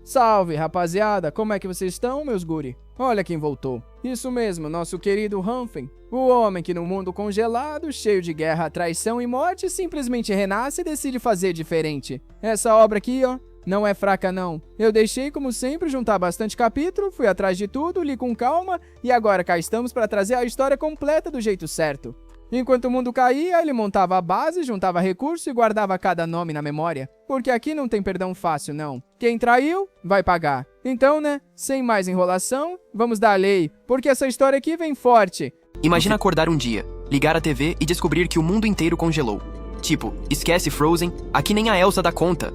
Salve, rapaziada! Como é que vocês estão, meus guri? Olha quem voltou. Isso mesmo, nosso querido Hanfen. O homem que no mundo congelado, cheio de guerra, traição e morte, simplesmente renasce e decide fazer diferente. Essa obra aqui, ó, não é fraca não. Eu deixei, como sempre, juntar bastante capítulo, fui atrás de tudo, li com calma, e agora cá estamos para trazer a história completa do jeito certo. Enquanto o mundo caía, ele montava a base, juntava recursos e guardava cada nome na memória. Porque aqui não tem perdão fácil, não. Quem traiu, vai pagar. Então, né, sem mais enrolação, vamos dar a lei, porque essa história aqui vem forte. Imagina acordar um dia, ligar a TV e descobrir que o mundo inteiro congelou. Tipo, esquece Frozen, aqui nem a Elsa dá conta.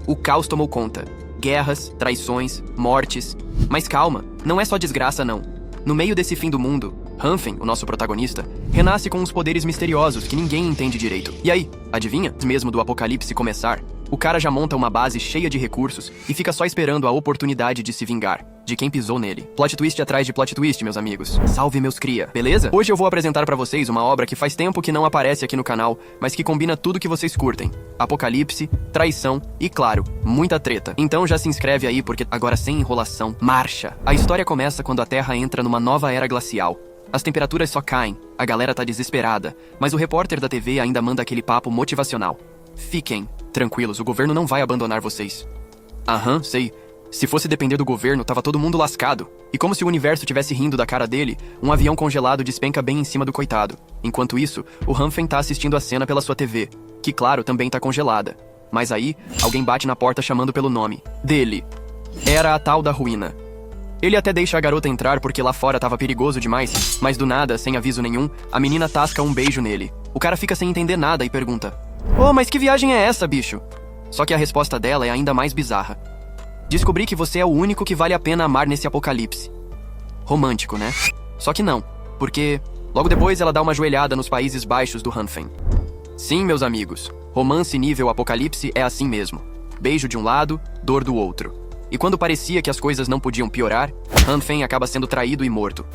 O caos tomou conta. Guerras, traições, mortes. Mas calma, não é só desgraça não. No meio desse fim do mundo, Hanfen, o nosso protagonista, renasce com uns poderes misteriosos que ninguém entende direito. E aí, adivinha? Mesmo do apocalipse começar, o cara já monta uma base cheia de recursos e fica só esperando a oportunidade de se vingar de quem pisou nele. Plot twist atrás de plot twist, meus amigos. Salve, meus cria, beleza? Hoje eu vou apresentar pra vocês uma obra que faz tempo que não aparece aqui no canal, mas que combina tudo que vocês curtem. Apocalipse, traição e, claro, muita treta. Então já se inscreve aí porque agora sem enrolação, marcha! A história começa quando a Terra entra numa nova era glacial. As temperaturas só caem, a galera tá desesperada, mas o repórter da TV ainda manda aquele papo motivacional. Fiquem tranquilos, o governo não vai abandonar vocês. Aham, sei. Se fosse depender do governo, tava todo mundo lascado. E como se o universo tivesse rindo da cara dele, um avião congelado despenca bem em cima do coitado. Enquanto isso, o Hanfen tá assistindo a cena pela sua TV, que claro, também tá congelada. Mas aí, alguém bate na porta chamando pelo nome dele. Era a tal da Ruína. Ele até deixa a garota entrar porque lá fora tava perigoso demais, mas do nada, sem aviso nenhum, a menina tasca um beijo nele. O cara fica sem entender nada e pergunta: "Oh, mas que viagem é essa, bicho?" Só que a resposta dela é ainda mais bizarra. "Descobri que você é o único que vale a pena amar nesse apocalipse." Romântico, né? Só que não, porque logo depois ela dá uma joelhada nos Países Baixos do Hanfen. Sim, meus amigos, romance nível apocalipse é assim mesmo. Beijo de um lado, dor do outro. E quando parecia que as coisas não podiam piorar, Hanfen acaba sendo traído e morto,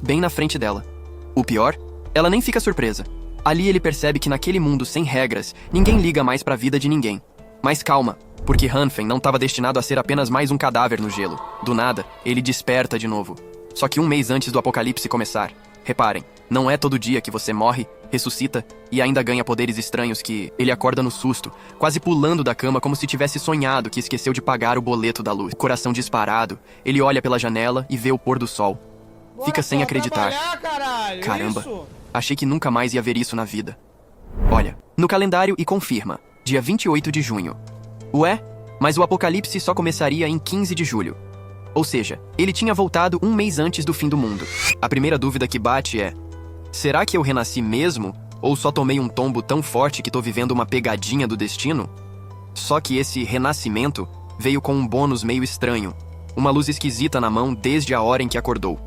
bem na frente dela. O pior? Ela nem fica surpresa. Ali ele percebe que naquele mundo sem regras, ninguém liga mais pra vida de ninguém. Mas calma, porque Hanfen não estava destinado a ser apenas mais um cadáver no gelo. Do nada, ele desperta de novo. Só que um mês antes do apocalipse começar. Reparem, não é todo dia que você morre, ressuscita e ainda ganha poderes estranhos que ele acorda no susto, quase pulando da cama como se tivesse sonhado que esqueceu de pagar o boleto da luz. Coração disparado, ele olha pela janela e vê o pôr do sol. Fica sem acreditar. Caramba, achei que nunca mais ia ver isso na vida. Olha, no calendário e confirma, dia 28 de junho. Ué, mas o apocalipse só começaria em 15 de julho. Ou seja, ele tinha voltado um mês antes do fim do mundo. A primeira dúvida que bate é: será que eu renasci mesmo? Ou só tomei um tombo tão forte que tô vivendo uma pegadinha do destino? Só que esse renascimento veio com um bônus meio estranho. Uma luz esquisita na mão desde a hora em que acordou.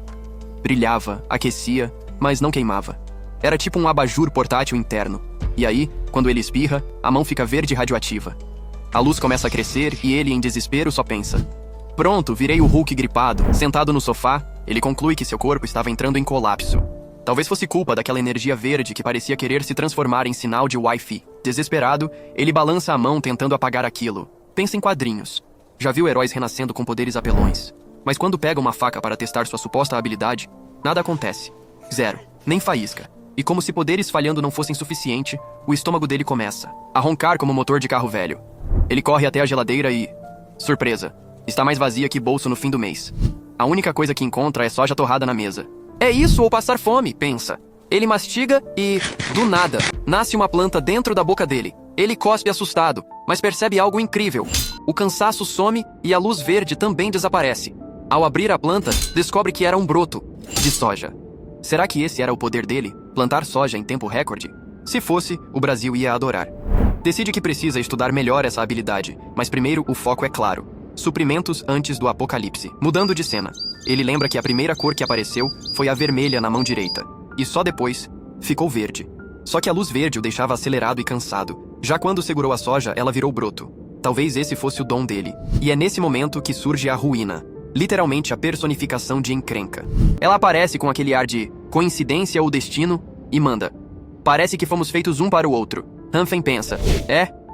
Brilhava, aquecia, mas não queimava. Era tipo um abajur portátil interno. E aí, quando ele espirra, a mão fica verde e radioativa. A luz começa a crescer e ele, em desespero, só pensa: pronto, virei o Hulk gripado. Sentado no sofá, ele conclui que seu corpo estava entrando em colapso. Talvez fosse culpa daquela energia verde que parecia querer se transformar em sinal de Wi-Fi. Desesperado, ele balança a mão tentando apagar aquilo. Pensa em quadrinhos. Já viu heróis renascendo com poderes apelões. Mas quando pega uma faca para testar sua suposta habilidade, nada acontece. Zero. Nem faísca. E como se poderes falhando não fossem suficiente, o estômago dele começa a roncar como motor de carro velho. Ele corre até a geladeira e... surpresa! Está mais vazia que bolso no fim do mês. A única coisa que encontra é soja torrada na mesa. É isso ou passar fome, pensa. Ele mastiga e, do nada, nasce uma planta dentro da boca dele. Ele cospe assustado, mas percebe algo incrível. O cansaço some e a luz verde também desaparece. Ao abrir a planta, descobre que era um broto de soja. Será que esse era o poder dele? Plantar soja em tempo recorde? Se fosse, o Brasil ia adorar. Decide que precisa estudar melhor essa habilidade, mas primeiro o foco é claro. Suprimentos antes do apocalipse. Mudando de cena, ele lembra que a primeira cor que apareceu foi a vermelha na mão direita. E só depois, ficou verde. Só que a luz verde o deixava acelerado e cansado. Já quando segurou a soja, ela virou broto. Talvez esse fosse o dom dele. E é nesse momento que surge a Ruína. Literalmente a personificação de encrenca. Ela aparece com aquele ar de coincidência ou destino e manda: parece que fomos feitos um para o outro. Hanfen pensa: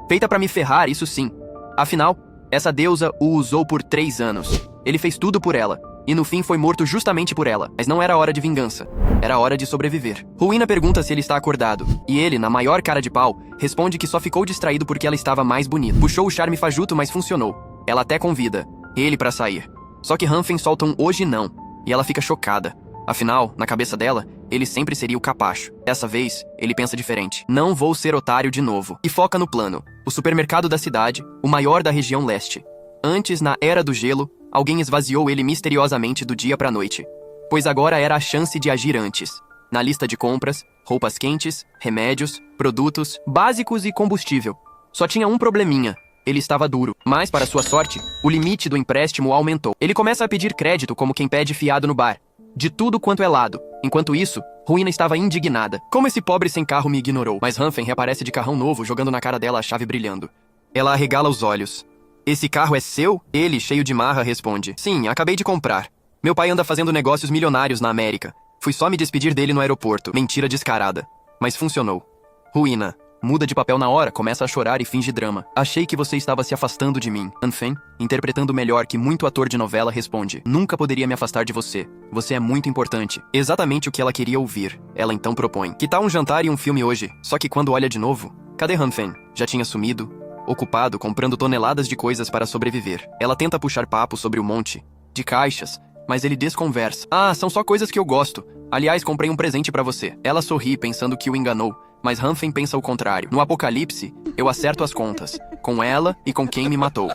feita pra me ferrar, isso sim. Afinal, Essa deusa o usou por 3 anos. Ele fez tudo por ela, e no fim foi morto justamente por ela. Mas não era hora de vingança, era hora de sobreviver. Ruína pergunta se ele está acordado, e ele, na maior cara de pau, responde que só ficou distraído porque ela estava mais bonita. Puxou o charme fajuto, mas funcionou. Ela até convida ele pra sair. Só que Hanfen solta um hoje não, e ela fica chocada. Afinal, na cabeça dela, ele sempre seria o capacho. Dessa vez, ele pensa diferente. Não vou ser otário de novo. E foca no plano. O supermercado da cidade, o maior da região leste. Antes, na Era do Gelo, alguém esvaziou ele misteriosamente do dia pra noite. Pois agora era a chance de agir antes. Na lista de compras, roupas quentes, remédios, produtos, básicos e combustível. Só tinha um probleminha. Ele estava duro. Mas, para sua sorte, o limite do empréstimo aumentou. Ele começa a pedir crédito como quem pede fiado no bar. De tudo quanto é lado. Enquanto isso, Ruína estava indignada. Como esse pobre sem carro me ignorou? Mas Hanfen reaparece de carrão novo, jogando na cara dela a chave brilhando. Ela arregala os olhos. Esse carro é seu? Ele, cheio de marra, responde. Sim, acabei de comprar. Meu pai anda fazendo negócios milionários na América. Fui só me despedir dele no aeroporto. Mentira descarada. Mas funcionou. Ruína. Muda de papel na hora, começa a chorar e finge drama. Achei que você estava se afastando de mim. Hanfen, interpretando melhor que muito ator de novela, responde. Nunca poderia me afastar de você. Você é muito importante. Exatamente o que ela queria ouvir. Ela então propõe. Que tal um jantar e um filme hoje? Só que quando olha de novo, cadê Hanfen? Já tinha sumido, ocupado comprando toneladas de coisas para sobreviver. Ela tenta puxar papo sobre o monte de caixas, mas ele desconversa. Ah, são só coisas que eu gosto. Aliás, comprei um presente pra você. Ela sorri, pensando que o enganou. Mas Hanfen pensa o contrário. No apocalipse, eu acerto as contas. Com ela e com quem me matou.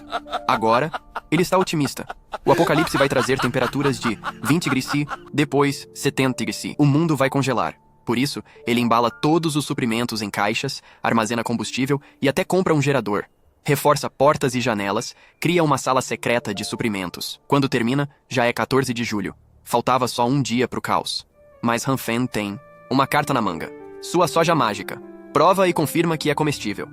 Agora, ele está otimista. O apocalipse vai trazer temperaturas de 20 °C, depois 70 °C. O mundo vai congelar. Por isso, ele embala todos os suprimentos em caixas, armazena combustível e até compra um gerador. Reforça portas e janelas, cria uma sala secreta de suprimentos. Quando termina, já é 14 de julho. Faltava só um dia pro caos. Mas Hanfen tem uma carta na manga. Sua soja mágica. Prova e confirma que é comestível.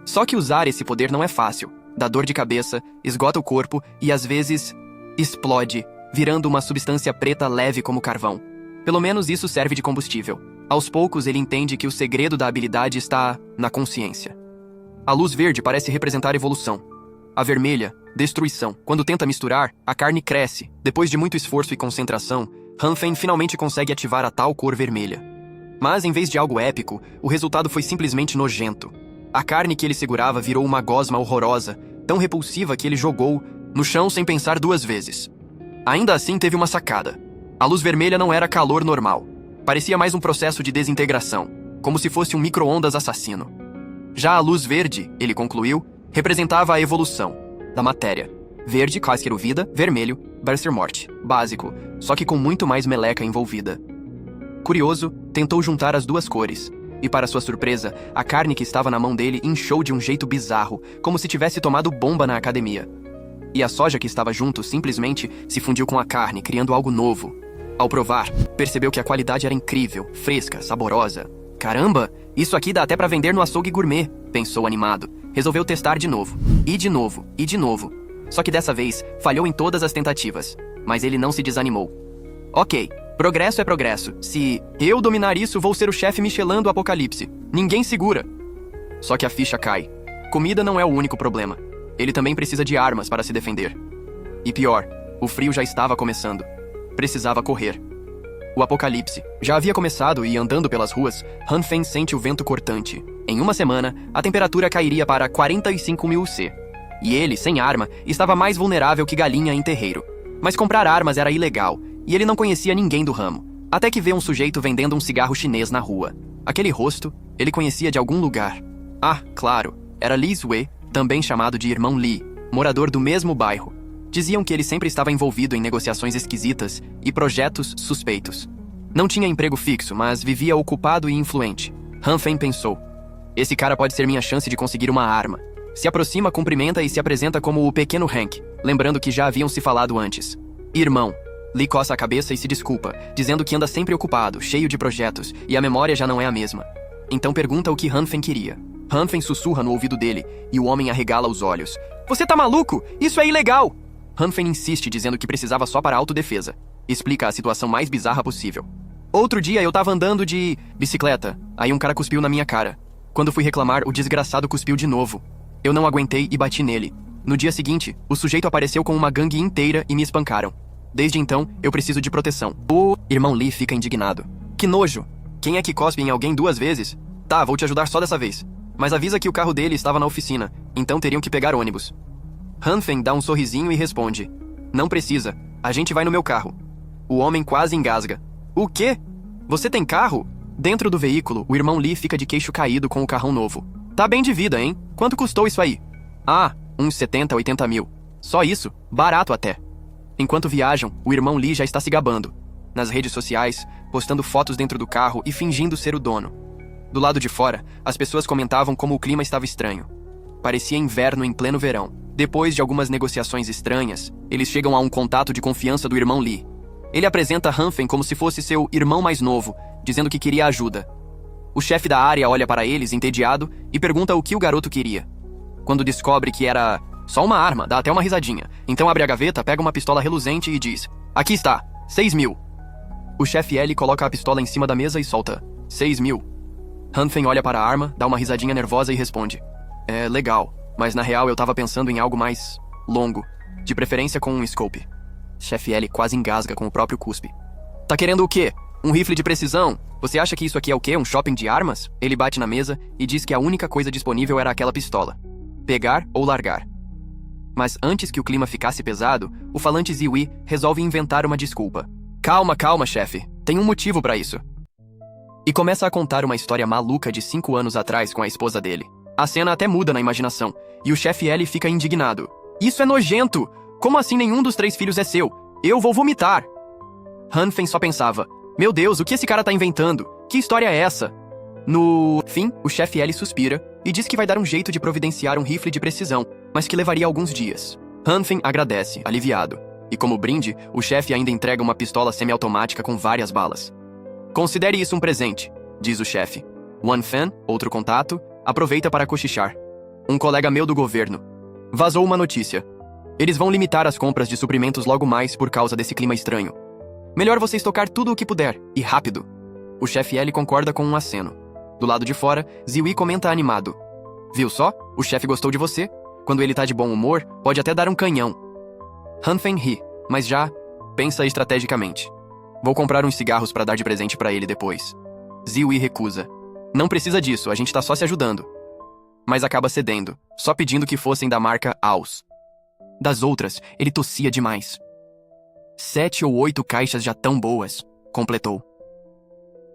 Só que usar esse poder não é fácil. Dá dor de cabeça, esgota o corpo e às vezes explode, virando uma substância preta leve como carvão. Pelo menos isso serve de combustível. Aos poucos ele entende que o segredo da habilidade está na consciência. A luz verde parece representar evolução. A vermelha, destruição. Quando tenta misturar, a carne cresce. Depois de muito esforço e concentração, Hanfen finalmente consegue ativar a tal cor vermelha. Mas, em vez de algo épico, o resultado foi simplesmente nojento. A carne que ele segurava virou uma gosma horrorosa, tão repulsiva que ele jogou no chão sem pensar 2 vezes. Ainda assim, teve uma sacada. A luz vermelha não era calor normal. Parecia mais um processo de desintegração, como se fosse um micro-ondas assassino. Já a luz verde, ele concluiu, representava a evolução da matéria. Verde, quaisquer vida, vermelho, Berser morte. Básico, só que com muito mais meleca envolvida. Curioso, tentou juntar as 2 cores. E para sua surpresa, a carne que estava na mão dele inchou de um jeito bizarro, como se tivesse tomado bomba na academia. E a soja que estava junto simplesmente se fundiu com a carne, criando algo novo. Ao provar, percebeu que a qualidade era incrível, fresca, saborosa. Caramba, isso aqui dá até pra vender no açougue gourmet, pensou animado. Resolveu testar de novo, e de novo, e de novo. Só que dessa vez, falhou em todas as tentativas. Mas ele não se desanimou. Ok, progresso é progresso. Se eu dominar isso, vou ser o chefe Michelin do apocalipse. Ninguém segura. Só que a ficha cai. Comida não é o único problema. Ele também precisa de armas para se defender. E pior, o frio já estava começando. Precisava correr. O apocalipse já havia começado e, andando pelas ruas, Hanfen sente o vento cortante. Em uma semana, a temperatura cairia para 45.000 C. E ele, sem arma, estava mais vulnerável que galinha em terreiro. Mas comprar armas era ilegal, e ele não conhecia ninguém do ramo. Até que vê um sujeito vendendo um cigarro chinês na rua. Aquele rosto, ele conhecia de algum lugar. Ah, claro, era Li Zue, também chamado de Irmão Li, morador do mesmo bairro. Diziam que ele sempre estava envolvido em negociações esquisitas e projetos suspeitos. Não tinha emprego fixo, mas vivia ocupado e influente. Hanfen pensou: esse cara pode ser minha chance de conseguir uma arma. Se aproxima, cumprimenta e se apresenta como o pequeno Hank, lembrando que já haviam se falado antes. Irmão. Lee coça a cabeça e se desculpa, dizendo que anda sempre ocupado, cheio de projetos, e a memória já não é a mesma. Então pergunta o que Hanfen queria. Hanfen sussurra no ouvido dele, e o homem arregala os olhos. Você tá maluco? Isso é ilegal! Hanfen insiste, dizendo que precisava só para autodefesa. Explica a situação mais bizarra possível. Outro dia eu tava andando de bicicleta, aí um cara cuspiu na minha cara. Quando fui reclamar, o desgraçado cuspiu de novo. Eu não aguentei e bati nele. No dia seguinte, o sujeito apareceu com uma gangue inteira e me espancaram. Desde então, eu preciso de proteção. O irmão Lee fica indignado. Que nojo! Quem é que cospe em alguém 2 vezes? Tá, vou te ajudar só dessa vez. Mas avisa que o carro dele estava na oficina, então teriam que pegar ônibus. Hanfen dá um sorrisinho e responde: Não precisa, a gente vai no meu carro. O homem quase engasga. O quê? Você tem carro? Dentro do veículo, o irmão Lee fica de queixo caído com o carrão novo. Tá bem de vida, hein? Quanto custou isso aí? Ah, uns 70, 80 mil. Só isso, barato até. Enquanto viajam, o irmão Lee já está se gabando. Nas redes sociais, postando fotos dentro do carro e fingindo ser o dono. Do lado de fora, as pessoas comentavam como o clima estava estranho. Parecia inverno em pleno verão. Depois de algumas negociações estranhas, eles chegam a um contato de confiança do irmão Lee. Ele apresenta Hanfen como se fosse seu irmão mais novo, dizendo que queria ajuda. O chefe da área olha para eles, entediado, e pergunta o que o garoto queria. Quando descobre que era só uma arma, dá até uma risadinha. Então abre a gaveta, pega uma pistola reluzente e diz: Aqui está, 6 mil. O chefe L coloca a pistola em cima da mesa e solta: 6 mil. Hanfen olha para a arma, dá uma risadinha nervosa e responde: É legal, mas na real eu tava pensando em algo mais longo, de preferência com um scope. Chefe L quase engasga com o próprio cuspe. Tá querendo o quê? Um rifle de precisão? Você acha que isso aqui é o quê? Um shopping de armas? Ele bate na mesa e diz que a única coisa disponível era aquela pistola. Pegar ou largar. Mas antes que o clima ficasse pesado, o falante Ziwi resolve inventar uma desculpa. Calma, calma, chefe. Tem um motivo pra isso. E começa a contar uma história maluca de 5 anos atrás com a esposa dele. A cena até muda na imaginação, e o chefe L fica indignado. Isso é nojento! Como assim nenhum dos 3 filhos é seu? Eu vou vomitar! Hanfen só pensava: Meu Deus, o que esse cara tá inventando? Que história é essa? No fim, o chefe L suspira e diz que vai dar um jeito de providenciar um rifle de precisão, mas que levaria alguns dias. Hanfen agradece, aliviado. E como brinde, o chefe ainda entrega uma pistola semiautomática com várias balas. Considere isso um presente, diz o chefe. One Fan, outro contato, aproveita para cochichar. Um colega meu do governo. Vazou uma notícia. Eles vão limitar as compras de suprimentos logo mais por causa desse clima estranho. Melhor você estocar tudo o que puder, e rápido. O chefe L concorda com um aceno. Do lado de fora, Ziwi comenta animado. Viu só? O chefe gostou de você. Quando ele tá de bom humor, pode até dar um canhão. Hanfen ri, mas já pensa estrategicamente. Vou comprar uns cigarros para dar de presente para ele depois. Ziwi recusa. Não precisa disso, a gente tá só se ajudando. Mas acaba cedendo, só pedindo que fossem da marca Aus. Das outras, ele tossia demais. 7 ou 8 caixas já tão boas, completou.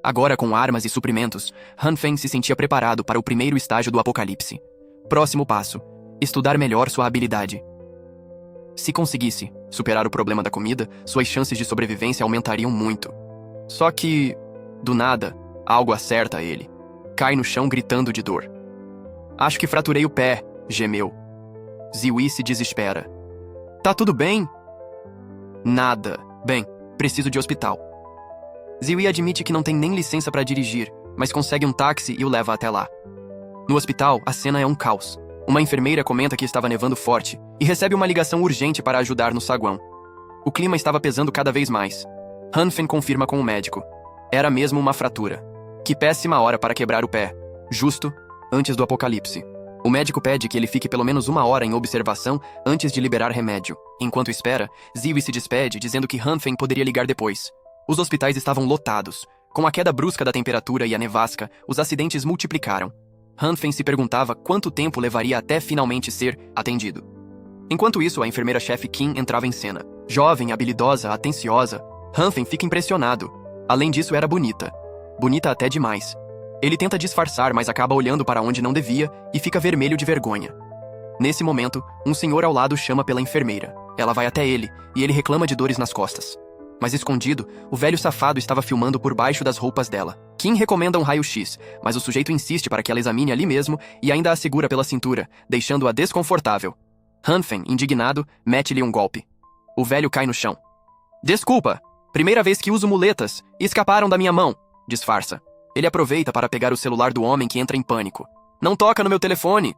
Agora, com armas e suprimentos, Hanfen se sentia preparado para o primeiro estágio do apocalipse. Próximo passo: estudar melhor sua habilidade. Se conseguisse superar o problema da comida, suas chances de sobrevivência aumentariam muito. Só que, do nada, algo acerta ele. Cai no chão gritando de dor. Acho que fraturei o pé, gemeu. Ziwi se desespera. Tá tudo bem? Nada. Bem, preciso de hospital. Ziwi admite que não tem nem licença para dirigir, mas consegue um táxi e o leva até lá. No hospital, a cena é um caos. Uma enfermeira comenta que estava nevando forte e recebe uma ligação urgente para ajudar no saguão. O clima estava pesando cada vez mais. Hanfen confirma com o médico. Era mesmo uma fratura. Que péssima hora para quebrar o pé. Justo antes do apocalipse. O médico pede que ele fique pelo menos 1 hora em observação antes de liberar remédio. Enquanto espera, Ziwi se despede dizendo que Hanfen poderia ligar depois. Os hospitais estavam lotados. Com a queda brusca da temperatura e a nevasca, os acidentes multiplicaram. Hanfen se perguntava quanto tempo levaria até finalmente ser atendido. Enquanto isso, a enfermeira-chefe Kim entrava em cena. Jovem, habilidosa, atenciosa, Hanfen fica impressionado. Além disso, era bonita. Bonita até demais. Ele tenta disfarçar, mas acaba olhando para onde não devia e fica vermelho de vergonha. Nesse momento, um senhor ao lado chama pela enfermeira. Ela vai até ele e ele reclama de dores nas costas. Mas escondido, o velho safado estava filmando por baixo das roupas dela. Kim recomenda um raio-x, mas o sujeito insiste para que ela examine ali mesmo e ainda a segura pela cintura, deixando-a desconfortável. Hanfen, indignado, mete-lhe um golpe. O velho cai no chão. Desculpa! Primeira vez que uso muletas e escaparam da minha mão, disfarça. Ele aproveita para pegar o celular do homem que entra em pânico. Não toca no meu telefone!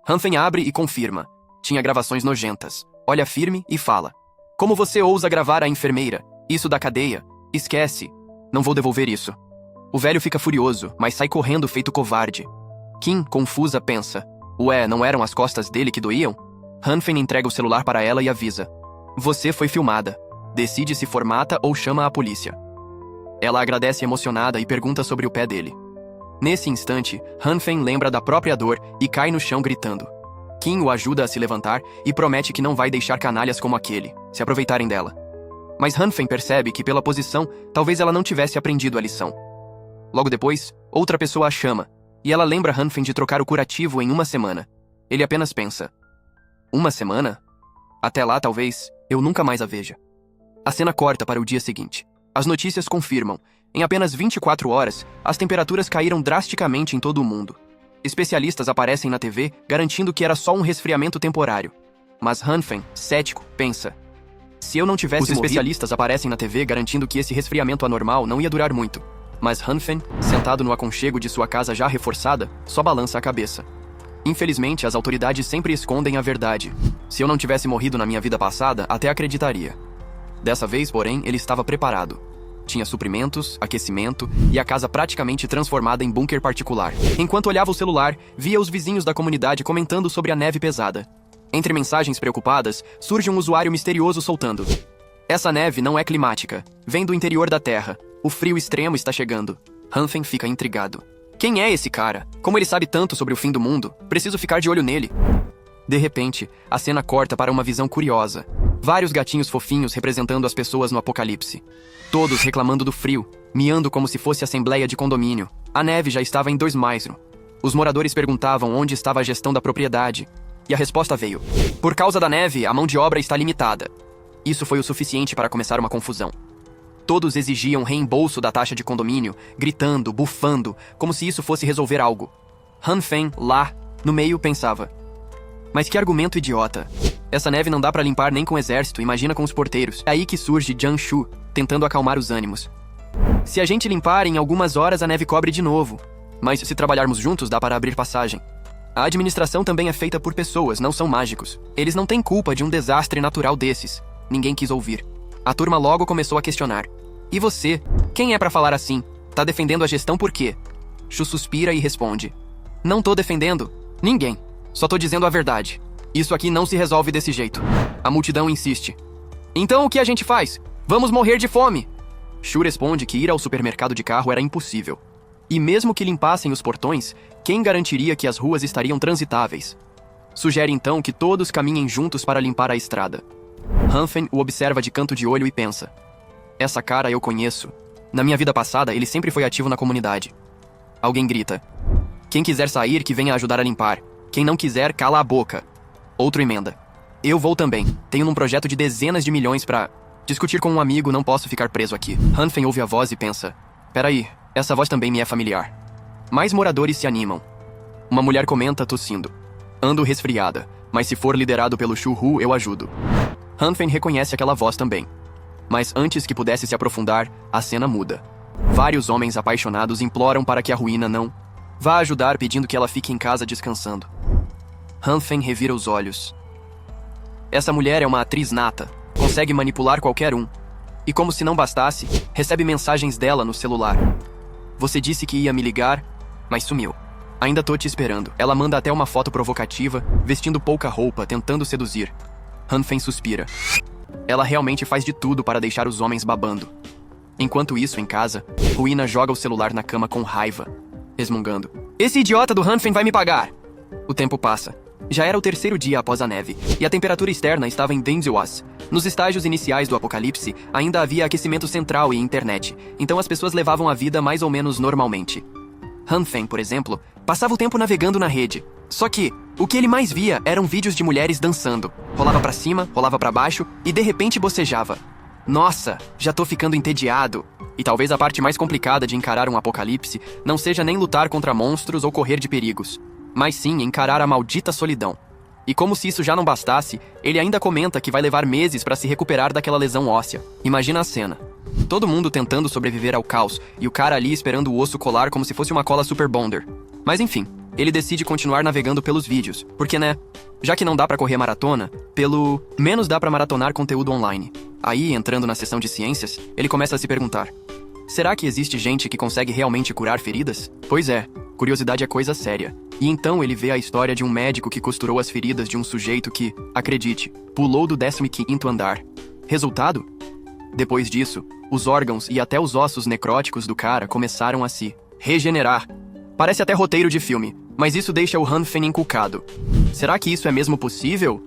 Hanfen abre e confirma. Tinha gravações nojentas. Olha firme e fala. Como você ousa gravar a enfermeira? Isso da cadeia? Esquece. Não vou devolver isso. O velho fica furioso, mas sai correndo feito covarde. Kim, confusa, pensa. Ué, não eram as costas dele que doíam? Hanfen entrega o celular para ela e avisa: "Você foi filmada. Decide se formata ou chama a polícia." Ela agradece emocionada e pergunta sobre o pé dele. Nesse instante, Hanfen lembra da própria dor e cai no chão gritando. Kim o ajuda a se levantar e promete que não vai deixar canalhas como aquele se aproveitarem dela. Mas Hanfen percebe que, pela posição, talvez ela não tivesse aprendido a lição. Logo depois, outra pessoa a chama, e ela lembra Hanfen de trocar o curativo em 1 semana. Ele apenas pensa: 1 semana? Até lá, talvez, eu nunca mais a veja. A cena corta para o dia seguinte. As notícias confirmam: em apenas 24 horas, as temperaturas caíram drasticamente em todo o mundo. Especialistas aparecem na TV garantindo que era só um resfriamento temporário. Mas Hanfen, cético, pensa: se eu não tivesse morrido... Os especialistas aparecem na TV garantindo que esse resfriamento anormal não ia durar muito. Mas Hanfen, sentado no aconchego de sua casa já reforçada, só balança a cabeça. Infelizmente, as autoridades sempre escondem a verdade. Se eu não tivesse morrido na minha vida passada, até acreditaria. Dessa vez, porém, ele estava preparado. Tinha suprimentos, aquecimento e a casa praticamente transformada em bunker particular. Enquanto olhava o celular, via os vizinhos da comunidade comentando sobre a neve pesada. Entre mensagens preocupadas, surge um usuário misterioso soltando: "Essa neve não é climática. Vem do interior da Terra. O frio extremo está chegando." Hanfen fica intrigado. Quem é esse cara? Como ele sabe tanto sobre o fim do mundo? Preciso ficar de olho nele. De repente, a cena corta para uma visão curiosa. Vários gatinhos fofinhos representando as pessoas no apocalipse. Todos reclamando do frio, miando como se fosse assembleia de condomínio. A neve já estava em 2 Maisro. Os moradores perguntavam onde estava a gestão da propriedade. E a resposta veio: por causa da neve, a mão de obra está limitada. Isso foi o suficiente para começar uma confusão. Todos exigiam reembolso da taxa de condomínio, gritando, bufando, como se isso fosse resolver algo. Hanfen, lá, no meio, pensava: mas que argumento idiota. Essa neve não dá pra limpar nem com o exército, imagina com os porteiros. É aí que surge Jiang Shu, tentando acalmar os ânimos. Se a gente limpar, em algumas horas a neve cobre de novo. Mas se trabalharmos juntos, dá para abrir passagem. A administração também é feita por pessoas, não são mágicos. Eles não têm culpa de um desastre natural desses. Ninguém quis ouvir. A turma logo começou a questionar. E você? Quem é pra falar assim? Tá defendendo a gestão por quê? Shu suspira e responde: não tô defendendo ninguém. Só tô dizendo a verdade. Isso aqui não se resolve desse jeito. A multidão insiste. Então o que a gente faz? Vamos morrer de fome. Shu responde que ir ao supermercado de carro era impossível. E mesmo que limpassem os portões, quem garantiria que as ruas estariam transitáveis? Sugere então que todos caminhem juntos para limpar a estrada. Hanfen o observa de canto de olho e pensa: essa cara eu conheço. Na minha vida passada, ele sempre foi ativo na comunidade. Alguém grita: quem quiser sair, que venha ajudar a limpar. Quem não quiser, cala a boca. Outro emenda: eu vou também. Tenho um projeto de dezenas de milhões pra... discutir com um amigo, não posso ficar preso aqui. Hanfen ouve a voz e pensa: peraí, essa voz também me é familiar. Mais moradores se animam. Uma mulher comenta tossindo: ando resfriada, mas se for liderado pelo Shu Hu, eu ajudo. Hanfen reconhece aquela voz também. Mas antes que pudesse se aprofundar, a cena muda. Vários homens apaixonados imploram para que a ruína não vá ajudar, pedindo que ela fique em casa descansando. Hanfen revira os olhos. Essa mulher é uma atriz nata. Consegue manipular qualquer um. E como se não bastasse, recebe mensagens dela no celular. Você disse que ia me ligar, mas sumiu. Ainda tô te esperando. Ela manda até uma foto provocativa, vestindo pouca roupa, tentando seduzir. Hanfen suspira. Ela realmente faz de tudo para deixar os homens babando. Enquanto isso, em casa, Ruína joga o celular na cama com raiva, resmungando: esse idiota do Hanfen vai me pagar! O tempo passa. Já era o 3º dia após a neve, e a temperatura externa estava em Denziwas. Nos estágios iniciais do apocalipse, ainda havia aquecimento central e internet, então as pessoas levavam a vida mais ou menos normalmente. Hanfen, por exemplo, passava o tempo navegando na rede. Só que, o que ele mais via eram vídeos de mulheres dançando. Rolava pra cima, rolava pra baixo, e de repente bocejava. Nossa, já tô ficando entediado. E talvez a parte mais complicada de encarar um apocalipse não seja nem lutar contra monstros ou correr de perigos, mas sim encarar a maldita solidão. E como se isso já não bastasse, ele ainda comenta que vai levar meses para se recuperar daquela lesão óssea. Imagina a cena. Todo mundo tentando sobreviver ao caos, e o cara ali esperando o osso colar como se fosse uma cola Super Bonder. Mas enfim, ele decide continuar navegando pelos vídeos, porque né, já que não dá pra correr maratona, pelo menos dá pra maratonar conteúdo online. Aí, entrando na seção de ciências, ele começa a se perguntar: Será que existe gente que consegue realmente curar feridas? Pois é, curiosidade é coisa séria. E então ele vê a história de um médico que costurou as feridas de um sujeito que, acredite, pulou do 15º andar. Resultado? Depois disso, os órgãos e até os ossos necróticos do cara começaram a se regenerar. Parece até roteiro de filme, mas isso deixa o Hanfen encucado. Será que isso é mesmo possível?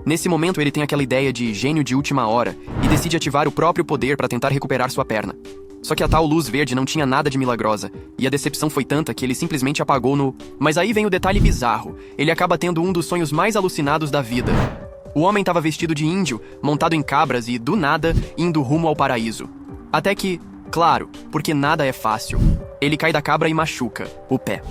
Nesse momento ele tem aquela ideia de gênio de última hora e decide ativar o próprio poder para tentar recuperar sua perna. Só que a tal luz verde não tinha nada de milagrosa, e a decepção foi tanta que ele simplesmente apagou no... Mas aí vem o detalhe bizarro, ele acaba tendo um dos sonhos mais alucinados da vida. O homem estava vestido de índio, montado em cabras e, do nada, indo rumo ao paraíso. Até que, claro, porque nada é fácil, ele cai da cabra e machuca o pé.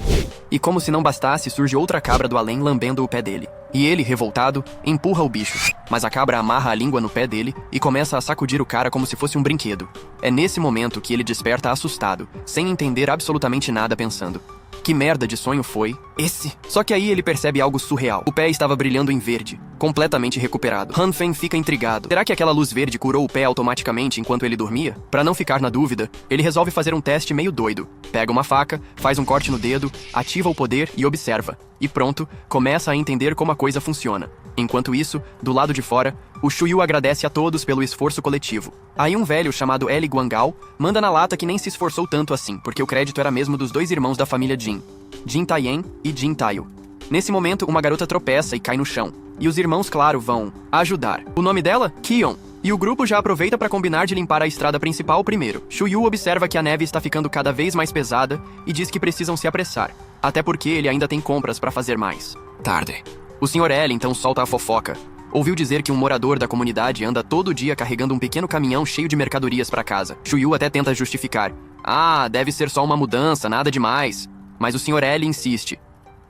E como se não bastasse, surge outra cabra do além lambendo o pé dele. E ele, revoltado, empurra o bicho. Mas a cabra amarra a língua no pé dele e começa a sacudir o cara como se fosse um brinquedo. É nesse momento que ele desperta assustado, sem entender absolutamente nada, pensando: que merda de sonho foi esse? Só que aí ele percebe algo surreal. O pé estava brilhando em verde, completamente recuperado. Hanfen fica intrigado. Será que aquela luz verde curou o pé automaticamente enquanto ele dormia? Pra não ficar na dúvida, ele resolve fazer um teste meio doido. Pega uma faca, faz um corte no dedo, ativa o poder e observa. E pronto, começa a entender como a coisa funciona. Enquanto isso, do lado de fora, o Shuyu agradece a todos pelo esforço coletivo. Aí um velho chamado Eli Guangao manda na lata que nem se esforçou tanto assim, porque o crédito era mesmo dos dois irmãos da família Jin, Jin Taiyen e Jin Taio. Nesse momento, uma garota tropeça e cai no chão. E os irmãos, claro, vão ajudar. O nome dela? Kion. E o grupo já aproveita para combinar de limpar a estrada principal primeiro. Shuyu observa que a neve está ficando cada vez mais pesada e diz que precisam se apressar. Até porque ele ainda tem compras para fazer mais. Tarde. O Sr. L então solta a fofoca. Ouviu dizer que um morador da comunidade anda todo dia carregando um pequeno caminhão cheio de mercadorias para casa. Shuyu até tenta justificar. Ah, deve ser só uma mudança, nada demais. Mas o Sr. L insiste.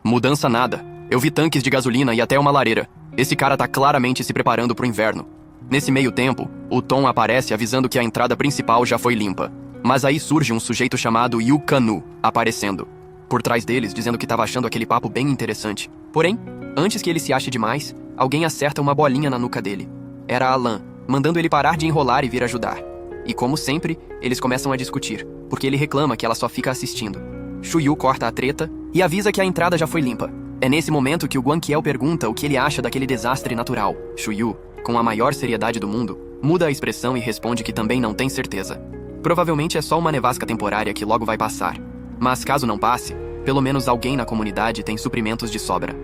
Mudança nada. Eu vi tanques de gasolina e até uma lareira. Esse cara tá claramente se preparando pro inverno. Nesse meio tempo, o Tom aparece avisando que a entrada principal já foi limpa. Mas aí surge um sujeito chamado Yu Kanu aparecendo por trás deles, dizendo que estava achando aquele papo bem interessante. Porém, antes que ele se ache demais, alguém acerta uma bolinha na nuca dele. Era Alan, mandando ele parar de enrolar e vir ajudar. E como sempre, eles começam a discutir, porque ele reclama que ela só fica assistindo. Shuyu corta a treta e avisa que a entrada já foi limpa. É nesse momento que o Guanqiel pergunta o que ele acha daquele desastre natural. Shuyu, com a maior seriedade do mundo, muda a expressão e responde que também não tem certeza. Provavelmente é só uma nevasca temporária que logo vai passar. Mas caso não passe, pelo menos alguém na comunidade tem suprimentos de sobra.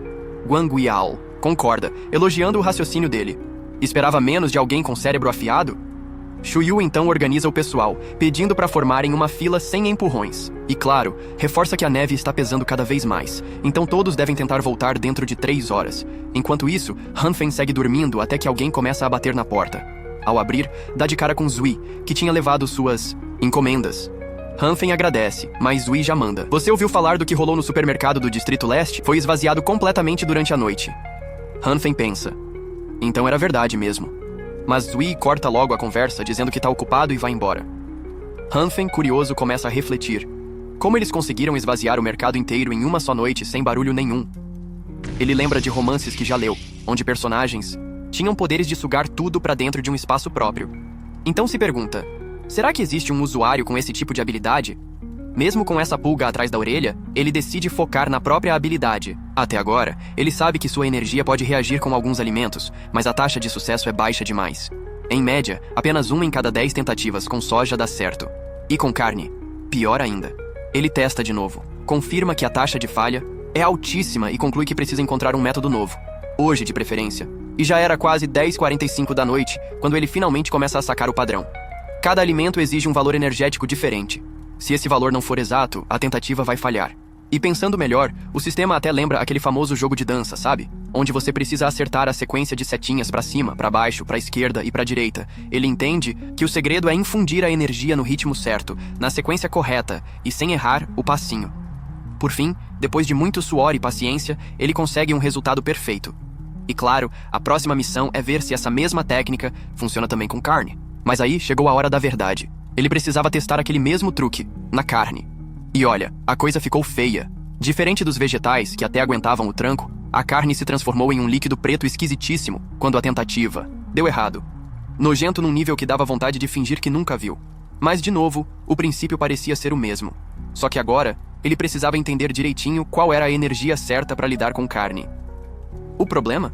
Guanguiao concorda, elogiando o raciocínio dele. Esperava menos de alguém com cérebro afiado? Shuyu então organiza o pessoal, pedindo para formarem uma fila sem empurrões. E claro, reforça que a neve está pesando cada vez mais, então todos devem tentar voltar dentro de 3 horas. Enquanto isso, Hanfen segue dormindo até que alguém começa a bater na porta. Ao abrir, dá de cara com Zui, que tinha levado suas encomendas. Hanfen agradece, mas Zui já manda. Você ouviu falar do que rolou no supermercado do Distrito Leste? Foi esvaziado completamente durante a noite. Hanfen pensa. Então era verdade mesmo. Mas Zui corta logo a conversa, dizendo que tá ocupado e vai embora. Hanfen, curioso, começa a refletir. Como eles conseguiram esvaziar o mercado inteiro em uma só noite, sem barulho nenhum? Ele lembra de romances que já leu, onde personagens tinham poderes de sugar tudo pra dentro de um espaço próprio. Então se pergunta, será que existe um usuário com esse tipo de habilidade? Mesmo com essa pulga atrás da orelha, ele decide focar na própria habilidade. Até agora, ele sabe que sua energia pode reagir com alguns alimentos, mas a taxa de sucesso é baixa demais. Em média, apenas 1 em cada 10 tentativas com soja dá certo. E com carne, pior ainda. Ele testa de novo, confirma que a taxa de falha é altíssima e conclui que precisa encontrar um método novo. Hoje, de preferência. E já era quase 10h45 da noite, quando ele finalmente começa a sacar o padrão. Cada alimento exige um valor energético diferente. Se esse valor não for exato, a tentativa vai falhar. E pensando melhor, o sistema até lembra aquele famoso jogo de dança, sabe? Onde você precisa acertar a sequência de setinhas pra cima, pra baixo, pra esquerda e pra direita. Ele entende que o segredo é infundir a energia no ritmo certo, na sequência correta, e sem errar o passinho. Por fim, depois de muito suor e paciência, ele consegue um resultado perfeito. E claro, a próxima missão é ver se essa mesma técnica funciona também com carne. Mas aí chegou a hora da verdade. Ele precisava testar aquele mesmo truque, na carne. E olha, a coisa ficou feia. Diferente dos vegetais, que até aguentavam o tranco, a carne se transformou em um líquido preto esquisitíssimo quando a tentativa deu errado. Nojento num nível que dava vontade de fingir que nunca viu. Mas, de novo, o princípio parecia ser o mesmo. Só que agora, ele precisava entender direitinho qual era a energia certa para lidar com carne. O problema?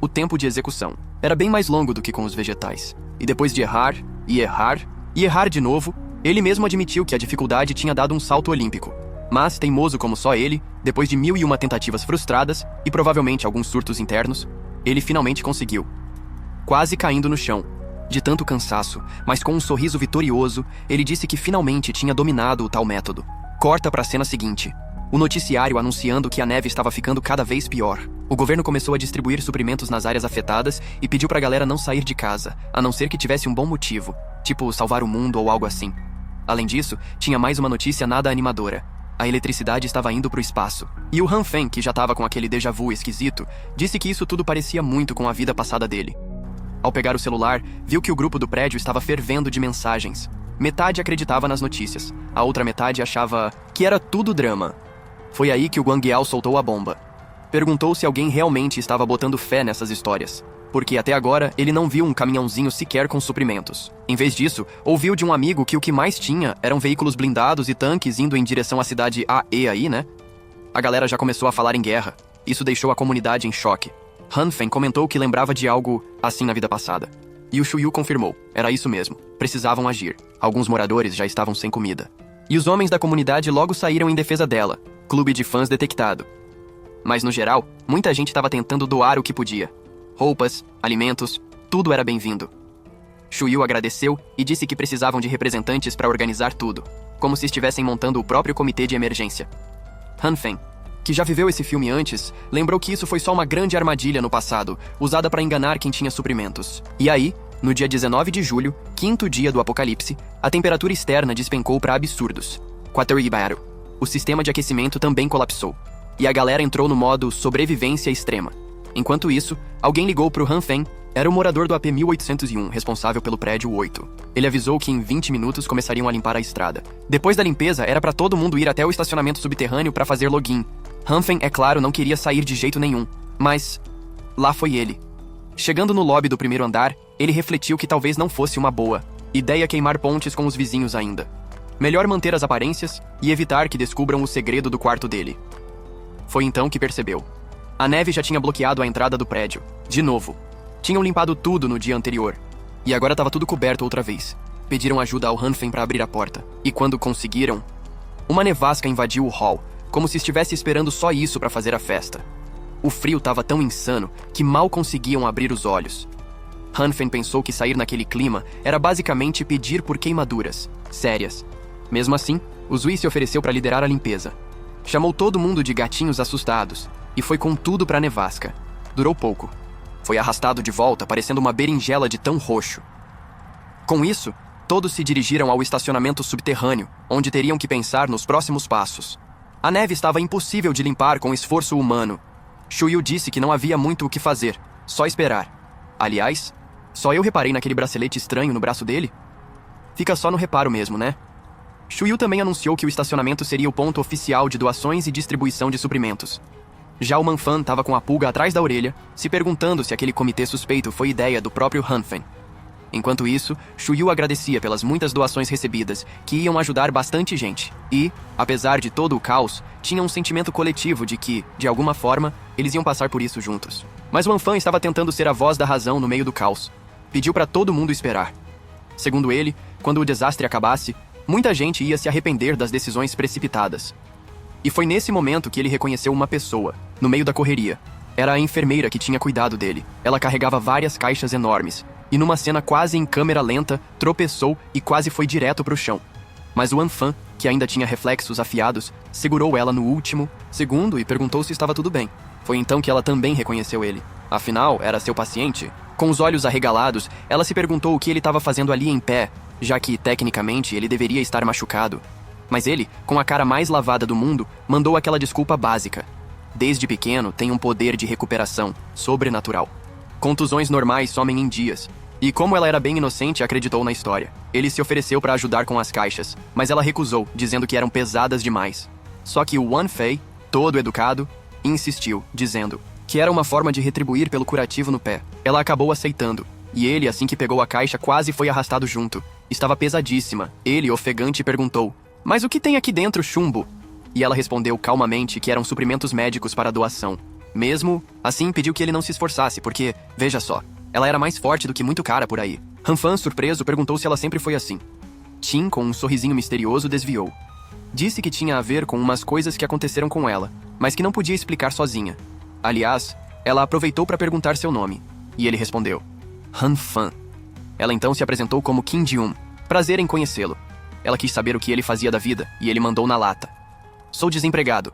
O tempo de execução. Era bem mais longo do que com os vegetais. E depois de errar, e errar, e errar de novo, ele mesmo admitiu que a dificuldade tinha dado um salto olímpico. Mas, teimoso como só ele, depois de 1001 tentativas frustradas e provavelmente alguns surtos internos, ele finalmente conseguiu. Quase caindo no chão. De tanto cansaço, mas com um sorriso vitorioso, ele disse que finalmente tinha dominado o tal método. Corta para a cena seguinte. O noticiário anunciando que a neve estava ficando cada vez pior. O governo começou a distribuir suprimentos nas áreas afetadas e pediu pra galera não sair de casa, a não ser que tivesse um bom motivo, tipo salvar o mundo ou algo assim. Além disso, tinha mais uma notícia nada animadora. A eletricidade estava indo pro espaço. E o Han Feng, que já estava com aquele déjà vu esquisito, disse que isso tudo parecia muito com a vida passada dele. Ao pegar o celular, viu que o grupo do prédio estava fervendo de mensagens. Metade acreditava nas notícias, a outra metade achava que era tudo drama. Foi aí que o Guang Yao soltou a bomba. Perguntou se alguém realmente estava botando fé nessas histórias, porque até agora ele não viu um caminhãozinho sequer com suprimentos. Em vez disso, ouviu de um amigo que o que mais tinha eram veículos blindados e tanques indo em direção à cidade AE aí, né? A galera já começou a falar em guerra. Isso deixou a comunidade em choque. Han Feng comentou que lembrava de algo assim na vida passada. E o Shuyu confirmou, era isso mesmo, precisavam agir. Alguns moradores já estavam sem comida. E os homens da comunidade logo saíram em defesa dela. Clube de fãs detectado. Mas no geral, muita gente estava tentando doar o que podia. Roupas, alimentos, tudo era bem-vindo. Shuyu agradeceu e disse que precisavam de representantes para organizar tudo, como se estivessem montando o próprio comitê de emergência. Han Feng, que já viveu esse filme antes, lembrou que isso foi só uma grande armadilha no passado, usada para enganar quem tinha suprimentos. E aí, no dia 19 de julho, quinto dia do apocalipse, a temperatura externa despencou para absurdos. 4 O sistema de aquecimento também colapsou. E a galera entrou no modo sobrevivência extrema. Enquanto isso, alguém ligou pro Han Feng, era o morador do AP 1801, responsável pelo prédio 8. Ele avisou que em 20 minutos começariam a limpar a estrada. Depois da limpeza, era para todo mundo ir até o estacionamento subterrâneo para fazer login. Han Feng, é claro, não queria sair de jeito nenhum, mas lá foi ele. Chegando no lobby do primeiro andar, ele refletiu que talvez não fosse uma boa ideia queimar pontes com os vizinhos ainda. Melhor manter as aparências e evitar que descubram o segredo do quarto dele. Foi então que percebeu. A neve já tinha bloqueado a entrada do prédio. De novo. Tinham limpado tudo no dia anterior. E agora estava tudo coberto outra vez. Pediram ajuda ao Han Feng para abrir a porta. E quando conseguiram, uma nevasca invadiu o hall, como se estivesse esperando só isso para fazer a festa. O frio estava tão insano que mal conseguiam abrir os olhos. Han Feng pensou que sair naquele clima era basicamente pedir por queimaduras sérias. Mesmo assim, o Zui se ofereceu para liderar a limpeza. Chamou todo mundo de gatinhos assustados e foi com tudo para a nevasca. Durou pouco. Foi arrastado de volta, parecendo uma berinjela de tão roxo. Com isso, todos se dirigiram ao estacionamento subterrâneo, onde teriam que pensar nos próximos passos. A neve estava impossível de limpar com esforço humano. Shuyu disse que não havia muito o que fazer, só esperar. Aliás, só eu reparei naquele bracelete estranho no braço dele? Fica só no reparo mesmo, né? Shuyu também anunciou que o estacionamento seria o ponto oficial de doações e distribuição de suprimentos. Já o Manfan estava com a pulga atrás da orelha, se perguntando se aquele comitê suspeito foi ideia do próprio Han Feng. Enquanto isso, Shuyu agradecia pelas muitas doações recebidas, que iam ajudar bastante gente. E, apesar de todo o caos, tinha um sentimento coletivo de que, de alguma forma, eles iam passar por isso juntos. Mas o Manfan estava tentando ser a voz da razão no meio do caos. Pediu para todo mundo esperar. Segundo ele, quando o desastre acabasse, muita gente ia se arrepender das decisões precipitadas. E foi nesse momento que ele reconheceu uma pessoa, no meio da correria. Era a enfermeira que tinha cuidado dele. Ela carregava várias caixas enormes, e numa cena quase em câmera lenta, tropeçou e quase foi direto para o chão. Mas o Anfan, que ainda tinha reflexos afiados, segurou ela no último segundo e perguntou se estava tudo bem. Foi então que ela também reconheceu ele. Afinal, era seu paciente. Com os olhos arregalados, ela se perguntou o que ele estava fazendo ali em pé, já que, tecnicamente, ele deveria estar machucado. Mas ele, com a cara mais lavada do mundo, mandou aquela desculpa básica. Desde pequeno, tem um poder de recuperação sobrenatural. Contusões normais somem em dias. E como ela era bem inocente, acreditou na história. Ele se ofereceu para ajudar com as caixas, mas ela recusou, dizendo que eram pesadas demais. Só que o Wan Fei, todo educado, insistiu, dizendo que era uma forma de retribuir pelo curativo no pé. Ela acabou aceitando. E ele, assim que pegou a caixa, quase foi arrastado junto. Estava pesadíssima. Ele, ofegante, perguntou: "Mas o que tem aqui dentro, chumbo?" E ela respondeu calmamente que eram suprimentos médicos para doação. Mesmo assim, pediu que ele não se esforçasse, porque, veja só, ela era mais forte do que muito cara por aí. Han Fan, surpreso, perguntou se ela sempre foi assim. Tim, com um sorrisinho misterioso, desviou. Disse que tinha a ver com umas coisas que aconteceram com ela, mas que não podia explicar sozinha. Aliás, ela aproveitou para perguntar seu nome, e ele respondeu: Han Fan. Ela então se apresentou como Kim Ji-un. Prazer em conhecê-lo. Ela quis saber o que ele fazia da vida, e ele mandou na lata: "Sou desempregado."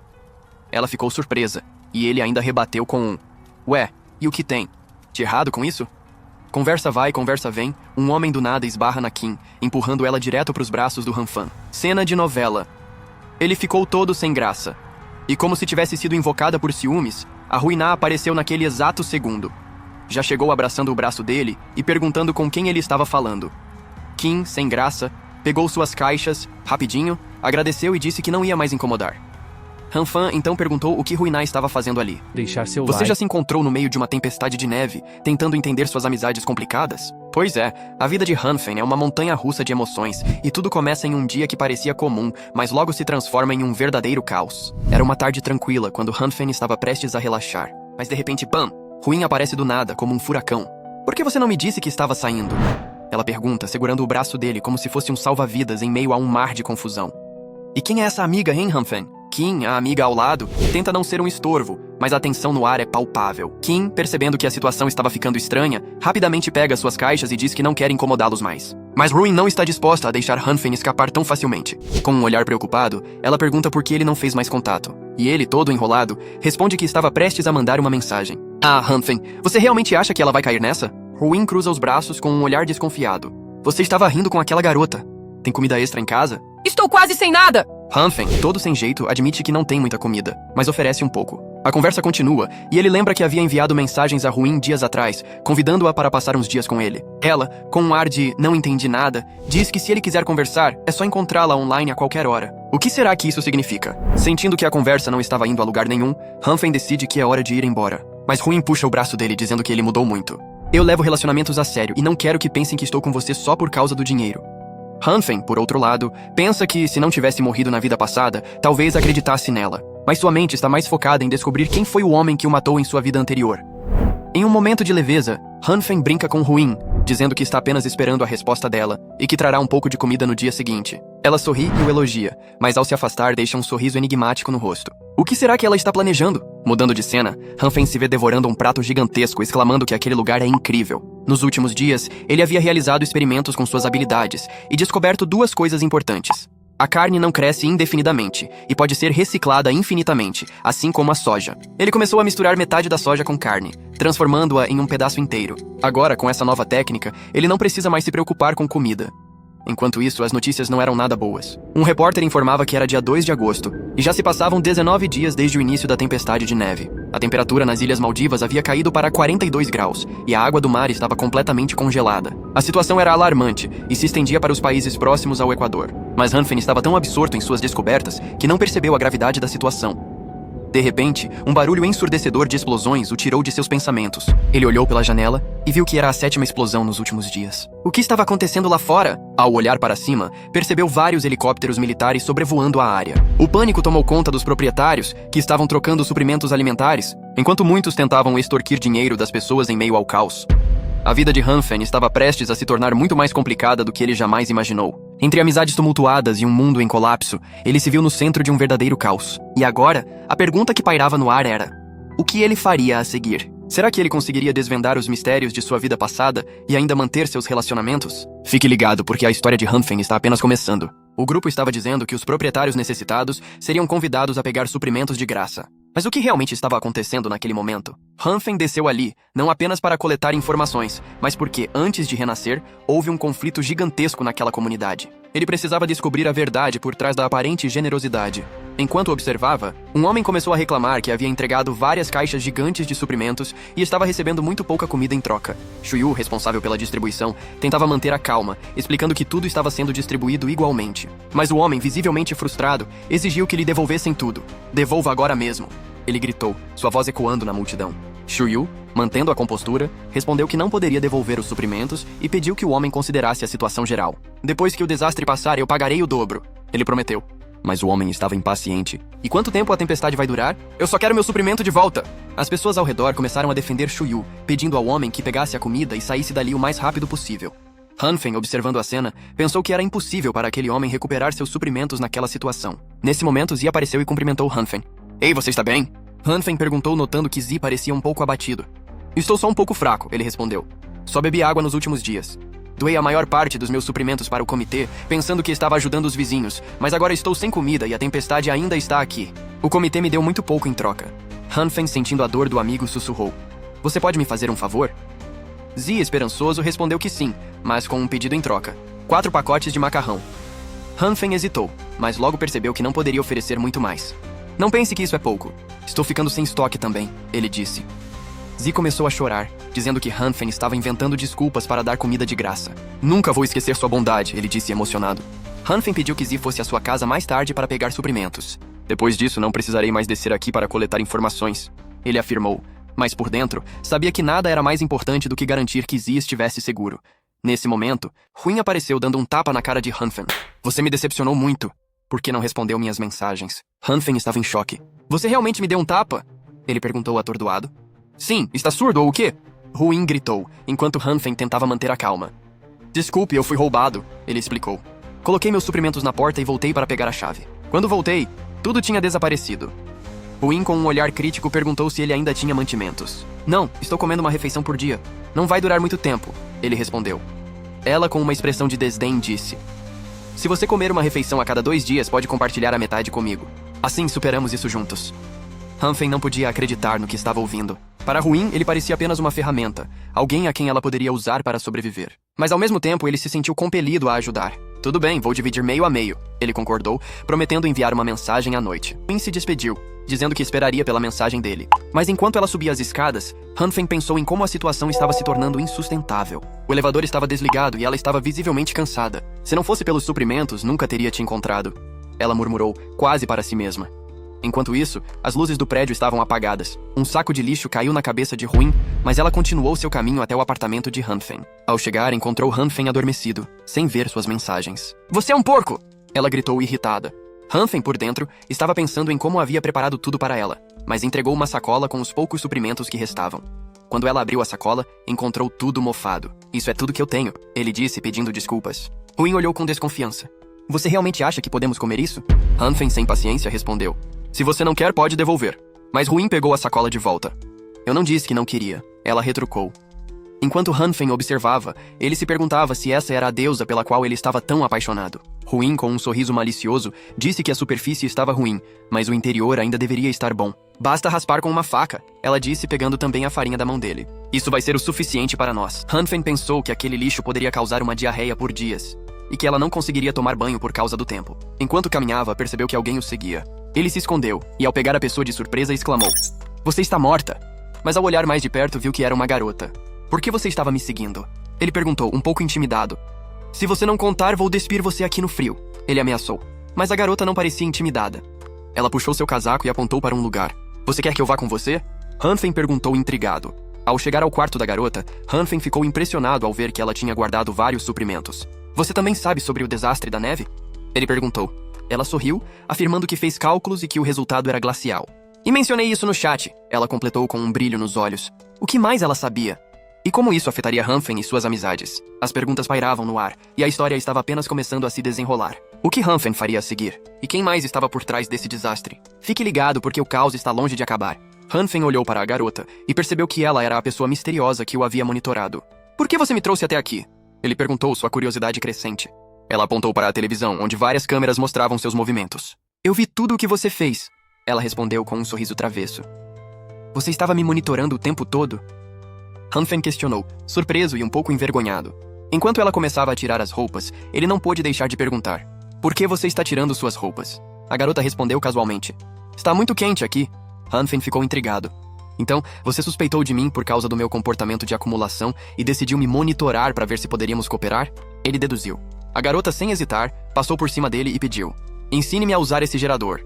Ela ficou surpresa, e ele ainda rebateu com um: "Ué, e o que tem? De errado com isso?" Conversa vai, conversa vem, um homem do nada esbarra na Kim, empurrando ela direto pros braços do Han Fan. Cena de novela. Ele ficou todo sem graça. E como se tivesse sido invocada por ciúmes, a Ruiná apareceu naquele exato segundo. Já chegou abraçando o braço dele e perguntando com quem ele estava falando. Kim, sem graça, pegou suas caixas, rapidinho, agradeceu e disse que não ia mais incomodar. Han Fan então perguntou o que Ruiná estava fazendo ali. Deixar seu Você like. já se encontrou no meio de uma tempestade de neve, tentando entender suas amizades complicadas? Pois é, a vida de Hanfen é uma montanha-russa de emoções, e tudo começa em um dia que parecia comum, mas logo se transforma em um verdadeiro caos. Era uma tarde tranquila, quando Hanfen estava prestes a relaxar. Mas de repente, pam! Ruin aparece do nada, como um furacão. "Por que você não me disse que estava saindo?" Ela pergunta, segurando o braço dele como se fosse um salva-vidas em meio a um mar de confusão. "E quem é essa amiga, hein, Hanfen?" Kim, a amiga ao lado, tenta não ser um estorvo, mas a tensão no ar é palpável. Kim, percebendo que a situação estava ficando estranha, rapidamente pega suas caixas e diz que não quer incomodá-los mais. Mas Ruin não está disposta a deixar Hanfen escapar tão facilmente. Com um olhar preocupado, ela pergunta por que ele não fez mais contato. E ele, todo enrolado, responde que estava prestes a mandar uma mensagem. "Ah, Hanfen, você realmente acha que ela vai cair nessa?" Ruin cruza os braços com um olhar desconfiado. "Você estava rindo com aquela garota. Tem comida extra em casa?" Estou quase sem nada! Hanfen, todo sem jeito, admite que não tem muita comida, mas oferece um pouco. A conversa continua, e ele lembra que havia enviado mensagens a Ruin dias atrás, convidando-a para passar uns dias com ele. Ela, com um ar de "não entendi nada", diz que se ele quiser conversar, é só encontrá-la online a qualquer hora. O que será que isso significa? Sentindo que a conversa não estava indo a lugar nenhum, Hanfen decide que é hora de ir embora. Mas Ruin puxa o braço dele, dizendo que ele mudou muito. "Eu levo relacionamentos a sério, e não quero que pensem que estou com você só por causa do dinheiro." Hanfen, por outro lado, pensa que se não tivesse morrido na vida passada, talvez acreditasse nela. Mas sua mente está mais focada em descobrir quem foi o homem que o matou em sua vida anterior. Em um momento de leveza, Hanfen brinca com Ruin, dizendo que está apenas esperando a resposta dela e que trará um pouco de comida no dia seguinte. Ela sorri e o elogia, mas ao se afastar deixa um sorriso enigmático no rosto. O que será que ela está planejando? Mudando de cena, Hanfen se vê devorando um prato gigantesco, exclamando que aquele lugar é incrível. Nos últimos dias, ele havia realizado experimentos com suas habilidades e descoberto duas coisas importantes. A carne não cresce indefinidamente e pode ser reciclada infinitamente, assim como a soja. Ele começou a misturar metade da soja com carne, transformando-a em um pedaço inteiro. Agora, com essa nova técnica, ele não precisa mais se preocupar com comida. Enquanto isso, as notícias não eram nada boas. Um repórter informava que era dia 2 de agosto, e já se passavam 19 dias desde o início da tempestade de neve. A temperatura nas Ilhas Maldivas havia caído para 42 graus, e a água do mar estava completamente congelada. A situação era alarmante, e se estendia para os países próximos ao Equador. Mas Hanfen estava tão absorto em suas descobertas que não percebeu a gravidade da situação. De repente, um barulho ensurdecedor de explosões o tirou de seus pensamentos. Ele olhou pela janela e viu que era a 7ª explosão nos últimos dias. O que estava acontecendo lá fora? Ao olhar para cima, percebeu vários helicópteros militares sobrevoando a área. O pânico tomou conta dos proprietários, que estavam trocando suprimentos alimentares, enquanto muitos tentavam extorquir dinheiro das pessoas em meio ao caos. A vida de Hanfen estava prestes a se tornar muito mais complicada do que ele jamais imaginou. Entre amizades tumultuadas e um mundo em colapso, ele se viu no centro de um verdadeiro caos. E agora, a pergunta que pairava no ar era: o que ele faria a seguir? Será que ele conseguiria desvendar os mistérios de sua vida passada e ainda manter seus relacionamentos? Fique ligado, porque a história de Hanfen está apenas começando. O grupo estava dizendo que os proprietários necessitados seriam convidados a pegar suprimentos de graça. Mas o que realmente estava acontecendo naquele momento? Hanfen desceu ali, não apenas para coletar informações, mas porque, antes de renascer, houve um conflito gigantesco naquela comunidade. Ele precisava descobrir a verdade por trás da aparente generosidade. Enquanto observava, um homem começou a reclamar que havia entregado várias caixas gigantes de suprimentos e estava recebendo muito pouca comida em troca. Shuyu, responsável pela distribuição, tentava manter a calma, explicando que tudo estava sendo distribuído igualmente. Mas o homem, visivelmente frustrado, exigiu que lhe devolvessem tudo. "Devolva agora mesmo!" Ele gritou, sua voz ecoando na multidão. Shuyu, mantendo a compostura, respondeu que não poderia devolver os suprimentos e pediu que o homem considerasse a situação geral. Depois que o desastre passar, eu pagarei o dobro, ele prometeu. Mas o homem estava impaciente. E quanto tempo a tempestade vai durar? Eu só quero meu suprimento de volta! As pessoas ao redor começaram a defender Shuyu, pedindo ao homem que pegasse a comida e saísse dali o mais rápido possível. Hanfen, observando a cena, pensou que era impossível para aquele homem recuperar seus suprimentos naquela situação. Nesse momento, Zi apareceu e cumprimentou Hanfen. Ei, você está bem? Hanfen perguntou, notando que Zi parecia um pouco abatido. Estou só um pouco fraco, ele respondeu. Só bebi água nos últimos dias. Doei a maior parte dos meus suprimentos para o comitê, pensando que estava ajudando os vizinhos, mas agora estou sem comida e a tempestade ainda está aqui. O comitê me deu muito pouco em troca. Hanfen, sentindo a dor do amigo, sussurrou. Você pode me fazer um favor? Zi, esperançoso, respondeu que sim, mas com um pedido em troca. 4 pacotes de macarrão. Hanfen hesitou, mas logo percebeu que não poderia oferecer muito mais. Não pense que isso é pouco. Estou ficando sem estoque também, ele disse. Zi começou a chorar, dizendo que Hanfen estava inventando desculpas para dar comida de graça. Nunca vou esquecer sua bondade, ele disse emocionado. Hanfen pediu que Zi fosse à sua casa mais tarde para pegar suprimentos. Depois disso, não precisarei mais descer aqui para coletar informações, ele afirmou. Mas por dentro, sabia que nada era mais importante do que garantir que Zi estivesse seguro. Nesse momento, Huin apareceu dando um tapa na cara de Hanfen. Você me decepcionou muito. Por que não respondeu minhas mensagens? Hanfen estava em choque. Você realmente me deu um tapa? Ele perguntou atordoado. Sim, está surdo ou o quê? Huin gritou, enquanto Hanfen tentava manter a calma. Desculpe, eu fui roubado, ele explicou. Coloquei meus suprimentos na porta e voltei para pegar a chave. Quando voltei, tudo tinha desaparecido. Huin, com um olhar crítico, perguntou se ele ainda tinha mantimentos. Não, estou comendo uma refeição por dia. Não vai durar muito tempo, ele respondeu. Ela, com uma expressão de desdém, disse. Se você comer uma refeição a cada 2 dias, pode compartilhar a metade comigo. Assim superamos isso juntos. Hanfen não podia acreditar no que estava ouvindo. Para Huin, ele parecia apenas uma ferramenta, alguém a quem ela poderia usar para sobreviver. Mas ao mesmo tempo, ele se sentiu compelido a ajudar. Tudo bem, vou dividir meio a meio, ele concordou, prometendo enviar uma mensagem à noite. Huin se despediu, dizendo que esperaria pela mensagem dele. Mas enquanto ela subia as escadas, Hanfen pensou em como a situação estava se tornando insustentável. O elevador estava desligado e ela estava visivelmente cansada. Se não fosse pelos suprimentos, nunca teria te encontrado. Ela murmurou, quase para si mesma. Enquanto isso, as luzes do prédio estavam apagadas. Um saco de lixo caiu na cabeça de Huin, mas ela continuou seu caminho até o apartamento de Hanfen. Ao chegar, encontrou Hanfen adormecido, sem ver suas mensagens. Você é um porco! Ela gritou irritada. Hanfen, por dentro, estava pensando em como havia preparado tudo para ela, mas entregou uma sacola com os poucos suprimentos que restavam. Quando ela abriu a sacola, encontrou tudo mofado. Isso é tudo que eu tenho, ele disse, pedindo desculpas. Huin olhou com desconfiança. Você realmente acha que podemos comer isso? Hanfen, sem paciência, respondeu. Se você não quer, pode devolver. Mas Huin pegou a sacola de volta. Eu não disse que não queria. Ela retrucou. Enquanto Hanfen observava, ele se perguntava se essa era a deusa pela qual ele estava tão apaixonado. Huin, com um sorriso malicioso, disse que a superfície estava ruim, mas o interior ainda deveria estar bom. Basta raspar com uma faca, ela disse, pegando também a farinha da mão dele. Isso vai ser o suficiente para nós. Hanfen pensou que aquele lixo poderia causar uma diarreia por dias, e que ela não conseguiria tomar banho por causa do tempo. Enquanto caminhava, percebeu que alguém o seguia. Ele se escondeu, e ao pegar a pessoa de surpresa, exclamou. Você está morta! Mas ao olhar mais de perto, viu que era uma garota. Por que você estava me seguindo? Ele perguntou, um pouco intimidado. Se você não contar, vou despir você aqui no frio. Ele ameaçou. Mas a garota não parecia intimidada. Ela puxou seu casaco e apontou para um lugar. Você quer que eu vá com você? Hanfen perguntou intrigado. Ao chegar ao quarto da garota, Hanfen ficou impressionado ao ver que ela tinha guardado vários suprimentos. Você também sabe sobre o desastre da neve? Ele perguntou. Ela sorriu, afirmando que fez cálculos e que o resultado era glacial. E mencionei isso no chat, ela completou com um brilho nos olhos. O que mais ela sabia? E como isso afetaria Hanfen e suas amizades? As perguntas pairavam no ar, e a história estava apenas começando a se desenrolar. O que Hanfen faria a seguir? E quem mais estava por trás desse desastre? Fique ligado porque o caos está longe de acabar. Hanfen olhou para a garota e percebeu que ela era a pessoa misteriosa que o havia monitorado. Por que você me trouxe até aqui? Ele perguntou, sua curiosidade crescente. Ela apontou para a televisão, onde várias câmeras mostravam seus movimentos. Eu vi tudo o que você fez. Ela respondeu com um sorriso travesso. Você estava me monitorando o tempo todo? Hanfen questionou, surpreso e um pouco envergonhado. Enquanto ela começava a tirar as roupas, ele não pôde deixar de perguntar. Por que você está tirando suas roupas? A garota respondeu casualmente. Está muito quente aqui. Hanfen ficou intrigado. Então, você suspeitou de mim por causa do meu comportamento de acumulação e decidiu me monitorar para ver se poderíamos cooperar? Ele deduziu. A garota, sem hesitar, passou por cima dele e pediu. Ensine-me a usar esse gerador.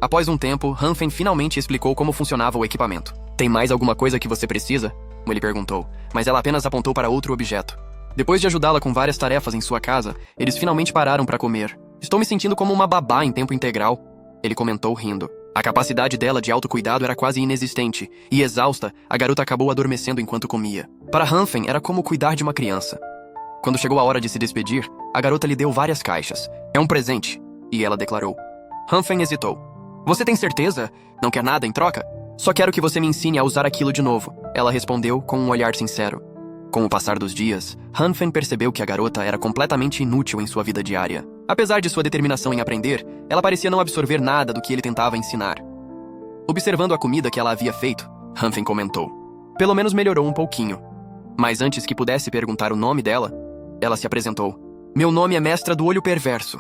Após um tempo, Hanfen finalmente explicou como funcionava o equipamento. Tem mais alguma coisa que você precisa? Ele perguntou, mas ela apenas apontou para outro objeto. Depois de ajudá-la com várias tarefas em sua casa, eles finalmente pararam para comer. Estou me sentindo como uma babá em tempo integral, ele comentou rindo. A capacidade dela de autocuidado era quase inexistente, e exausta, a garota acabou adormecendo enquanto comia. Para Hanfen, era como cuidar de uma criança. Quando chegou a hora de se despedir, a garota lhe deu várias caixas. É um presente, e ela declarou. Hanfen hesitou. Você tem certeza? Não quer nada em troca? Só quero que você me ensine a usar aquilo de novo, ela respondeu com um olhar sincero. Com o passar dos dias, Hanfen percebeu que a garota era completamente inútil em sua vida diária. Apesar de sua determinação em aprender, ela parecia não absorver nada do que ele tentava ensinar. Observando a comida que ela havia feito, Hanfen comentou. Pelo menos melhorou um pouquinho. Mas antes que pudesse perguntar o nome dela, ela se apresentou. Meu nome é Mestra do Olho Perverso.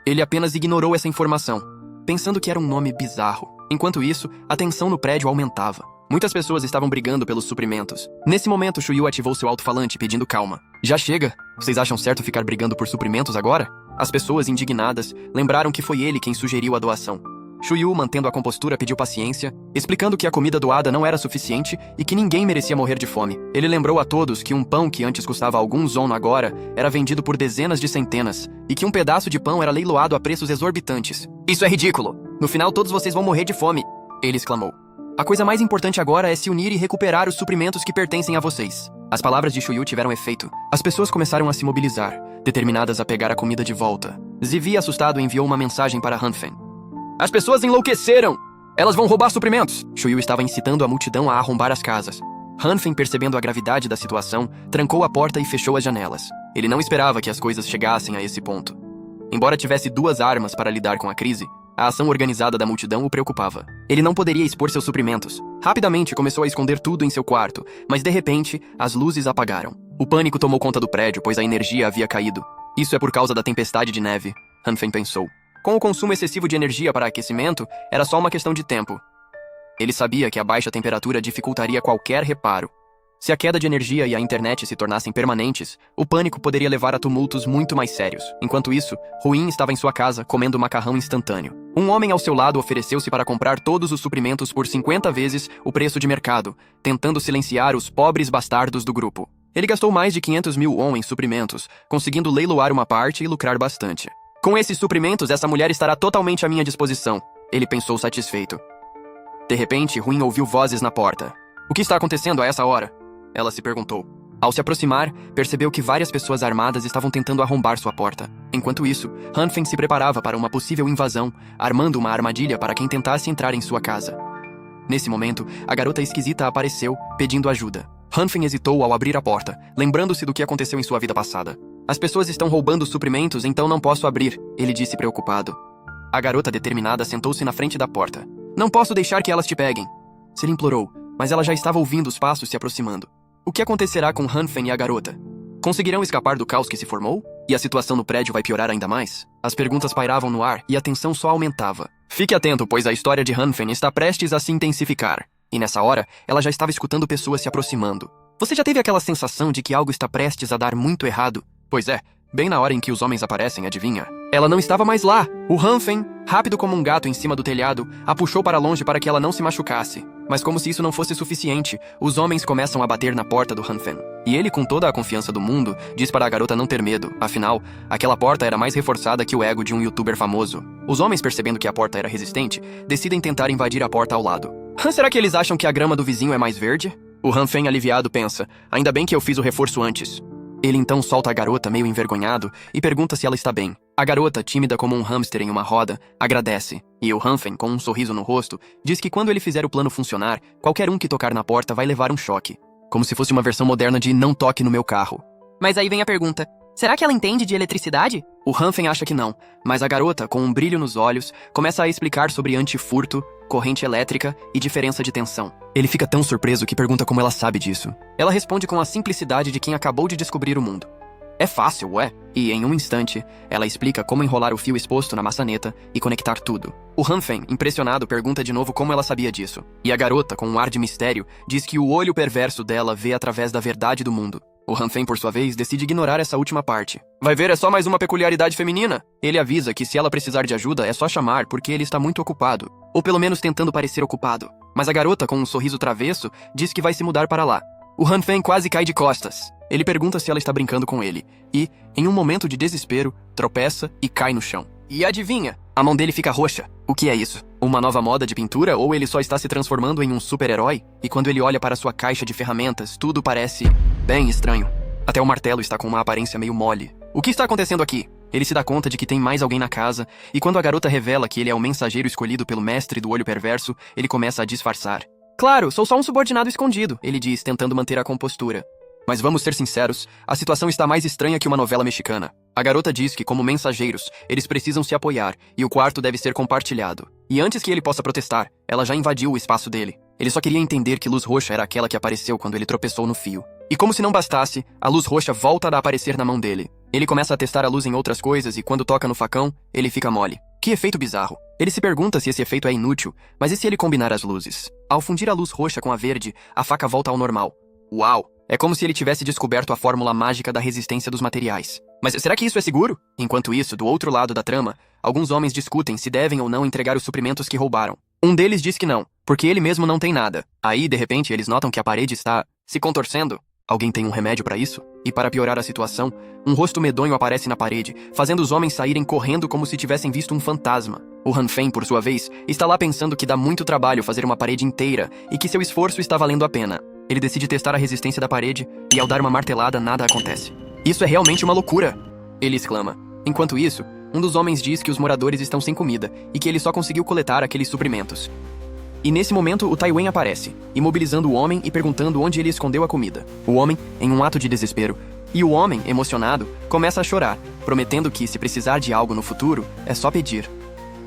Ele apenas ignorou essa informação, pensando que era um nome bizarro. Enquanto isso, a tensão no prédio aumentava. Muitas pessoas estavam brigando pelos suprimentos. Nesse momento, Shuyu ativou seu alto-falante pedindo calma. Já chega! Vocês acham certo ficar brigando por suprimentos agora? As pessoas, indignadas, lembraram que foi ele quem sugeriu a doação. Shuyu, mantendo a compostura, pediu paciência, explicando que a comida doada não era suficiente e que ninguém merecia morrer de fome. Ele lembrou a todos que um pão que antes custava alguns won agora era vendido por dezenas de centenas e que um pedaço de pão era leiloado a preços exorbitantes. Isso é ridículo! No final, todos vocês vão morrer de fome! Ele exclamou. A coisa mais importante agora é se unir e recuperar os suprimentos que pertencem a vocês. As palavras de Shuyu tiveram efeito. As pessoas começaram a se mobilizar, determinadas a pegar a comida de volta. Zivi, assustado, enviou uma mensagem para Hanfen. As pessoas enlouqueceram! Elas vão roubar suprimentos! Shuyu estava incitando a multidão a arrombar as casas. Hanfen, percebendo a gravidade da situação, trancou a porta e fechou as janelas. Ele não esperava que as coisas chegassem a esse ponto. Embora tivesse 2 armas para lidar com a crise, a ação organizada da multidão o preocupava. Ele não poderia expor seus suprimentos. Rapidamente começou a esconder tudo em seu quarto, mas de repente, as luzes apagaram. O pânico tomou conta do prédio, pois a energia havia caído. Isso é por causa da tempestade de neve, Hanfen pensou. Com o consumo excessivo de energia para aquecimento, era só uma questão de tempo. Ele sabia que a baixa temperatura dificultaria qualquer reparo. Se a queda de energia e a internet se tornassem permanentes, o pânico poderia levar a tumultos muito mais sérios. Enquanto isso, Ruin estava em sua casa comendo macarrão instantâneo. Um homem ao seu lado ofereceu-se para comprar todos os suprimentos por 50 vezes o preço de mercado, tentando silenciar os pobres bastardos do grupo. Ele gastou mais de 500 mil won em suprimentos, conseguindo leiloar uma parte e lucrar bastante. Com esses suprimentos, essa mulher estará totalmente à minha disposição, ele pensou satisfeito. De repente, Ruin ouviu vozes na porta. O que está acontecendo a essa hora? Ela se perguntou. Ao se aproximar, percebeu que várias pessoas armadas estavam tentando arrombar sua porta. Enquanto isso, Hanfen se preparava para uma possível invasão, armando uma armadilha para quem tentasse entrar em sua casa. Nesse momento, a garota esquisita apareceu, pedindo ajuda. Hanfen hesitou ao abrir a porta, lembrando-se do que aconteceu em sua vida passada. As pessoas estão roubando os suprimentos, então não posso abrir, ele disse preocupado. A garota determinada sentou-se na frente da porta. Não posso deixar que elas te peguem. Ele implorou, mas ela já estava ouvindo os passos se aproximando. O que acontecerá com Hanfen e a garota? Conseguirão escapar do caos que se formou? E a situação no prédio vai piorar ainda mais? As perguntas pairavam no ar e a tensão só aumentava. Fique atento, pois a história de Hanfen está prestes a se intensificar. E nessa hora, ela já estava escutando pessoas se aproximando. Você já teve aquela sensação de que algo está prestes a dar muito errado? Pois é, bem na hora em que os homens aparecem, adivinha? Ela não estava mais lá. O Hanfen, rápido como um gato em cima do telhado, a puxou para longe para que ela não se machucasse. Mas como se isso não fosse suficiente, os homens começam a bater na porta do Hanfen. E ele, com toda a confiança do mundo, diz para a garota não ter medo. Afinal, aquela porta era mais reforçada que o ego de um youtuber famoso. Os homens, percebendo que a porta era resistente, decidem tentar invadir a porta ao lado. Será que eles acham que a grama do vizinho é mais verde? O Hanfen, aliviado, pensa, ainda bem que eu fiz o reforço antes. Ele então solta a garota meio envergonhado e pergunta se ela está bem. A garota, tímida como um hamster em uma roda, agradece. E o Hanfen, com um sorriso no rosto, diz que quando ele fizer o plano funcionar, qualquer um que tocar na porta vai levar um choque. Como se fosse uma versão moderna de não toque no meu carro. Mas aí vem a pergunta, será que ela entende de eletricidade? O Hanfen acha que não, mas a garota, com um brilho nos olhos, começa a explicar sobre antifurto, corrente elétrica e diferença de tensão. Ele fica tão surpreso que pergunta como ela sabe disso. Ela responde com a simplicidade de quem acabou de descobrir o mundo. É fácil, ué? E em um instante, ela explica como enrolar o fio exposto na maçaneta e conectar tudo. O Hanfen, impressionado, pergunta de novo como ela sabia disso. E a garota, com um ar de mistério, diz que o olho perverso dela vê através da verdade do mundo. O Hanfen, por sua vez, decide ignorar essa última parte. Vai ver, é só mais uma peculiaridade feminina. Ele avisa que se ela precisar de ajuda, é só chamar, porque ele está muito ocupado. Ou pelo menos tentando parecer ocupado. mas a garota, com um sorriso travesso, diz que vai se mudar para lá. O Hanfeng quase cai de costas. Ele pergunta se ela está brincando com ele, e, em um momento de desespero, tropeça e cai no chão. E adivinha? A mão dele fica roxa. O que é isso? Uma nova moda de pintura ou ele só está se transformando em um super-herói? E quando ele olha para sua caixa de ferramentas, tudo parece bem estranho. Até o martelo está com uma aparência meio mole. O que está acontecendo aqui? Ele se dá conta de que tem mais alguém na casa, e quando a garota revela que ele é o mensageiro escolhido pelo mestre do olho perverso, ele começa a disfarçar. Claro, sou só um subordinado escondido, ele diz, tentando manter a compostura. Mas vamos ser sinceros, a situação está mais estranha que uma novela mexicana. A garota diz que, como mensageiros, eles precisam se apoiar e o quarto deve ser compartilhado. E antes que ele possa protestar, ela já invadiu o espaço dele. Ele só queria entender que luz roxa era aquela que apareceu quando ele tropeçou no fio. E como se não bastasse, a luz roxa volta a aparecer na mão dele. Ele começa a testar a luz em outras coisas e quando toca no facão, ele fica mole. Que efeito bizarro. Ele se pergunta se esse efeito é inútil, mas e se ele combinar as luzes? Ao fundir a luz roxa com a verde, a faca volta ao normal. Uau! É como se ele tivesse descoberto a fórmula mágica da resistência dos materiais. Mas será que isso é seguro? Enquanto isso, do outro lado da trama, alguns homens discutem se devem ou não entregar os suprimentos que roubaram. Um deles diz que não, porque ele mesmo não tem nada. Aí, de repente, eles notam que a parede está se contorcendo. Alguém tem um remédio para isso? E para piorar a situação, um rosto medonho aparece na parede, fazendo os homens saírem correndo como se tivessem visto um fantasma. O Hanfeng, por sua vez, está lá pensando que dá muito trabalho fazer uma parede inteira e que seu esforço está valendo a pena. Ele decide testar a resistência da parede e ao dar uma martelada, nada acontece. Isso é realmente uma loucura! Ele exclama. Enquanto isso, um dos homens diz que os moradores estão sem comida e que ele só conseguiu coletar aqueles suprimentos. E nesse momento, o Taiwen aparece, imobilizando o homem e perguntando onde ele escondeu a comida. O homem, em um ato de desespero, e o homem, emocionado, começa a chorar, prometendo que, se precisar de algo no futuro, é só pedir.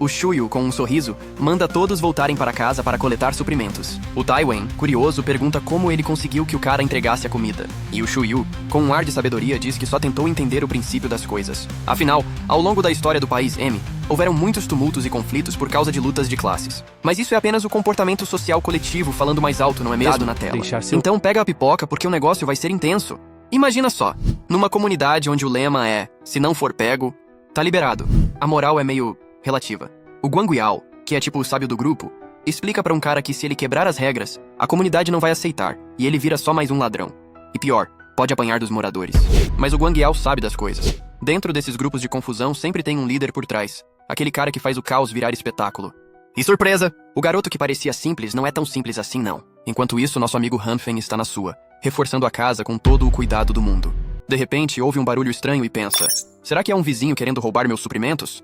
O Shuyu, com um sorriso, manda todos voltarem para casa para coletar suprimentos. O Taiwen, curioso, pergunta como ele conseguiu que o cara entregasse a comida. E o Shuyu, com um ar de sabedoria, diz que só tentou entender o princípio das coisas. Afinal, ao longo da história do país M, houveram muitos tumultos e conflitos por causa de lutas de classes. Mas isso é apenas o comportamento social coletivo falando mais alto, não é mesmo, na tela? Então pega a pipoca porque o negócio vai ser intenso. Imagina só, numa comunidade onde o lema é se não for pego, tá liberado. A moral é meio relativa. O Guanguiao, que é tipo o sábio do grupo, explica pra um cara que se ele quebrar as regras, a comunidade não vai aceitar e ele vira só mais um ladrão. E pior, pode apanhar dos moradores. Mas o Guanguiao sabe das coisas. Dentro desses grupos de confusão sempre tem um líder por trás, aquele cara que faz o caos virar espetáculo. E surpresa! O garoto que parecia simples não é tão simples assim não. Enquanto isso, nosso amigo Hanfeng está na sua, reforçando a casa com todo o cuidado do mundo. De repente, ouve um barulho estranho e pensa, será que é um vizinho querendo roubar meus suprimentos?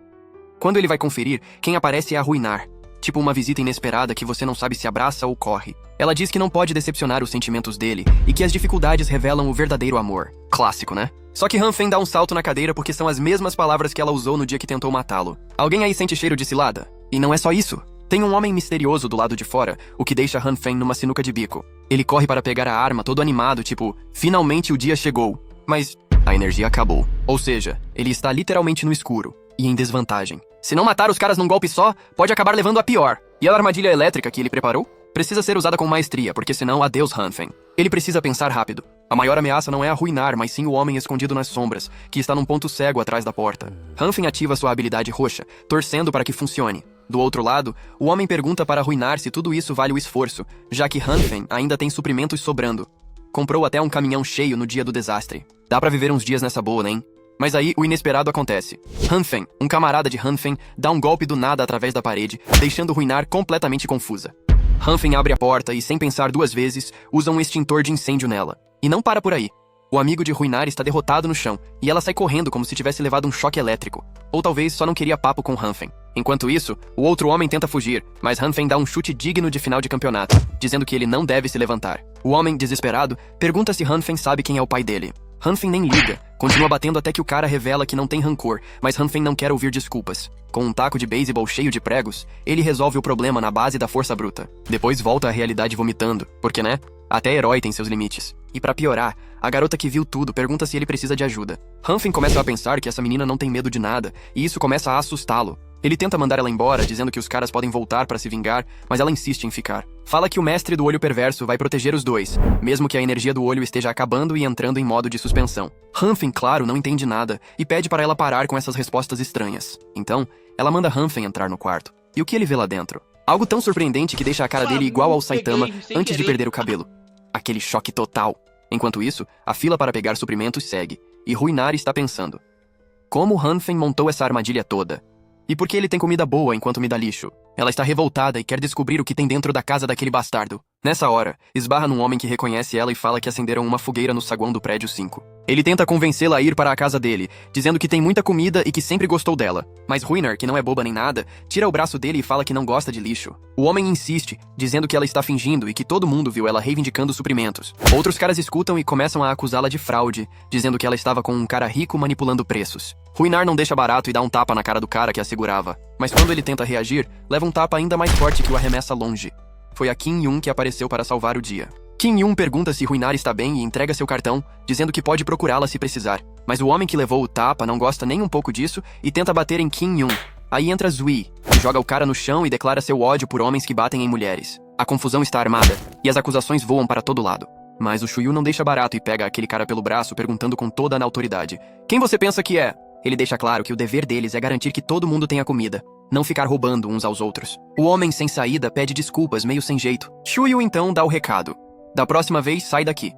Quando ele vai conferir, quem aparece é a Ruinar, tipo uma visita inesperada que você não sabe se abraça ou corre. Ela diz que não pode decepcionar os sentimentos dele e que as dificuldades revelam o verdadeiro amor. Clássico, né? Só que Hanfeng dá um salto na cadeira porque são as mesmas palavras que ela usou no dia que tentou matá-lo. Alguém aí sente cheiro de cilada? E não é só isso. Tem um homem misterioso do lado de fora, o que deixa Hanfeng numa sinuca de bico. Ele corre para pegar a arma todo animado, tipo, finalmente o dia chegou. Mas a energia acabou. Ou seja, ele está literalmente no escuro e em desvantagem. Se não matar os caras num golpe só, pode acabar levando a pior. E a armadilha elétrica que ele preparou? Precisa ser usada com maestria, porque senão adeus Hanfeng. Ele precisa pensar rápido. A maior ameaça não é a Ruinar, mas sim o homem escondido nas sombras, que está num ponto cego atrás da porta. Hanfeng ativa sua habilidade roxa, torcendo para que funcione. Do outro lado, o homem pergunta para Ruinar se tudo isso vale o esforço, já que Hanfeng ainda tem suprimentos sobrando. Comprou até um caminhão cheio no dia do desastre. Dá pra viver uns dias nessa boa, né? Mas aí, o inesperado acontece. Hanfeng, um camarada de Hanfeng, dá um golpe do nada através da parede, deixando Ruinar completamente confusa. Hanfeng abre a porta e, sem pensar duas vezes, usa um extintor de incêndio nela. E não para por aí. O amigo de Ruinar está derrotado no chão, e ela sai correndo como se tivesse levado um choque elétrico. Ou talvez só não queria papo com Hanfeng. Enquanto isso, o outro homem tenta fugir, mas Hanfeng dá um chute digno de final de campeonato, dizendo que ele não deve se levantar. O homem, desesperado, pergunta se Hanfeng sabe quem é o pai dele. Hanfeng nem liga, continua batendo até que o cara revela que não tem rancor, mas Hanfeng não quer ouvir desculpas. Com um taco de beisebol cheio de pregos, ele resolve o problema na base da força bruta. Depois volta à realidade vomitando, porque né? Até herói tem seus limites. E pra piorar, a garota que viu tudo pergunta se ele precisa de ajuda. Hanfeng começa a pensar que essa menina não tem medo de nada, e isso começa a assustá-lo. Ele tenta mandar ela embora, dizendo que os caras podem voltar pra se vingar, mas ela insiste em ficar. Fala que o mestre do olho perverso vai proteger os dois, mesmo que a energia do olho esteja acabando e entrando em modo de suspensão. Hanfeng, claro, não entende nada, e pede para ela parar com essas respostas estranhas. Então, ela manda Hanfeng entrar no quarto. E o que ele vê lá dentro? Algo tão surpreendente que deixa a cara dele igual ao Saitama antes de perder o cabelo. Aquele choque total. Enquanto isso, a fila para pegar suprimentos segue, e Ruinar está pensando. Como Hanfen montou essa armadilha toda? E por que ele tem comida boa enquanto me dá lixo? Ela está revoltada e quer descobrir o que tem dentro da casa daquele bastardo. Nessa hora, esbarra num homem que reconhece ela e fala que acenderam uma fogueira no saguão do prédio 5. Ele tenta convencê-la a ir para a casa dele, dizendo que tem muita comida e que sempre gostou dela. Mas Ruinar, que não é boba nem nada, tira o braço dele e fala que não gosta de lixo. O homem insiste, dizendo que ela está fingindo e que todo mundo viu ela reivindicando suprimentos. Outros caras escutam e começam a acusá-la de fraude, dizendo que ela estava com um cara rico manipulando preços. Ruinar não deixa barato e dá um tapa na cara do cara que a segurava. Mas quando ele tenta reagir, leva um tapa ainda mais forte que o arremessa longe. Foi a Kim Yun que apareceu para salvar o dia. Kim Yun pergunta se Ruinar está bem e entrega seu cartão, dizendo que pode procurá-la se precisar. Mas o homem que levou o tapa não gosta nem um pouco disso e tenta bater em Kim Yun. Aí entra Zui, que joga o cara no chão e declara seu ódio por homens que batem em mulheres. A confusão está armada, e as acusações voam para todo lado. Mas o Shuyu não deixa barato e pega aquele cara pelo braço, perguntando com toda a autoridade. Quem você pensa que é? Ele deixa claro que o dever deles é garantir que todo mundo tenha comida, não ficar roubando uns aos outros. O homem sem saída pede desculpas, meio sem jeito. Shuyu então dá o recado. Da próxima vez, sai daqui.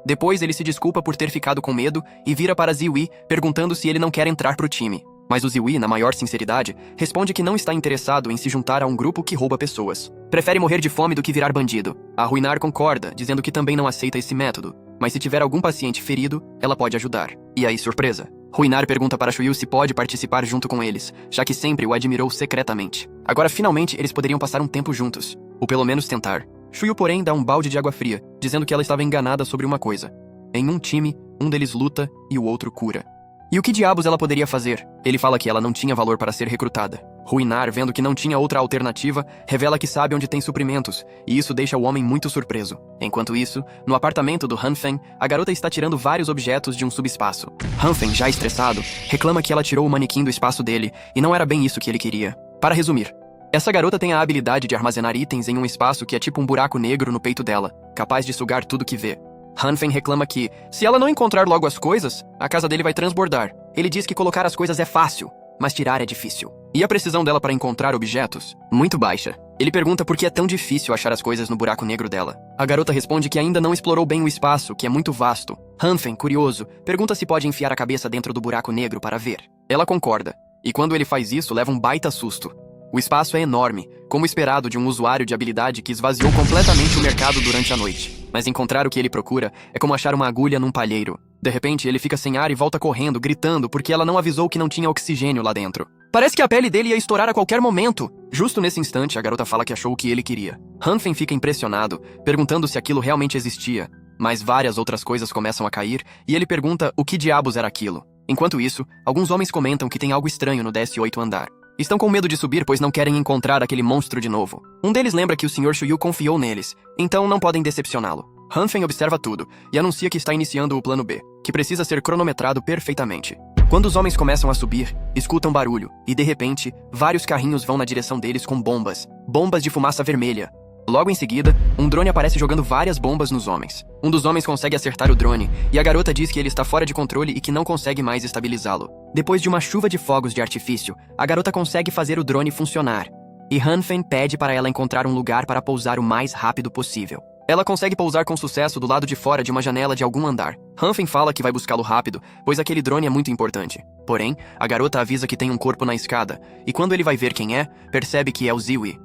Depois ele se desculpa por ter ficado com medo e vira para Ziwi, perguntando se ele não quer entrar pro time. Mas o Ziwi, na maior sinceridade, responde que não está interessado em se juntar a um grupo que rouba pessoas. Prefere morrer de fome do que virar bandido. A Ruinar concorda, dizendo que também não aceita esse método. Mas se tiver algum paciente ferido, ela pode ajudar. E aí, surpresa. Ruinar pergunta para Shuyu se pode participar junto com eles, já que sempre o admirou secretamente. Agora, finalmente, eles poderiam passar um tempo juntos. Ou pelo menos tentar. Shuyu, porém, dá um balde de água fria, dizendo que ela estava enganada sobre uma coisa. Em um time, um deles luta e o outro cura. E o que diabos ela poderia fazer? Ele fala que ela não tinha valor para ser recrutada. Ruinar, vendo que não tinha outra alternativa, revela que sabe onde tem suprimentos, e isso deixa o homem muito surpreso. Enquanto isso, no apartamento do Hanfen, a garota está tirando vários objetos de um subespaço. Hanfen, já estressado, reclama que ela tirou o manequim do espaço dele, e não era bem isso que ele queria. Para resumir, essa garota tem a habilidade de armazenar itens em um espaço que é tipo um buraco negro no peito dela, capaz de sugar tudo que vê. Hanfen reclama que, se ela não encontrar logo as coisas, a casa dele vai transbordar. Ele diz que colocar as coisas é fácil, mas tirar é difícil. E a precisão dela para encontrar objetos? Muito baixa. Ele pergunta por que é tão difícil achar as coisas no buraco negro dela. A garota responde que ainda não explorou bem o espaço, que é muito vasto. Hanfen, curioso, pergunta se pode enfiar a cabeça dentro do buraco negro para ver. Ela concorda, e quando ele faz isso, leva um baita susto. O espaço é enorme, como esperado de um usuário de habilidade que esvaziou completamente o mercado durante a noite. Mas encontrar o que ele procura é como achar uma agulha num palheiro. De repente, ele fica sem ar e volta correndo, gritando, porque ela não avisou que não tinha oxigênio lá dentro. Parece que a pele dele ia estourar a qualquer momento. Justo nesse instante, a garota fala que achou o que ele queria. Hanfen fica impressionado, perguntando se aquilo realmente existia. Mas várias outras coisas começam a cair, e ele pergunta o que diabos era aquilo. Enquanto isso, alguns homens comentam que tem algo estranho no 18º andar. Estão com medo de subir, pois não querem encontrar aquele monstro de novo. Um deles lembra que o Sr. Shuyu confiou neles, então não podem decepcioná-lo. Hanfen observa tudo e anuncia que está iniciando o plano B, que precisa ser cronometrado perfeitamente. Quando os homens começam a subir, escutam barulho e, de repente, vários carrinhos vão na direção deles com bombas. Bombas de fumaça vermelha. Logo em seguida, um drone aparece jogando várias bombas nos homens. Um dos homens consegue acertar o drone, e a garota diz que ele está fora de controle e que não consegue mais estabilizá-lo. Depois de uma chuva de fogos de artifício, a garota consegue fazer o drone funcionar. E Hanfen pede para ela encontrar um lugar para pousar o mais rápido possível. Ela consegue pousar com sucesso do lado de fora de uma janela de algum andar. Hanfen fala que vai buscá-lo rápido, pois aquele drone é muito importante. Porém, a garota avisa que tem um corpo na escada, e quando ele vai ver quem é, percebe que é o Ziwi.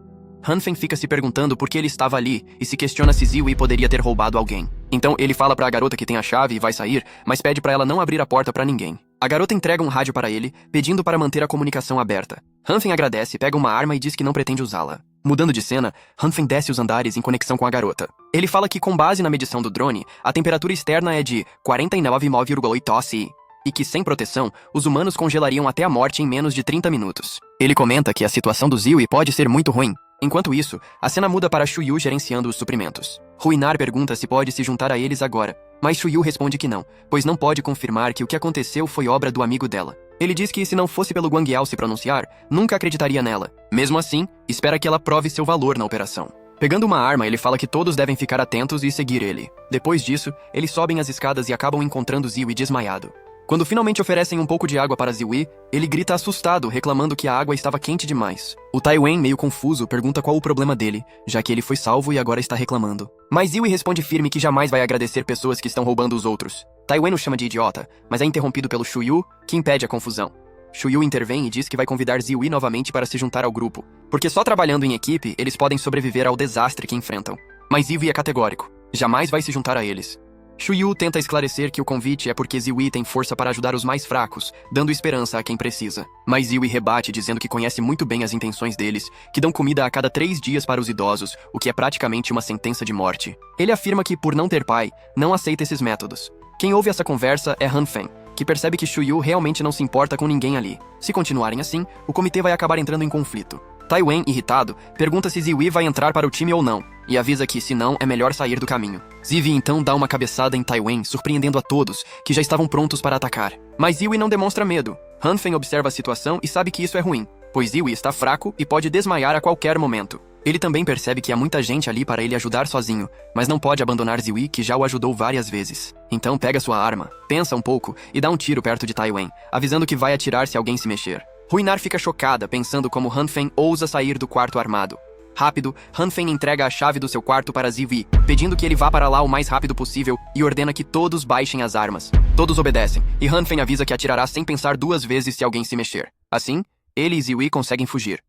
Hanfen fica se perguntando por que ele estava ali e se questiona se Ziwi poderia ter roubado alguém. Então ele fala para a garota que tem a chave e vai sair, mas pede para ela não abrir a porta para ninguém. A garota entrega um rádio para ele, pedindo para manter a comunicação aberta. Hanfen agradece, pega uma arma e diz que não pretende usá-la. Mudando de cena, Hanfen desce os andares em conexão com a garota. Ele fala que, com base na medição do drone, a temperatura externa é de 49,8 C. E que, sem proteção, os humanos congelariam até a morte em menos de 30 minutos. Ele comenta que a situação do Ziwi pode ser muito ruim. Enquanto isso, a cena muda para Shuyu gerenciando os suprimentos. Ruinar pergunta se pode se juntar a eles agora, mas Shuyu responde que não, pois não pode confirmar que o que aconteceu foi obra do amigo dela. Ele diz que se não fosse pelo Guangyao se pronunciar, nunca acreditaria nela. Mesmo assim, espera que ela prove seu valor na operação. Pegando uma arma, ele fala que todos devem ficar atentos e seguir ele. Depois disso, eles sobem as escadas e acabam encontrando Ziwi desmaiado. Quando finalmente oferecem um pouco de água para Ziwi, ele grita assustado, reclamando que a água estava quente demais. O Taiwan, meio confuso, pergunta qual o problema dele, já que ele foi salvo e agora está reclamando. Mas Ziwi responde firme que jamais vai agradecer pessoas que estão roubando os outros. Taiwan o chama de idiota, mas é interrompido pelo Shuyu, que impede a confusão. Shuyu intervém e diz que vai convidar Ziwi novamente para se juntar ao grupo, porque só trabalhando em equipe eles podem sobreviver ao desastre que enfrentam. Mas Ziwi é categórico, jamais vai se juntar a eles. Shuyu tenta esclarecer que o convite é porque Ziwi tem força para ajudar os mais fracos, dando esperança a quem precisa. Mas Ziwi rebate dizendo que conhece muito bem as intenções deles, que dão comida a cada 3 dias para os idosos, o que é praticamente uma sentença de morte. Ele afirma que, por não ter pai, não aceita esses métodos. Quem ouve essa conversa é Hanfen, que percebe que Shuyu realmente não se importa com ninguém ali. Se continuarem assim, o comitê vai acabar entrando em conflito. Taiwan, irritado, pergunta se Ziwi vai entrar para o time ou não, e avisa que, se não, é melhor sair do caminho. Ziwi então dá uma cabeçada em Taiwan, surpreendendo a todos, que já estavam prontos para atacar. Mas Ziwi não demonstra medo. Hanfen observa a situação e sabe que isso é ruim, pois Ziwi está fraco e pode desmaiar a qualquer momento. Ele também percebe que há muita gente ali para ele ajudar sozinho, mas não pode abandonar Ziwi, que já o ajudou várias vezes. Então pega sua arma, pensa um pouco e dá um tiro perto de Taiwan, avisando que vai atirar se alguém se mexer. Ruinar fica chocada, pensando como Hanfen ousa sair do quarto armado. Rápido, Hanfen entrega a chave do seu quarto para Ziwi, pedindo que ele vá para lá o mais rápido possível e ordena que todos baixem as armas. Todos obedecem, e Hanfen avisa que atirará sem pensar 2 vezes se alguém se mexer. Assim, ele e Ziwi conseguem fugir.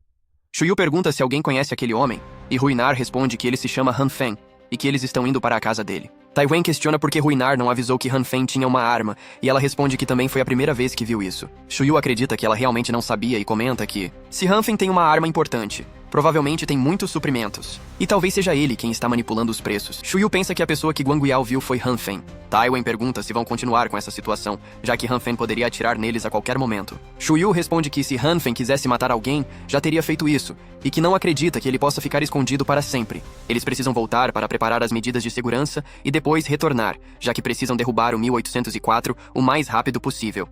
Shuyu pergunta se alguém conhece aquele homem, e Ruinar responde que ele se chama Hanfen e que eles estão indo para a casa dele. Taiwan questiona por que Ruinar não avisou que Hanfen tinha uma arma, e ela responde que também foi a primeira vez que viu isso. Shuyu acredita que ela realmente não sabia e comenta que, se Hanfen tem uma arma importante, provavelmente tem muitos suprimentos. E talvez seja ele quem está manipulando os preços. Shuyu pensa que a pessoa que Guanguiao viu foi Hanfen. Taiwan pergunta se vão continuar com essa situação, já que Hanfen poderia atirar neles a qualquer momento. Shuyu responde que se Hanfen quisesse matar alguém, já teria feito isso, e que não acredita que ele possa ficar escondido para sempre. Eles precisam voltar para preparar as medidas de segurança e depois retornar, já que precisam derrubar o 1804 o mais rápido possível.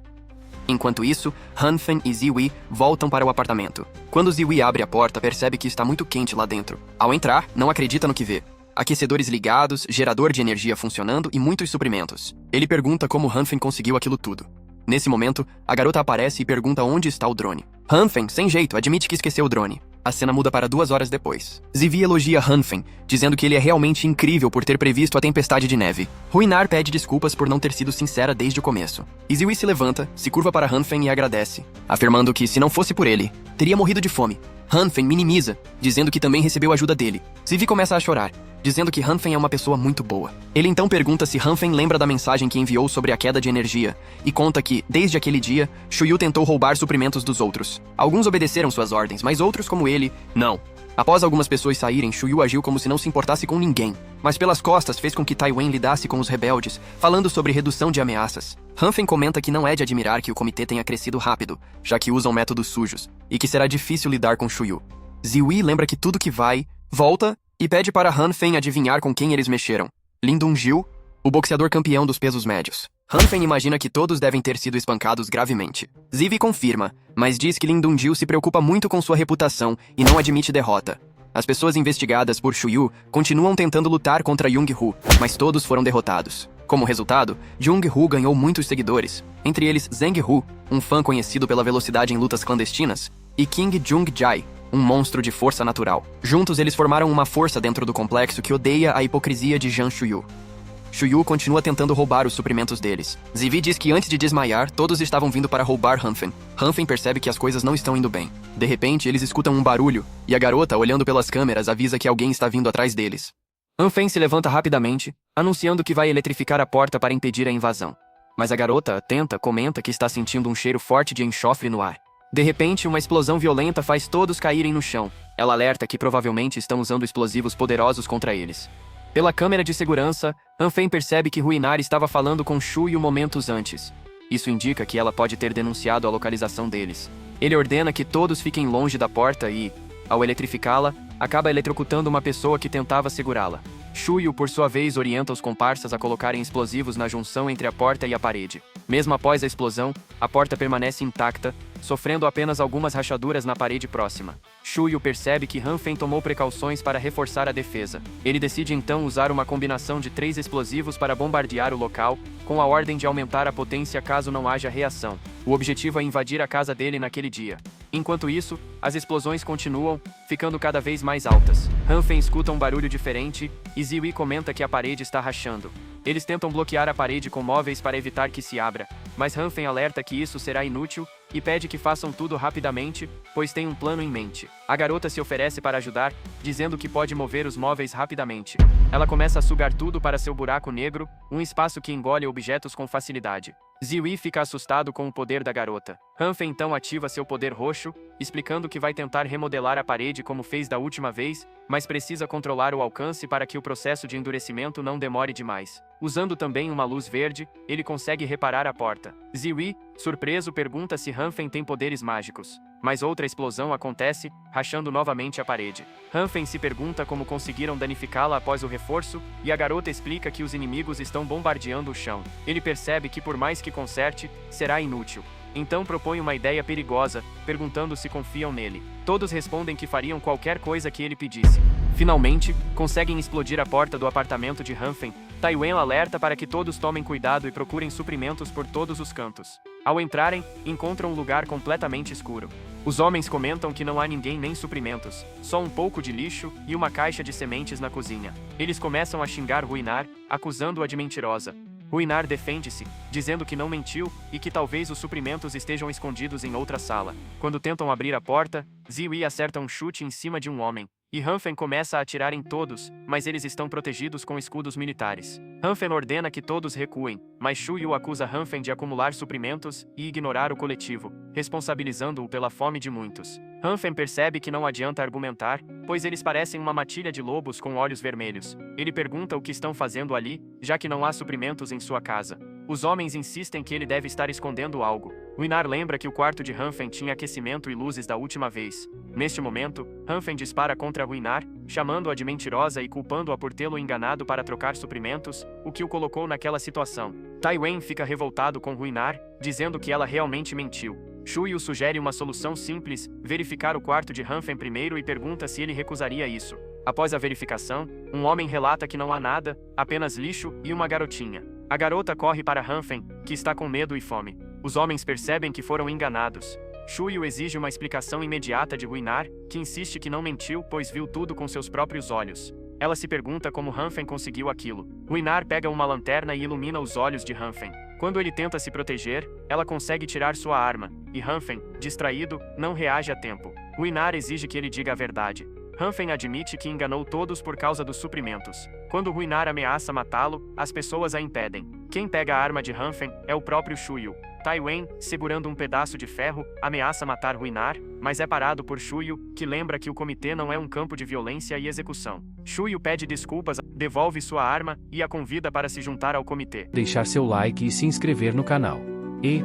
Enquanto isso, Hanfen e Ziwi voltam para o apartamento. Quando Ziwi abre a porta, percebe que está muito quente lá dentro. Ao entrar, não acredita no que vê. Aquecedores ligados, gerador de energia funcionando e muitos suprimentos. Ele pergunta como Hanfen conseguiu aquilo tudo. Nesse momento, a garota aparece e pergunta onde está o drone. Hanfen, sem jeito, admite que esqueceu o drone. A cena muda para 2 horas depois. Ziwi elogia Hanfen, dizendo que ele é realmente incrível por ter previsto a tempestade de neve. Ruinar pede desculpas por não ter sido sincera desde o começo. E Ziwi se levanta, se curva para Hanfen e agradece, afirmando que, se não fosse por ele, teria morrido de fome. Hanfen minimiza, dizendo que também recebeu ajuda dele. Ziwi começa a chorar, dizendo que Hanfen é uma pessoa muito boa. Ele então pergunta se Hanfen lembra da mensagem que enviou sobre a queda de energia, e conta que, desde aquele dia, Shuyu tentou roubar suprimentos dos outros. Alguns obedeceram suas ordens, mas outros, como ele, não. Após algumas pessoas saírem, Shuyu agiu como se não se importasse com ninguém, mas pelas costas fez com que Taiwan lidasse com os rebeldes, falando sobre redução de ameaças. Hanfen comenta que não é de admirar que o comitê tenha crescido rápido, já que usam métodos sujos, e que será difícil lidar com Shuyu. Ziwi lembra que tudo que vai, volta, e pede para Hanfen adivinhar com quem eles mexeram. Lin Dong-gil, o boxeador campeão dos pesos médios. Hanfen imagina que todos devem ter sido espancados gravemente. Ziwi confirma, mas diz que Lin Dong-gil se preocupa muito com sua reputação e não admite derrota. As pessoas investigadas por Shuyu continuam tentando lutar contra Jung-Hoo, mas todos foram derrotados. Como resultado, Jung-Hoo ganhou muitos seguidores, entre eles Zheng-Hoo, um fã conhecido pela velocidade em lutas clandestinas, e King Jung-jae, um monstro de força natural. Juntos eles formaram uma força dentro do complexo que odeia a hipocrisia de Jan Shuyu. Shuyu continua tentando roubar os suprimentos deles. Ziwi diz que antes de desmaiar, todos estavam vindo para roubar Hanfen. Hanfen percebe que as coisas não estão indo bem. De repente, eles escutam um barulho, e a garota, olhando pelas câmeras, avisa que alguém está vindo atrás deles. Hanfen se levanta rapidamente, anunciando que vai eletrificar a porta para impedir a invasão. Mas a garota, atenta, comenta que está sentindo um cheiro forte de enxofre no ar. De repente, uma explosão violenta faz todos caírem no chão. Ela alerta que provavelmente estão usando explosivos poderosos contra eles. Pela câmera de segurança, Hanfen percebe que Ruinar estava falando com Shuyu momentos antes. Isso indica que ela pode ter denunciado a localização deles. Ele ordena que todos fiquem longe da porta e, ao eletrificá-la, acaba eletrocutando uma pessoa que tentava segurá-la. Shuyu, por sua vez, orienta os comparsas a colocarem explosivos na junção entre a porta e a parede. Mesmo após a explosão, a porta permanece intacta, sofrendo apenas algumas rachaduras na parede próxima. Shuyu percebe que Hanfen tomou precauções para reforçar a defesa. Ele decide então usar uma combinação de 3 explosivos para bombardear o local, com a ordem de aumentar a potência caso não haja reação. O objetivo é invadir a casa dele naquele dia. Enquanto isso, as explosões continuam, ficando cada vez mais altas. Hanfen escuta um barulho diferente, e Ziwi comenta que a parede está rachando. Eles tentam bloquear a parede com móveis para evitar que se abra, mas Hanfen alerta que isso será inútil e pede que façam tudo rapidamente, pois tem um plano em mente. A garota se oferece para ajudar, dizendo que pode mover os móveis rapidamente. Ela começa a sugar tudo para seu buraco negro, um espaço que engole objetos com facilidade. Ziwi fica assustado com o poder da garota. Hanfen então ativa seu poder roxo, explicando que vai tentar remodelar a parede como fez da última vez, mas precisa controlar o alcance para que o processo de endurecimento não demore demais. Usando também uma luz verde, ele consegue reparar a porta. Ziwi, surpreso, pergunta se Hanfen tem poderes mágicos. Mas outra explosão acontece, rachando novamente a parede. Hanfen se pergunta como conseguiram danificá-la após o reforço, e a garota explica que os inimigos estão bombardeando o chão. Ele percebe que por mais que conserte, será inútil. Então propõe uma ideia perigosa, perguntando se confiam nele. Todos respondem que fariam qualquer coisa que ele pedisse. Finalmente, conseguem explodir a porta do apartamento de Hanfen. Taiwen alerta para que todos tomem cuidado e procurem suprimentos por todos os cantos. Ao entrarem, encontram um lugar completamente escuro. Os homens comentam que não há ninguém nem suprimentos, só um pouco de lixo e uma caixa de sementes na cozinha. Eles começam a xingar Ruinar, acusando-a de mentirosa. Ruinar defende-se, dizendo que não mentiu e que talvez os suprimentos estejam escondidos em outra sala. Quando tentam abrir a porta, Ziwi acerta um chute em cima de um homem, e Hanfen começa a atirar em todos, mas eles estão protegidos com escudos militares. Hanfen ordena que todos recuem, mas Shuyu acusa Hanfen de acumular suprimentos e ignorar o coletivo, responsabilizando-o pela fome de muitos. Hanfen percebe que não adianta argumentar, pois eles parecem uma matilha de lobos com olhos vermelhos. Ele pergunta o que estão fazendo ali, já que não há suprimentos em sua casa. Os homens insistem que ele deve estar escondendo algo. Ruinar lembra que o quarto de Hanfen tinha aquecimento e luzes da última vez. Neste momento, Hanfen dispara contra Ruinar, chamando-a de mentirosa e culpando-a por tê-lo enganado para trocar suprimentos, o que o colocou naquela situação. Taiwen fica revoltado com Ruinar, dizendo que ela realmente mentiu. Shuyu sugere uma solução simples, verificar o quarto de Hanfen primeiro e pergunta se ele recusaria isso. Após a verificação, um homem relata que não há nada, apenas lixo e uma garotinha. A garota corre para Hanfen, que está com medo e fome. Os homens percebem que foram enganados. Shuyu exige uma explicação imediata de Ruinar, que insiste que não mentiu pois viu tudo com seus próprios olhos. Ela se pergunta como Hanfen conseguiu aquilo. Ruinar pega uma lanterna e ilumina os olhos de Hanfen. Quando ele tenta se proteger, ela consegue tirar sua arma, e Hanfen, distraído, não reage a tempo. Ruinar exige que ele diga a verdade. Hanfen admite que enganou todos por causa dos suprimentos. Quando Ruinar ameaça matá-lo, as pessoas a impedem. Quem pega a arma de Hanfen é o próprio Shuyu. Taiwen, segurando um pedaço de ferro, ameaça matar Ruinar, mas é parado por Shuyu, que lembra que o comitê não é um campo de violência e execução. Shuyu pede desculpas, devolve sua arma e a convida para se juntar ao comitê. Deixar seu like e se inscrever no canal. E,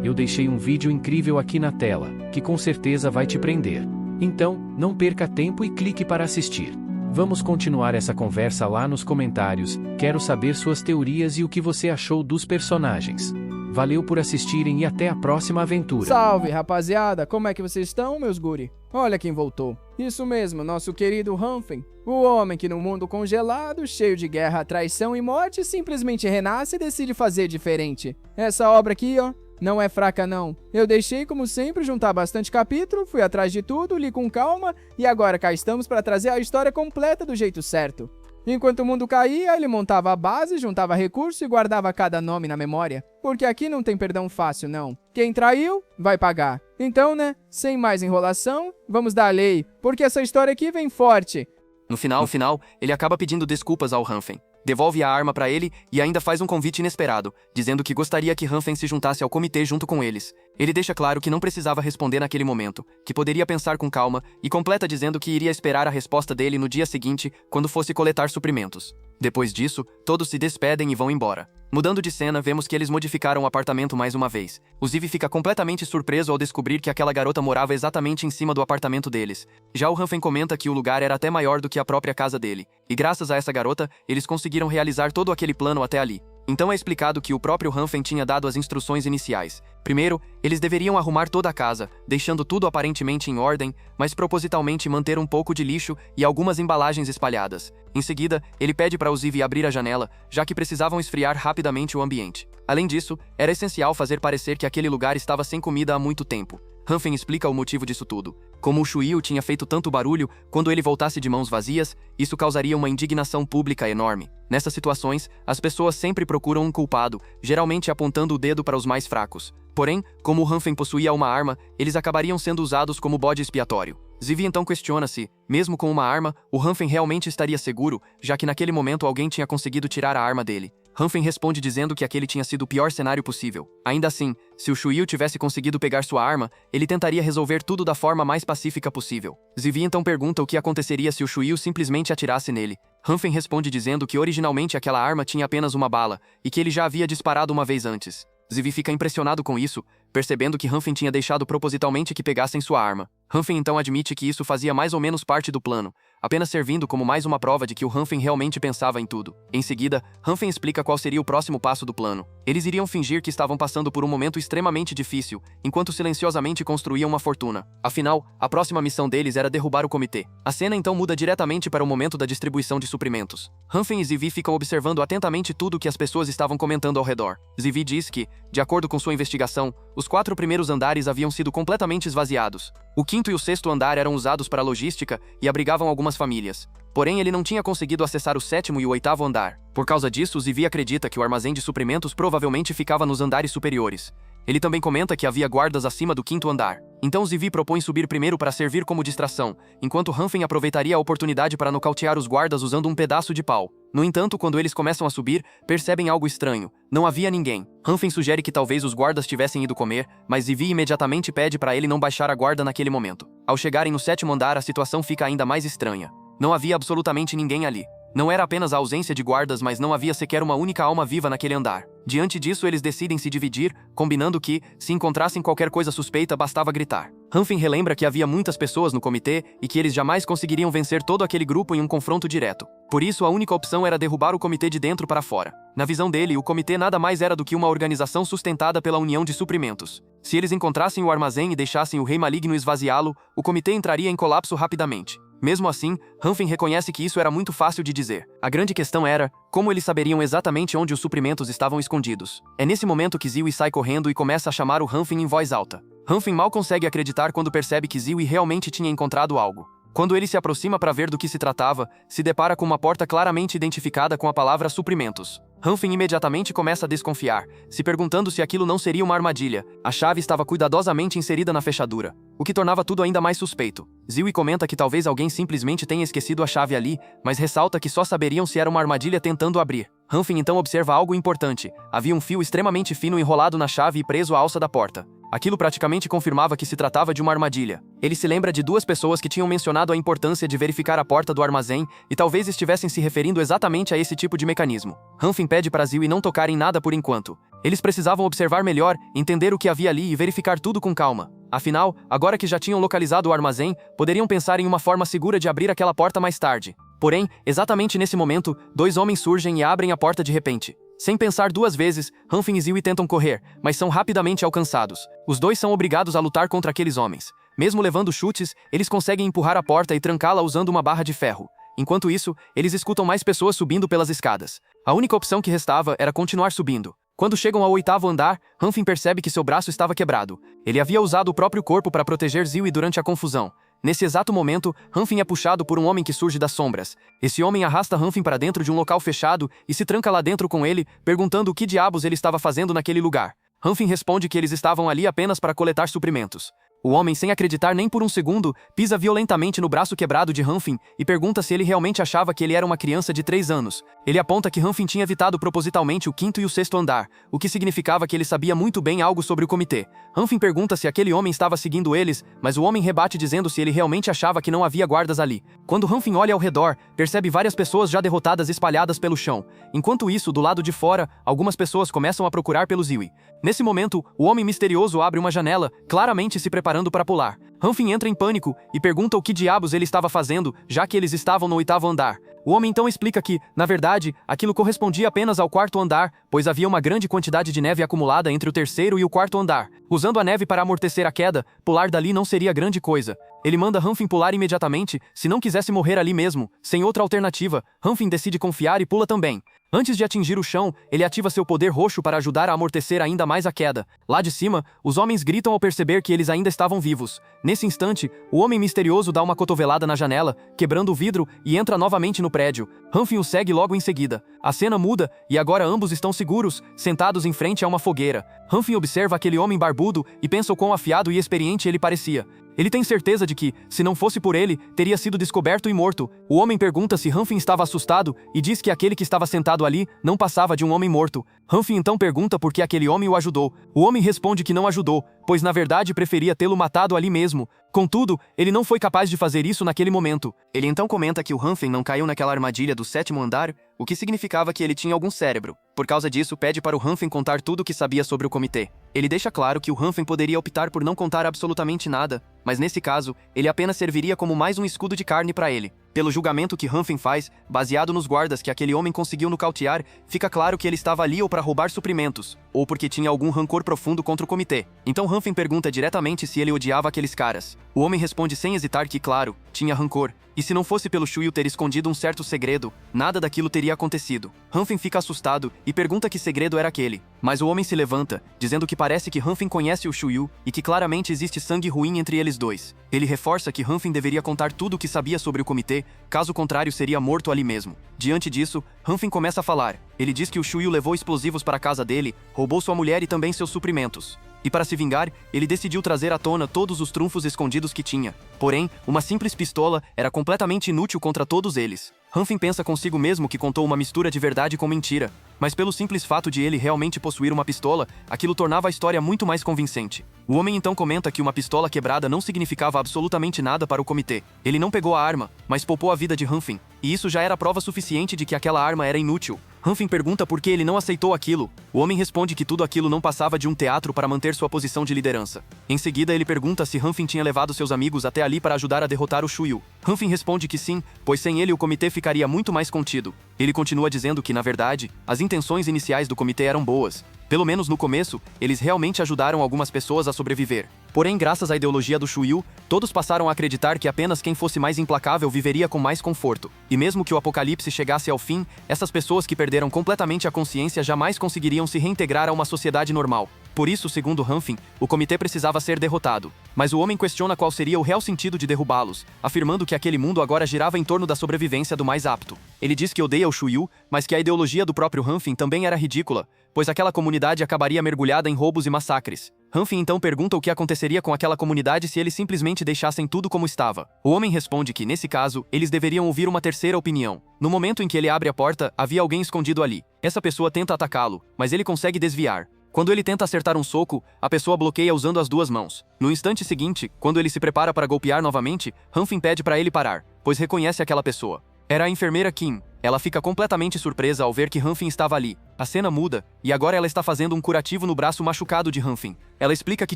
eu deixei um vídeo incrível aqui na tela, que com certeza vai te prender. Então, não perca tempo e clique para assistir. Vamos continuar essa conversa lá nos comentários, quero saber suas teorias e o que você achou dos personagens. Valeu por assistirem e até a próxima aventura. Salve, rapaziada! Como é que vocês estão, meus guri? Olha quem voltou. Isso mesmo, nosso querido Hanfen. O homem que no mundo congelado, cheio de guerra, traição e morte, simplesmente renasce e decide fazer diferente. Essa obra aqui, não é fraca não. Eu deixei, como sempre, juntar bastante capítulo, fui atrás de tudo, li com calma, e agora cá estamos para trazer a história completa do jeito certo. Enquanto o mundo caía, ele montava a base, juntava recursos e guardava cada nome na memória. Porque aqui não tem perdão fácil, não. Quem traiu, vai pagar. Então, sem mais enrolação, vamos dar a lei, porque essa história aqui vem forte. No final, ele acaba pedindo desculpas ao Hanfen. Devolve a arma pra ele e ainda faz um convite inesperado, dizendo que gostaria que Hanfen se juntasse ao comitê junto com eles. Ele deixa claro que não precisava responder naquele momento, que poderia pensar com calma, e completa dizendo que iria esperar a resposta dele no dia seguinte, quando fosse coletar suprimentos. Depois disso, todos se despedem e vão embora. Mudando de cena, vemos que eles modificaram o apartamento mais uma vez. O Ziv fica completamente surpreso ao descobrir que aquela garota morava exatamente em cima do apartamento deles. Já o Hanfen comenta que o lugar era até maior do que a própria casa dele, e graças a essa garota, eles conseguiram realizar todo aquele plano até ali. Então é explicado que o próprio Hanfen tinha dado as instruções iniciais. Primeiro, eles deveriam arrumar toda a casa, deixando tudo aparentemente em ordem, mas propositalmente manter um pouco de lixo e algumas embalagens espalhadas. Em seguida, ele pede para o Ziv abrir a janela, já que precisavam esfriar rapidamente o ambiente. Além disso, era essencial fazer parecer que aquele lugar estava sem comida há muito tempo. Hanfen explica o motivo disso tudo. Como o Shuil tinha feito tanto barulho, quando ele voltasse de mãos vazias, isso causaria uma indignação pública enorme. Nessas situações, as pessoas sempre procuram um culpado, geralmente apontando o dedo para os mais fracos. Porém, como o Hanfen possuía uma arma, eles acabariam sendo usados como bode expiatório. Ziv então questiona se, mesmo com uma arma, o Hanfen realmente estaria seguro, já que naquele momento alguém tinha conseguido tirar a arma dele. Hanfen responde dizendo que aquele tinha sido o pior cenário possível. Ainda assim, se o Shuil tivesse conseguido pegar sua arma, ele tentaria resolver tudo da forma mais pacífica possível. Ziv então pergunta o que aconteceria se o Shuil simplesmente atirasse nele. Hanfen responde dizendo que originalmente aquela arma tinha apenas uma bala, e que ele já havia disparado uma vez antes. Ziv fica impressionado com isso, percebendo que Hanfen tinha deixado propositalmente que pegassem sua arma. Hanfen então admite que isso fazia mais ou menos parte do plano, apenas servindo como mais uma prova de que o Hanfen realmente pensava em tudo. Em seguida, Hanfen explica qual seria o próximo passo do plano. Eles iriam fingir que estavam passando por um momento extremamente difícil, enquanto silenciosamente construíam uma fortuna. Afinal, a próxima missão deles era derrubar o comitê. A cena então muda diretamente para o momento da distribuição de suprimentos. Hanfen e Ziv ficam observando atentamente tudo o que as pessoas estavam comentando ao redor. Ziv diz que, de acordo com sua investigação, os 4 primeiros andares haviam sido completamente esvaziados. O 5º e o 6º andar eram usados para logística e abrigavam algumas famílias. Porém, ele não tinha conseguido acessar o 7º e o 8º andar. Por causa disso, Ziv acredita que o armazém de suprimentos provavelmente ficava nos andares superiores. Ele também comenta que havia guardas acima do 5º andar. Então Ziv propõe subir primeiro para servir como distração, enquanto Hanfen aproveitaria a oportunidade para nocautear os guardas usando um pedaço de pau. No entanto, quando eles começam a subir, percebem algo estranho. Não havia ninguém. Hanfen sugere que talvez os guardas tivessem ido comer, mas Ziv imediatamente pede para ele não baixar a guarda naquele momento. Ao chegarem no 7º andar, a situação fica ainda mais estranha. Não havia absolutamente ninguém ali. Não era apenas a ausência de guardas, mas não havia sequer uma única alma viva naquele andar. Diante disso, eles decidem se dividir, combinando que, se encontrassem qualquer coisa suspeita, bastava gritar. Hanfen relembra que havia muitas pessoas no comitê e que eles jamais conseguiriam vencer todo aquele grupo em um confronto direto. Por isso, a única opção era derrubar o comitê de dentro para fora. Na visão dele, o comitê nada mais era do que uma organização sustentada pela união de suprimentos. Se eles encontrassem o armazém e deixassem o Rei Maligno esvaziá-lo, o comitê entraria em colapso rapidamente. Mesmo assim, Hanfen reconhece que isso era muito fácil de dizer. A grande questão era, como eles saberiam exatamente onde os suprimentos estavam escondidos? É nesse momento que Ziwi sai correndo e começa a chamar o Hanfen em voz alta. Hanfen mal consegue acreditar quando percebe que Ziwi realmente tinha encontrado algo. Quando ele se aproxima para ver do que se tratava, se depara com uma porta claramente identificada com a palavra suprimentos. Hanfen imediatamente começa a desconfiar, se perguntando se aquilo não seria uma armadilha. A chave estava cuidadosamente inserida na fechadura, o que tornava tudo ainda mais suspeito. Ziwi comenta que talvez alguém simplesmente tenha esquecido a chave ali, mas ressalta que só saberiam se era uma armadilha tentando abrir. Hanfen então observa algo importante. Havia um fio extremamente fino enrolado na chave e preso à alça da porta. Aquilo praticamente confirmava que se tratava de uma armadilha. Ele se lembra de 2 pessoas que tinham mencionado a importância de verificar a porta do armazém e talvez estivessem se referindo exatamente a esse tipo de mecanismo. Hanfen pede para Ziwi não tocar em nada por enquanto. Eles precisavam observar melhor, entender o que havia ali e verificar tudo com calma. Afinal, agora que já tinham localizado o armazém, poderiam pensar em uma forma segura de abrir aquela porta mais tarde. Porém, exatamente nesse momento, 2 homens surgem e abrem a porta de repente. Sem pensar 2 vezes, Hanfen e Ziwi tentam correr, mas são rapidamente alcançados. Os 2 são obrigados a lutar contra aqueles homens. Mesmo levando chutes, eles conseguem empurrar a porta e trancá-la usando uma barra de ferro. Enquanto isso, eles escutam mais pessoas subindo pelas escadas. A única opção que restava era continuar subindo. Quando chegam ao 8º andar, Hanfen percebe que seu braço estava quebrado. Ele havia usado o próprio corpo para proteger Ziwi durante a confusão. Nesse exato momento, Hanfen é puxado por um homem que surge das sombras. Esse homem arrasta Hanfen para dentro de um local fechado e se tranca lá dentro com ele, perguntando o que diabos ele estava fazendo naquele lugar. Hanfen responde que eles estavam ali apenas para coletar suprimentos. O homem, sem acreditar nem por um segundo, pisa violentamente no braço quebrado de Hanfin e pergunta se ele realmente achava que ele era uma criança de 3 anos. Ele aponta que Hanfin tinha evitado propositalmente o 5º e o 6º andar, o que significava que ele sabia muito bem algo sobre o comitê. Hanfin pergunta se aquele homem estava seguindo eles, mas o homem rebate dizendo se ele realmente achava que não havia guardas ali. Quando Hanfin olha ao redor, percebe várias pessoas já derrotadas espalhadas pelo chão. Enquanto isso, do lado de fora, algumas pessoas começam a procurar pelos Iwi. Nesse momento, o homem misterioso abre uma janela, claramente se preparando para pular. Hanfin entra em pânico e pergunta o que diabos ele estava fazendo, já que eles estavam no 8º andar. O homem então explica que, na verdade, aquilo correspondia apenas ao 4º andar, pois havia uma grande quantidade de neve acumulada entre o 3º e o 4º andar. Usando a neve para amortecer a queda, pular dali não seria grande coisa. Ele manda Hanfin pular imediatamente, se não quisesse morrer ali mesmo. Sem outra alternativa, Hanfin decide confiar e pula também. Antes de atingir o chão, ele ativa seu poder roxo para ajudar a amortecer ainda mais a queda. Lá de cima, os homens gritam ao perceber que eles ainda estavam vivos. Nesse instante, o homem misterioso dá uma cotovelada na janela, quebrando o vidro, e entra novamente no prédio. Hanfin o segue logo em seguida. A cena muda, e agora ambos estão seguros, sentados em frente a uma fogueira. Hanfin observa aquele homem barbudo e pensa o quão afiado e experiente ele parecia. Ele tem certeza de que, se não fosse por ele, teria sido descoberto e morto. O homem pergunta se Hanfin estava assustado e diz que aquele que estava sentado ali não passava de um homem morto. Hanfin então pergunta por que aquele homem o ajudou. O homem responde que não ajudou, pois na verdade preferia tê-lo matado ali mesmo. Contudo, ele não foi capaz de fazer isso naquele momento. Ele então comenta que o Hanfin não caiu naquela armadilha do 7º andar, o que significava que ele tinha algum cérebro. Por causa disso, pede para o Hanfin contar tudo o que sabia sobre o comitê. Ele deixa claro que o Hanfin poderia optar por não contar absolutamente nada, mas nesse caso, ele apenas serviria como mais um escudo de carne para ele. Pelo julgamento que Hanfin faz, baseado nos guardas que aquele homem conseguiu nocautear, fica claro que ele estava ali ou para roubar suprimentos, ou porque tinha algum rancor profundo contra o comitê. Então Hanfin pergunta diretamente se ele odiava aqueles caras. O homem responde sem hesitar que, claro, tinha rancor. E se não fosse pelo Shuyu ter escondido um certo segredo, nada daquilo teria acontecido. Hanfin fica assustado e pergunta que segredo era aquele. Mas o homem se levanta, dizendo que parece que Hanfin conhece o Shuyu e que claramente existe sangue ruim entre eles dois. Ele reforça que Hanfin deveria contar tudo o que sabia sobre o comitê, caso contrário seria morto ali mesmo. Diante disso, Hanfin começa a falar. Ele diz que o Shuyu levou explosivos para a casa dele, roubou sua mulher e também seus suprimentos. E para se vingar, ele decidiu trazer à tona todos os trunfos escondidos que tinha. Porém, uma simples pistola era completamente inútil contra todos eles. Hanfin pensa consigo mesmo que contou uma mistura de verdade com mentira, mas pelo simples fato de ele realmente possuir uma pistola, aquilo tornava a história muito mais convincente. O homem então comenta que uma pistola quebrada não significava absolutamente nada para o comitê. Ele não pegou a arma, mas poupou a vida de Hanfin, e isso já era prova suficiente de que aquela arma era inútil. Hanfin pergunta por que ele não aceitou aquilo. O homem responde que tudo aquilo não passava de um teatro para manter sua posição de liderança. Em seguida, ele pergunta se Hanfin tinha levado seus amigos até ali para ajudar a derrotar o Shuyu. Hanfin responde que sim, pois sem ele o comitê ficaria muito mais contido. Ele continua dizendo que, na verdade, as intenções iniciais do comitê eram boas. Pelo menos no começo, eles realmente ajudaram algumas pessoas a sobreviver. Porém, graças à ideologia do Shuyu, todos passaram a acreditar que apenas quem fosse mais implacável viveria com mais conforto. E mesmo que o apocalipse chegasse ao fim, essas pessoas que perderam completamente a consciência jamais conseguiriam se reintegrar a uma sociedade normal. Por isso, segundo Hanfin, o comitê precisava ser derrotado. Mas o homem questiona qual seria o real sentido de derrubá-los, afirmando que aquele mundo agora girava em torno da sobrevivência do mais apto. Ele diz que odeia o Shuyu, mas que a ideologia do próprio Hanfin também era ridícula, pois aquela comunidade acabaria mergulhada em roubos e massacres. Hanfin então pergunta o que aconteceria com aquela comunidade se eles simplesmente deixassem tudo como estava. O homem responde que, nesse caso, eles deveriam ouvir uma terceira opinião. No momento em que ele abre a porta, havia alguém escondido ali. Essa pessoa tenta atacá-lo, mas ele consegue desviar. Quando ele tenta acertar um soco, a pessoa bloqueia usando as duas mãos. No instante seguinte, quando ele se prepara para golpear novamente, Hanfin pede para ele parar, pois reconhece aquela pessoa. Era a enfermeira Kim. Ela fica completamente surpresa ao ver que Hanfin estava ali. A cena muda, e agora ela está fazendo um curativo no braço machucado de Hanfin. Ela explica que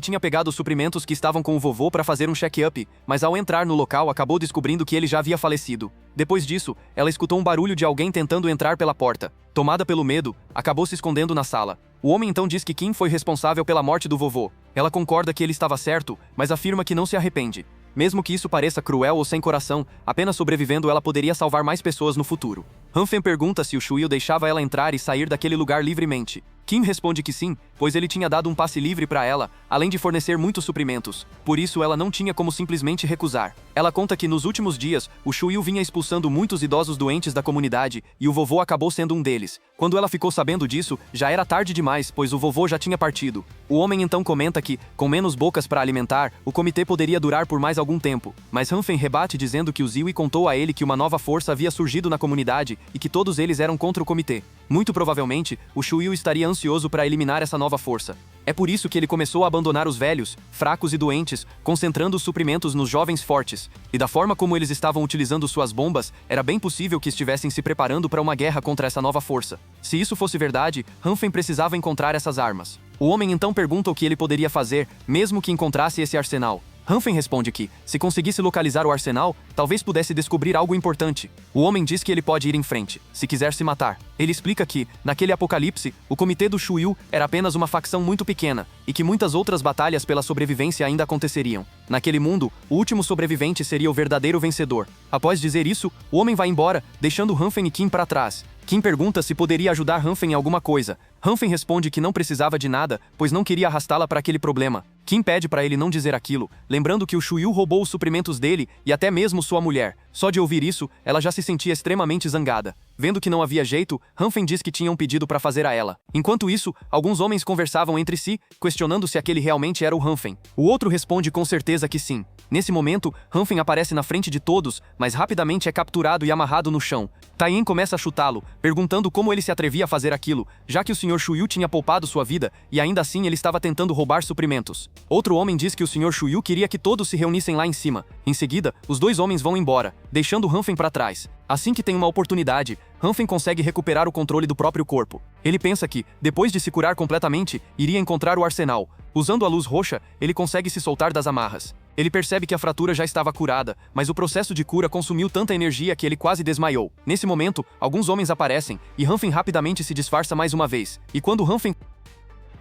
tinha pegado os suprimentos que estavam com o vovô para fazer um check-up, mas ao entrar no local acabou descobrindo que ele já havia falecido. Depois disso, ela escutou um barulho de alguém tentando entrar pela porta. Tomada pelo medo, acabou se escondendo na sala. O homem então diz que Kim foi responsável pela morte do vovô. Ela concorda que ele estava certo, mas afirma que não se arrepende. Mesmo que isso pareça cruel ou sem coração, apenas sobrevivendo ela poderia salvar mais pessoas no futuro. Hanfin pergunta se o Shuyu deixava ela entrar e sair daquele lugar livremente. Kim responde que sim, pois ele tinha dado um passe livre para ela, além de fornecer muitos suprimentos. Por isso ela não tinha como simplesmente recusar. Ela conta que nos últimos dias, o Shuyu vinha expulsando muitos idosos doentes da comunidade e o vovô acabou sendo um deles. Quando ela ficou sabendo disso, já era tarde demais, pois o vovô já tinha partido. O homem então comenta que, com menos bocas para alimentar, o comitê poderia durar por mais algum tempo. Mas Hanfen rebate dizendo que o Ziwi contou a ele que uma nova força havia surgido na comunidade e que todos eles eram contra o comitê. Muito provavelmente, o Shuyu estaria ansioso para eliminar essa nova força. É por isso que ele começou a abandonar os velhos, fracos e doentes, concentrando os suprimentos nos jovens fortes. E da forma como eles estavam utilizando suas bombas, era bem possível que estivessem se preparando para uma guerra contra essa nova força. Se isso fosse verdade, Hanfen precisava encontrar essas armas. O homem então pergunta o que ele poderia fazer, mesmo que encontrasse esse arsenal. Hanfen responde que, se conseguisse localizar o arsenal, talvez pudesse descobrir algo importante. O homem diz que ele pode ir em frente, se quiser se matar. Ele explica que, naquele apocalipse, o comitê do Shuyu era apenas uma facção muito pequena, e que muitas outras batalhas pela sobrevivência ainda aconteceriam. Naquele mundo, o último sobrevivente seria o verdadeiro vencedor. Após dizer isso, o homem vai embora, deixando Hanfen e Kim para trás. Kim pergunta se poderia ajudar Hanfen em alguma coisa. Hanfen responde que não precisava de nada, pois não queria arrastá-la para aquele problema. Kim pede para ele não dizer aquilo, lembrando que o Shuyu roubou os suprimentos dele e até mesmo sua mulher. Só de ouvir isso, ela já se sentia extremamente zangada. Vendo que não havia jeito, Hanfen diz que tinha um pedido para fazer a ela. Enquanto isso, alguns homens conversavam entre si, questionando se aquele realmente era o Hanfen. O outro responde com certeza que sim. Nesse momento, Hanfen aparece na frente de todos, mas rapidamente é capturado e amarrado no chão. Taein começa a chutá-lo, perguntando como ele se atrevia a fazer aquilo, já que o Sr. Shuyu tinha poupado sua vida e ainda assim ele estava tentando roubar suprimentos. Outro homem diz que o Sr. Shuyu queria que todos se reunissem lá em cima. Em seguida, os dois homens vão embora, deixando Hanfen para trás. Assim que tem uma oportunidade, Hanfen consegue recuperar o controle do próprio corpo. Ele pensa que, depois de se curar completamente, iria encontrar o arsenal. Usando a luz roxa, ele consegue se soltar das amarras. Ele percebe que a fratura já estava curada, mas o processo de cura consumiu tanta energia que ele quase desmaiou. Nesse momento, alguns homens aparecem, e Hanfen rapidamente se disfarça mais uma vez. E quando Hanfen...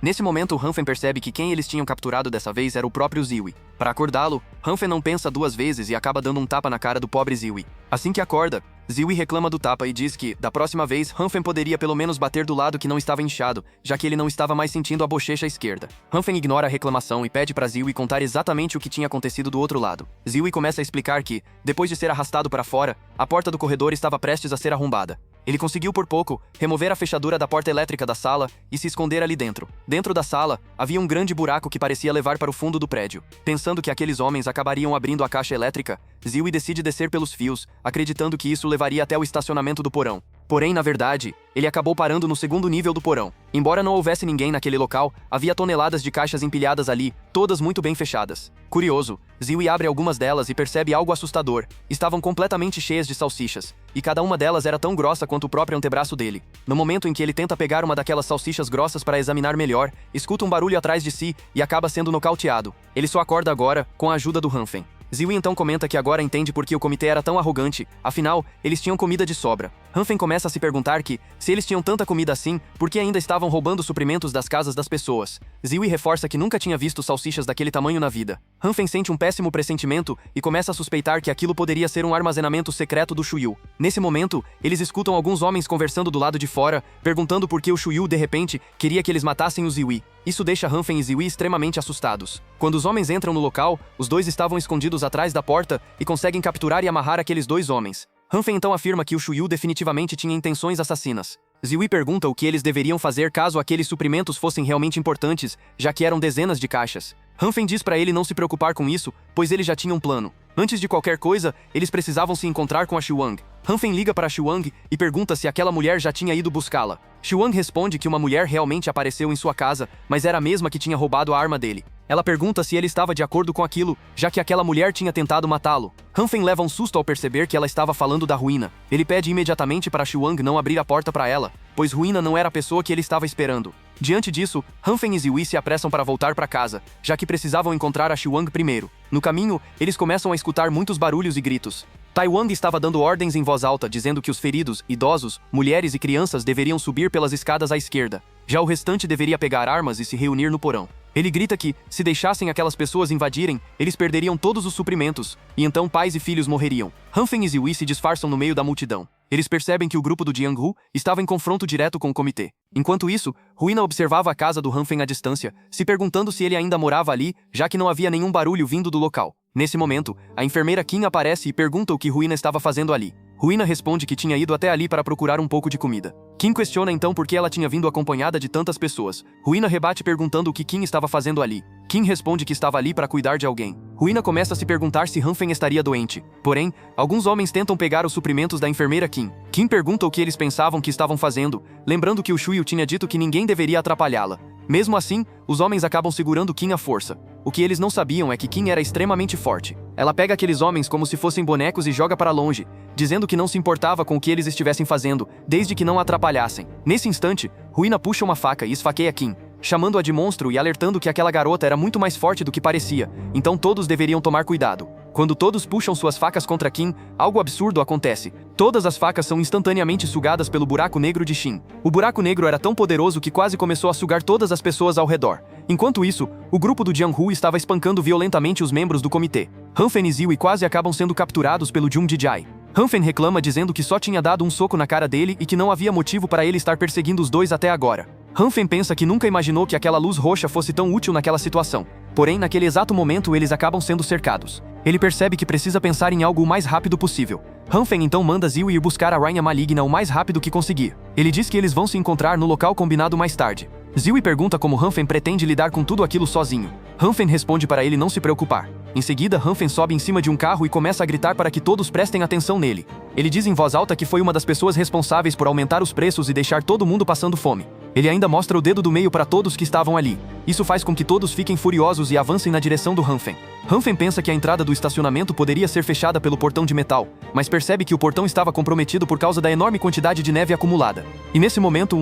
Nesse momento, Hanfen percebe que quem eles tinham capturado dessa vez era o próprio Ziwi. Para acordá-lo, Hanfen não pensa duas vezes e acaba dando um tapa na cara do pobre Ziwi. Assim que acorda, Ziwi reclama do tapa e diz que, da próxima vez, Hanfen poderia pelo menos bater do lado que não estava inchado, já que ele não estava mais sentindo a bochecha esquerda. Hanfen ignora a reclamação e pede para Ziwi contar exatamente o que tinha acontecido do outro lado. Ziwi começa a explicar que, depois de ser arrastado para fora, a porta do corredor estava prestes a ser arrombada. Ele conseguiu por pouco remover a fechadura da porta elétrica da sala e se esconder ali dentro. Dentro da sala, havia um grande buraco que parecia levar para o fundo do prédio. Pensando que aqueles homens acabariam abrindo a caixa elétrica, Ziwi decide descer pelos fios, acreditando que isso levaria até o estacionamento do porão. Porém, na verdade, ele acabou parando no segundo nível do porão. Embora não houvesse ninguém naquele local, havia toneladas de caixas empilhadas ali, todas muito bem fechadas. Curioso, Ziwi abre algumas delas e percebe algo assustador. Estavam completamente cheias de salsichas, e cada uma delas era tão grossa quanto o próprio antebraço dele. No momento em que ele tenta pegar uma daquelas salsichas grossas para examinar melhor, escuta um barulho atrás de si e acaba sendo nocauteado. Ele só acorda agora, com a ajuda do Hanfen. Ziwi então comenta que agora entende por que o comitê era tão arrogante, afinal, eles tinham comida de sobra. Hanfen começa a se perguntar que, se eles tinham tanta comida assim, por que ainda estavam roubando suprimentos das casas das pessoas? Ziwi reforça que nunca tinha visto salsichas daquele tamanho na vida. Hanfen sente um péssimo pressentimento e começa a suspeitar que aquilo poderia ser um armazenamento secreto do Shuyu. Nesse momento, eles escutam alguns homens conversando do lado de fora, perguntando por que o Shuyu, de repente, queria que eles matassem o Ziwi. Isso deixa Hanfen e Ziwi extremamente assustados. Quando os homens entram no local, os dois estavam escondidos atrás da porta e conseguem capturar e amarrar aqueles dois homens. Hanfen então afirma que o Shuyu definitivamente tinha intenções assassinas. Ziwi pergunta o que eles deveriam fazer caso aqueles suprimentos fossem realmente importantes, já que eram dezenas de caixas. Hanfen diz para ele não se preocupar com isso, pois ele já tinha um plano. Antes de qualquer coisa, eles precisavam se encontrar com a Shuang. Hanfen liga para Shuang e pergunta se aquela mulher já tinha ido buscá-la. Shuang responde que uma mulher realmente apareceu em sua casa, mas era a mesma que tinha roubado a arma dele. Ela pergunta se ele estava de acordo com aquilo, já que aquela mulher tinha tentado matá-lo. Hanfen leva um susto ao perceber que ela estava falando da Ruína. Ele pede imediatamente para Shuang não abrir a porta para ela, pois Ruína não era a pessoa que ele estava esperando. Diante disso, Hanfen e Ziwi se apressam para voltar para casa, já que precisavam encontrar a Shuang primeiro. No caminho, eles começam a escutar muitos barulhos e gritos. Taiwan estava dando ordens em voz alta, dizendo que os feridos, idosos, mulheres e crianças deveriam subir pelas escadas à esquerda. Já o restante deveria pegar armas e se reunir no porão. Ele grita que, se deixassem aquelas pessoas invadirem, eles perderiam todos os suprimentos, e então pais e filhos morreriam. Hanfen e Ziwi se disfarçam no meio da multidão. Eles percebem que o grupo do Jiang-Hu estava em confronto direto com o comitê. Enquanto isso, Ruina observava a casa do Hanfen à distância, se perguntando se ele ainda morava ali, já que não havia nenhum barulho vindo do local. Nesse momento, a enfermeira Kim aparece e pergunta o que Ruina estava fazendo ali. Ruina responde que tinha ido até ali para procurar um pouco de comida. Kim questiona então por que ela tinha vindo acompanhada de tantas pessoas. Ruina rebate perguntando o que Kim estava fazendo ali. Kim responde que estava ali para cuidar de alguém. Ruina começa a se perguntar se Hanfen estaria doente. Porém, alguns homens tentam pegar os suprimentos da enfermeira Kim. Kim pergunta o que eles pensavam que estavam fazendo, lembrando que o Shuyu tinha dito que ninguém deveria atrapalhá-la. Mesmo assim, os homens acabam segurando Kim à força. O que eles não sabiam é que Kim era extremamente forte. Ela pega aqueles homens como se fossem bonecos e joga para longe, dizendo que não se importava com o que eles estivessem fazendo, desde que não a atrapalhassem. Nesse instante, Ruina puxa uma faca e esfaqueia Kim, chamando-a de monstro e alertando que aquela garota era muito mais forte do que parecia, então todos deveriam tomar cuidado. Quando todos puxam suas facas contra Kim, algo absurdo acontece. Todas as facas são instantaneamente sugadas pelo buraco negro de Shin. O buraco negro era tão poderoso que quase começou a sugar todas as pessoas ao redor. Enquanto isso, o grupo do Jiang-Hu estava espancando violentamente os membros do comitê. Hanfen e Ziwi quase acabam sendo capturados pelo Jung Jijai. Hanfen reclama dizendo que só tinha dado um soco na cara dele e que não havia motivo para ele estar perseguindo os dois até agora. Hanfen pensa que nunca imaginou que aquela luz roxa fosse tão útil naquela situação. Porém, naquele exato momento, eles acabam sendo cercados. Ele percebe que precisa pensar em algo o mais rápido possível. Hanfen então manda Ziwi ir buscar a Rainha Maligna o mais rápido que conseguir. Ele diz que eles vão se encontrar no local combinado mais tarde. Ziwi pergunta como Hanfen pretende lidar com tudo aquilo sozinho. Hanfen responde para ele não se preocupar. Em seguida, Hanfen sobe em cima de um carro e começa a gritar para que todos prestem atenção nele. Ele diz em voz alta que foi uma das pessoas responsáveis por aumentar os preços e deixar todo mundo passando fome. Ele ainda mostra o dedo do meio para todos que estavam ali. Isso faz com que todos fiquem furiosos e avancem na direção do Hanfen. Hanfen pensa que a entrada do estacionamento poderia ser fechada pelo portão de metal, mas percebe que o portão estava comprometido por causa da enorme quantidade de neve acumulada. E nesse momento,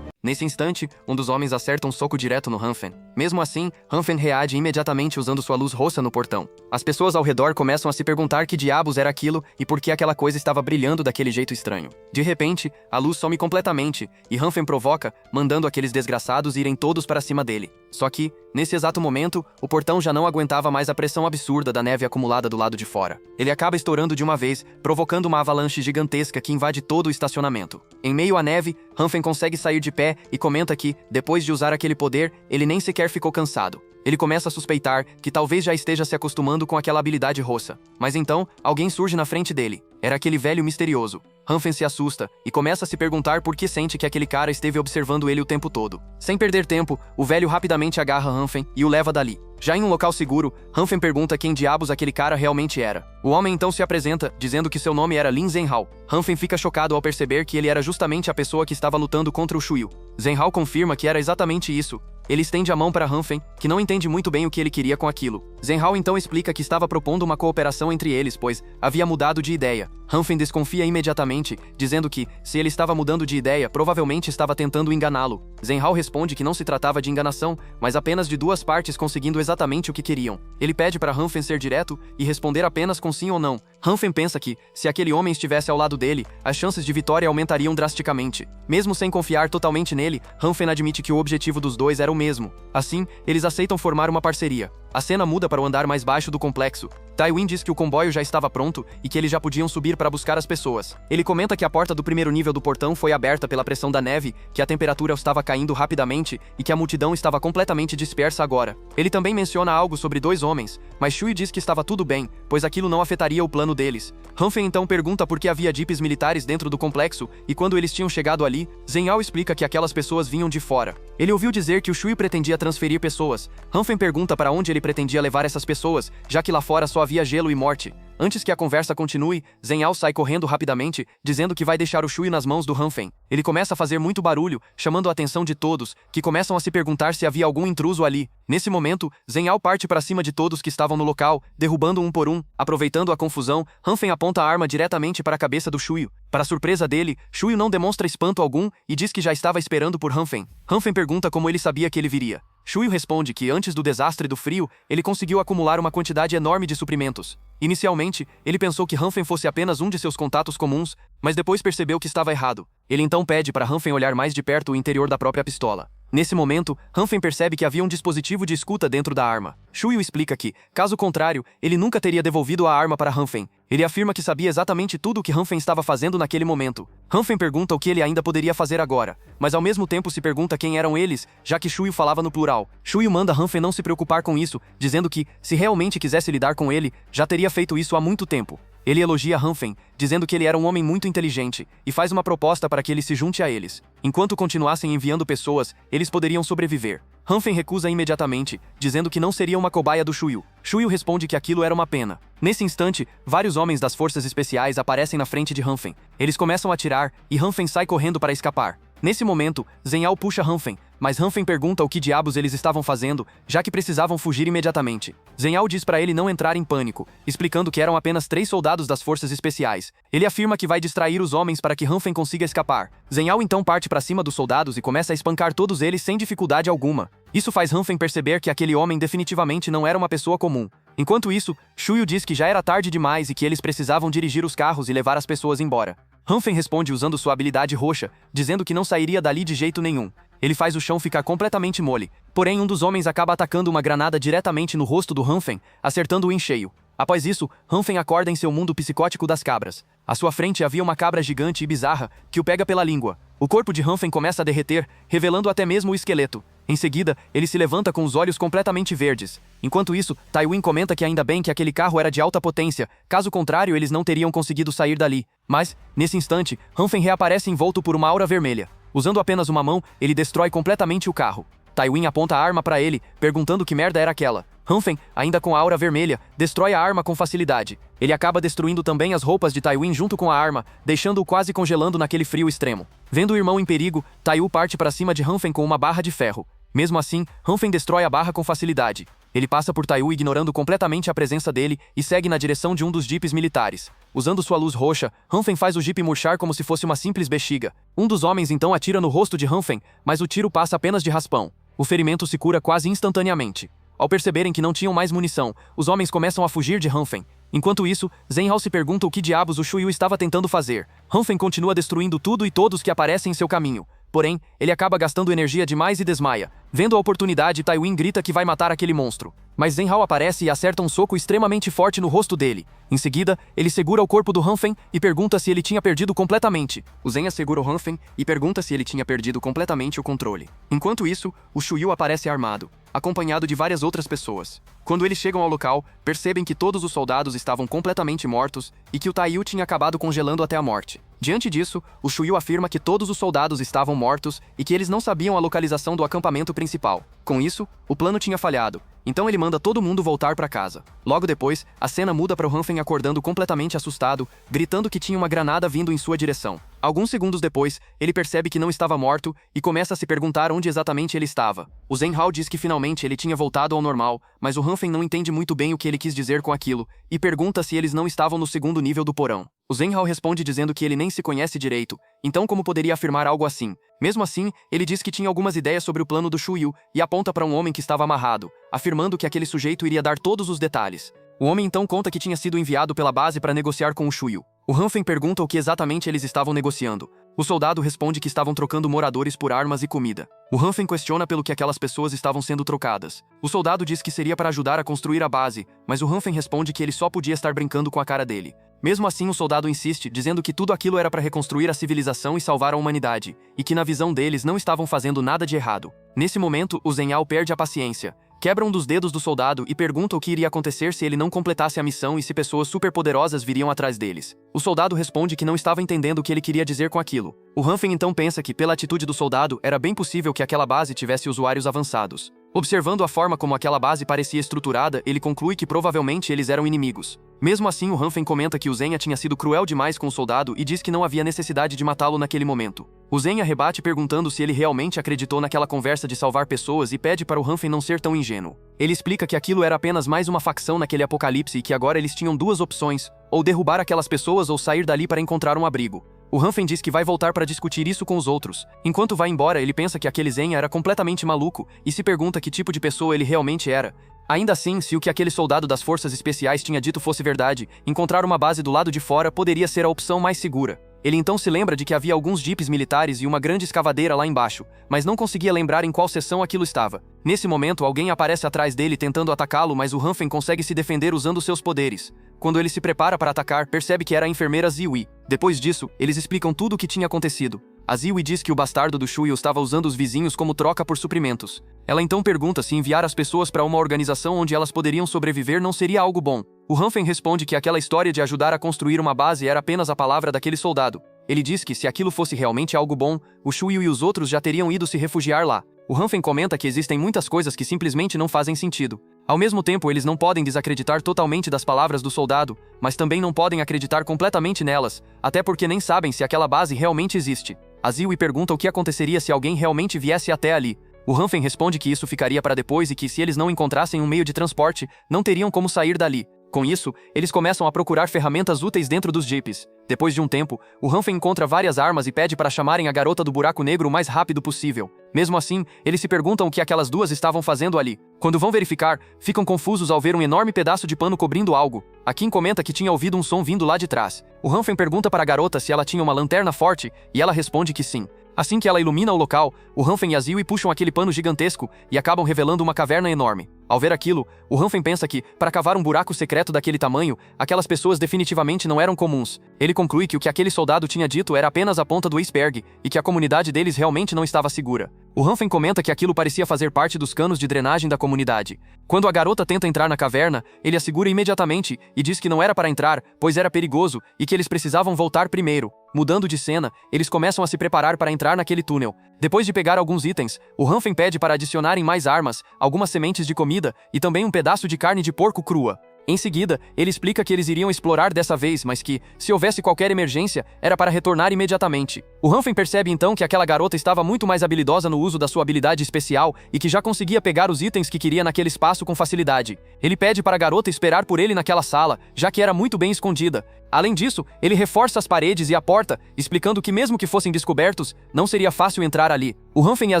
Nesse instante, um dos homens acerta um soco direto no Hanfen. Mesmo assim, Hanfen reage imediatamente usando sua luz roxa no portão. As pessoas ao redor começam a se perguntar que diabos era aquilo e por que aquela coisa estava brilhando daquele jeito estranho. De repente, a luz some completamente e Hanfen provoca, mandando aqueles desgraçados irem todos para cima dele. Só que, nesse exato momento, o portão já não aguentava mais a pressão absurda da neve acumulada do lado de fora. Ele acaba estourando de uma vez, provocando uma avalanche gigantesca que invade todo o estacionamento. Em meio à neve, Hanfen consegue sair de pé e comenta que, depois de usar aquele poder, ele nem sequer ficou cansado. Ele começa a suspeitar que talvez já esteja se acostumando com aquela habilidade roxa. Mas então, alguém surge na frente dele. Era aquele velho misterioso. Hanfen se assusta e começa a se perguntar por que sente que aquele cara esteve observando ele o tempo todo. Sem perder tempo, o velho rapidamente agarra Hanfen e o leva dali. Já em um local seguro, Hanfen pergunta quem diabos aquele cara realmente era. O homem então se apresenta, dizendo que seu nome era Lin Zhenhao. Hanfen fica chocado ao perceber que ele era justamente a pessoa que estava lutando contra o Shuyu. Zhenhao confirma que era exatamente isso. Ele estende a mão para Hanfen, que não entende muito bem o que ele queria com aquilo. Zhenhao então explica que estava propondo uma cooperação entre eles, pois havia mudado de ideia. Hanfen desconfia imediatamente, dizendo que, se ele estava mudando de ideia, provavelmente estava tentando enganá-lo. Zhenhao responde que não se tratava de enganação, mas apenas de duas partes conseguindo exatamente o que queriam. Ele pede para Hanfen ser direto e responder apenas com sim ou não. Hanfen pensa que, se aquele homem estivesse ao lado dele, as chances de vitória aumentariam drasticamente. Mesmo sem confiar totalmente nele, Hanfen admite que o objetivo dos dois era o mesmo. Assim, eles aceitam formar uma parceria. A cena muda para o andar mais baixo do complexo. Tywin diz que o comboio já estava pronto e que eles já podiam subir para buscar as pessoas. Ele comenta que a porta do primeiro nível do portão foi aberta pela pressão da neve, que a temperatura estava caindo rapidamente e que a multidão estava completamente dispersa agora. Ele também menciona algo sobre dois homens, mas Shui diz que estava tudo bem, pois aquilo não afetaria o plano deles. Hanfen então pergunta por que havia jipes militares dentro do complexo e quando eles tinham chegado ali, Zhenhao explica que aquelas pessoas vinham de fora. Ele ouviu dizer que o Shui pretendia transferir pessoas. Hanfen pergunta para onde ele pretendia levar essas pessoas, já que lá fora só havia gelo e morte. Antes que a conversa continue, Zhenhao sai correndo rapidamente, dizendo que vai deixar o Shui nas mãos do Hanfen. Ele começa a fazer muito barulho, chamando a atenção de todos, que começam a se perguntar se havia algum intruso ali. Nesse momento, Zhenhao parte para cima de todos que estavam no local, derrubando um por um. Aproveitando a confusão, Hanfen aponta a arma diretamente para a cabeça do Shui. Para surpresa dele, Shui não demonstra espanto algum e diz que já estava esperando por Hanfen. Hanfen pergunta como ele sabia que ele viria. Shui responde que antes do desastre do frio, ele conseguiu acumular uma quantidade enorme de suprimentos. Inicialmente, ele pensou que Hanfen fosse apenas um de seus contatos comuns, mas depois percebeu que estava errado. Ele então pede para Hanfen olhar mais de perto o interior da própria pistola. Nesse momento, Hanfen percebe que havia um dispositivo de escuta dentro da arma. Shui explica que, caso contrário, ele nunca teria devolvido a arma para Hanfen. Ele afirma que sabia exatamente tudo o que Hanfen estava fazendo naquele momento. Hanfen pergunta o que ele ainda poderia fazer agora, mas ao mesmo tempo se pergunta quem eram eles, já que Shuyu falava no plural. Shuyu manda Hanfen não se preocupar com isso, dizendo que, se realmente quisesse lidar com ele, já teria feito isso há muito tempo. Ele elogia Hanfen, dizendo que ele era um homem muito inteligente, e faz uma proposta para que ele se junte a eles. Enquanto continuassem enviando pessoas, eles poderiam sobreviver. Hanfen recusa imediatamente, dizendo que não seria uma cobaia do Shuyu. Shuyu responde que aquilo era uma pena. Nesse instante, vários homens das forças especiais aparecem na frente de Hanfen. Eles começam a atirar, e Hanfen sai correndo para escapar. Nesse momento, Zhenhao puxa Hanfen, mas Hanfen pergunta o que diabos eles estavam fazendo, já que precisavam fugir imediatamente. Zhenhao diz para ele não entrar em pânico, explicando que eram apenas 3 soldados das forças especiais. Ele afirma que vai distrair os homens para que Hanfen consiga escapar. Zhenhao então parte para cima dos soldados e começa a espancar todos eles sem dificuldade alguma. Isso faz Hanfen perceber que aquele homem definitivamente não era uma pessoa comum. Enquanto isso, Shuyu diz que já era tarde demais e que eles precisavam dirigir os carros e levar as pessoas embora. Hanfen responde usando sua habilidade roxa, dizendo que não sairia dali de jeito nenhum. Ele faz o chão ficar completamente mole. Porém, um dos homens acaba atacando uma granada diretamente no rosto do Hanfen, acertando-o em cheio. Após isso, Hanfen acorda em seu mundo psicótico das cabras. À sua frente havia uma cabra gigante e bizarra, que o pega pela língua. O corpo de Hanfen começa a derreter, revelando até mesmo o esqueleto. Em seguida, ele se levanta com os olhos completamente verdes. Enquanto isso, Tywin comenta que ainda bem que aquele carro era de alta potência, caso contrário eles não teriam conseguido sair dali. Mas, nesse instante, Hanfen reaparece envolto por uma aura vermelha. Usando apenas uma mão, ele destrói completamente o carro. Tywin aponta a arma para ele, perguntando que merda era aquela. Hanfen, ainda com a aura vermelha, destrói a arma com facilidade. Ele acaba destruindo também as roupas de Tywin junto com a arma, deixando-o quase congelando naquele frio extremo. Vendo o irmão em perigo, Tywin parte para cima de Hanfen com uma barra de ferro. Mesmo assim, Hanfen destrói a barra com facilidade. Ele passa por Tywin ignorando completamente a presença dele e segue na direção de um dos jipes militares. Usando sua luz roxa, Hanfen faz o jipe murchar como se fosse uma simples bexiga. Um dos homens então atira no rosto de Hanfen, mas o tiro passa apenas de raspão. O ferimento se cura quase instantaneamente. Ao perceberem que não tinham mais munição, os homens começam a fugir de Hanfen. Enquanto isso, Zhenhao se pergunta o que diabos o Shuyu estava tentando fazer. Hanfen continua destruindo tudo e todos que aparecem em seu caminho. Porém, ele acaba gastando energia demais e desmaia. Vendo a oportunidade, Tywin grita que vai matar aquele monstro. Mas Zhenhao aparece e acerta um soco extremamente forte no rosto dele. Em seguida, ele segura o corpo do Hanfen e pergunta se ele tinha perdido completamente. O Zhenhao segura o Hanfen e pergunta se ele tinha perdido completamente o controle. Enquanto isso, o Shuyu aparece armado, acompanhado de várias outras pessoas. Quando eles chegam ao local, percebem que todos os soldados estavam completamente mortos e que o Taiyu tinha acabado congelando até a morte. Diante disso, o Shuyu afirma que todos os soldados estavam mortos e que eles não sabiam a localização do acampamento principal. Com isso, o plano tinha falhado, então ele manda todo mundo voltar para casa. Logo depois, a cena muda para o Hanfen acordando completamente assustado, gritando que tinha uma granada vindo em sua direção. Alguns segundos depois, ele percebe que não estava morto e começa a se perguntar onde exatamente ele estava. O Zhenhao diz que finalmente ele tinha voltado ao normal, mas o Hanfen não entende muito bem o que ele quis dizer com aquilo e pergunta se eles não estavam no segundo nível do porão. O Zhenhao responde dizendo que ele nem se conhece direito, então como poderia afirmar algo assim? Mesmo assim, ele diz que tinha algumas ideias sobre o plano do Shuyu e aponta para um homem que estava amarrado, afirmando que aquele sujeito iria dar todos os detalhes. O homem então conta que tinha sido enviado pela base para negociar com o Shuyu. O Hanfen pergunta o que exatamente eles estavam negociando. O soldado responde que estavam trocando moradores por armas e comida. O Hanfen questiona pelo que aquelas pessoas estavam sendo trocadas. O soldado diz que seria para ajudar a construir a base, mas o Hanfen responde que ele só podia estar brincando com a cara dele. Mesmo assim, o soldado insiste, dizendo que tudo aquilo era para reconstruir a civilização e salvar a humanidade, e que na visão deles não estavam fazendo nada de errado. Nesse momento, o Zhenhao perde a paciência. Quebra um dos dedos do soldado e pergunta o que iria acontecer se ele não completasse a missão e se pessoas superpoderosas viriam atrás deles. O soldado responde que não estava entendendo o que ele queria dizer com aquilo. O Hanfen então pensa que, pela atitude do soldado, era bem possível que aquela base tivesse usuários avançados. Observando a forma como aquela base parecia estruturada, ele conclui que provavelmente eles eram inimigos. Mesmo assim, o Hanfen comenta que o Zhenhao tinha sido cruel demais com o soldado e diz que não havia necessidade de matá-lo naquele momento. O Zhenhao rebate perguntando se ele realmente acreditou naquela conversa de salvar pessoas e pede para o Hanfen não ser tão ingênuo. Ele explica que aquilo era apenas mais uma facção naquele apocalipse e que agora eles tinham duas opções, ou derrubar aquelas pessoas ou sair dali para encontrar um abrigo. O Hanfen diz que vai voltar para discutir isso com os outros. Enquanto vai embora, ele pensa que aquele Zhenhao era completamente maluco e se pergunta que tipo de pessoa ele realmente era. Ainda assim, se o que aquele soldado das forças especiais tinha dito fosse verdade, encontrar uma base do lado de fora poderia ser a opção mais segura. Ele então se lembra de que havia alguns jipes militares e uma grande escavadeira lá embaixo, mas não conseguia lembrar em qual seção aquilo estava. Nesse momento, alguém aparece atrás dele tentando atacá-lo, mas o Hanfen consegue se defender usando seus poderes. Quando ele se prepara para atacar, percebe que era a enfermeira Ziwi. Depois disso, eles explicam tudo o que tinha acontecido. A Ziwi diz que o bastardo do Shuyo estava usando os vizinhos como troca por suprimentos. Ela então pergunta se enviar as pessoas para uma organização onde elas poderiam sobreviver não seria algo bom. O Hanfen responde que aquela história de ajudar a construir uma base era apenas a palavra daquele soldado. Ele diz que se aquilo fosse realmente algo bom, o Shuyo e os outros já teriam ido se refugiar lá. O Hanfen comenta que existem muitas coisas que simplesmente não fazem sentido. Ao mesmo tempo, eles não podem desacreditar totalmente das palavras do soldado, mas também não podem acreditar completamente nelas, até porque nem sabem se aquela base realmente existe. A Ziwi pergunta o que aconteceria se alguém realmente viesse até ali. O Hanfen responde que isso ficaria para depois e que se eles não encontrassem um meio de transporte, não teriam como sair dali. Com isso, eles começam a procurar ferramentas úteis dentro dos jipes. Depois de um tempo, o Hanfen encontra várias armas e pede para chamarem a garota do buraco negro o mais rápido possível. Mesmo assim, eles se perguntam o que aquelas duas estavam fazendo ali. Quando vão verificar, ficam confusos ao ver um enorme pedaço de pano cobrindo algo. A Kim comenta que tinha ouvido um som vindo lá de trás. O Hanfen pergunta para a garota se ela tinha uma lanterna forte, e ela responde que sim. Assim que ela ilumina o local, o Hanfen e a Ziwi puxam aquele pano gigantesco e acabam revelando uma caverna enorme. Ao ver aquilo, o Hanfen pensa que, para cavar um buraco secreto daquele tamanho, aquelas pessoas definitivamente não eram comuns. Ele conclui que o que aquele soldado tinha dito era apenas a ponta do iceberg e que a comunidade deles realmente não estava segura. O Hanfen comenta que aquilo parecia fazer parte dos canos de drenagem da comunidade. Quando a garota tenta entrar na caverna, ele a segura imediatamente e diz que não era para entrar, pois era perigoso e que eles precisavam voltar primeiro. Mudando de cena, eles começam a se preparar para entrar naquele túnel. Depois de pegar alguns itens, o Hanfen pede para adicionarem mais armas, algumas sementes de comida e também um pedaço de carne de porco crua. Em seguida, ele explica que eles iriam explorar dessa vez, mas que, se houvesse qualquer emergência, era para retornar imediatamente. O Hanfen percebe então que aquela garota estava muito mais habilidosa no uso da sua habilidade especial e que já conseguia pegar os itens que queria naquele espaço com facilidade. Ele pede para a garota esperar por ele naquela sala, já que era muito bem escondida. Além disso, ele reforça as paredes e a porta, explicando que mesmo que fossem descobertos, não seria fácil entrar ali. O Hanfen e a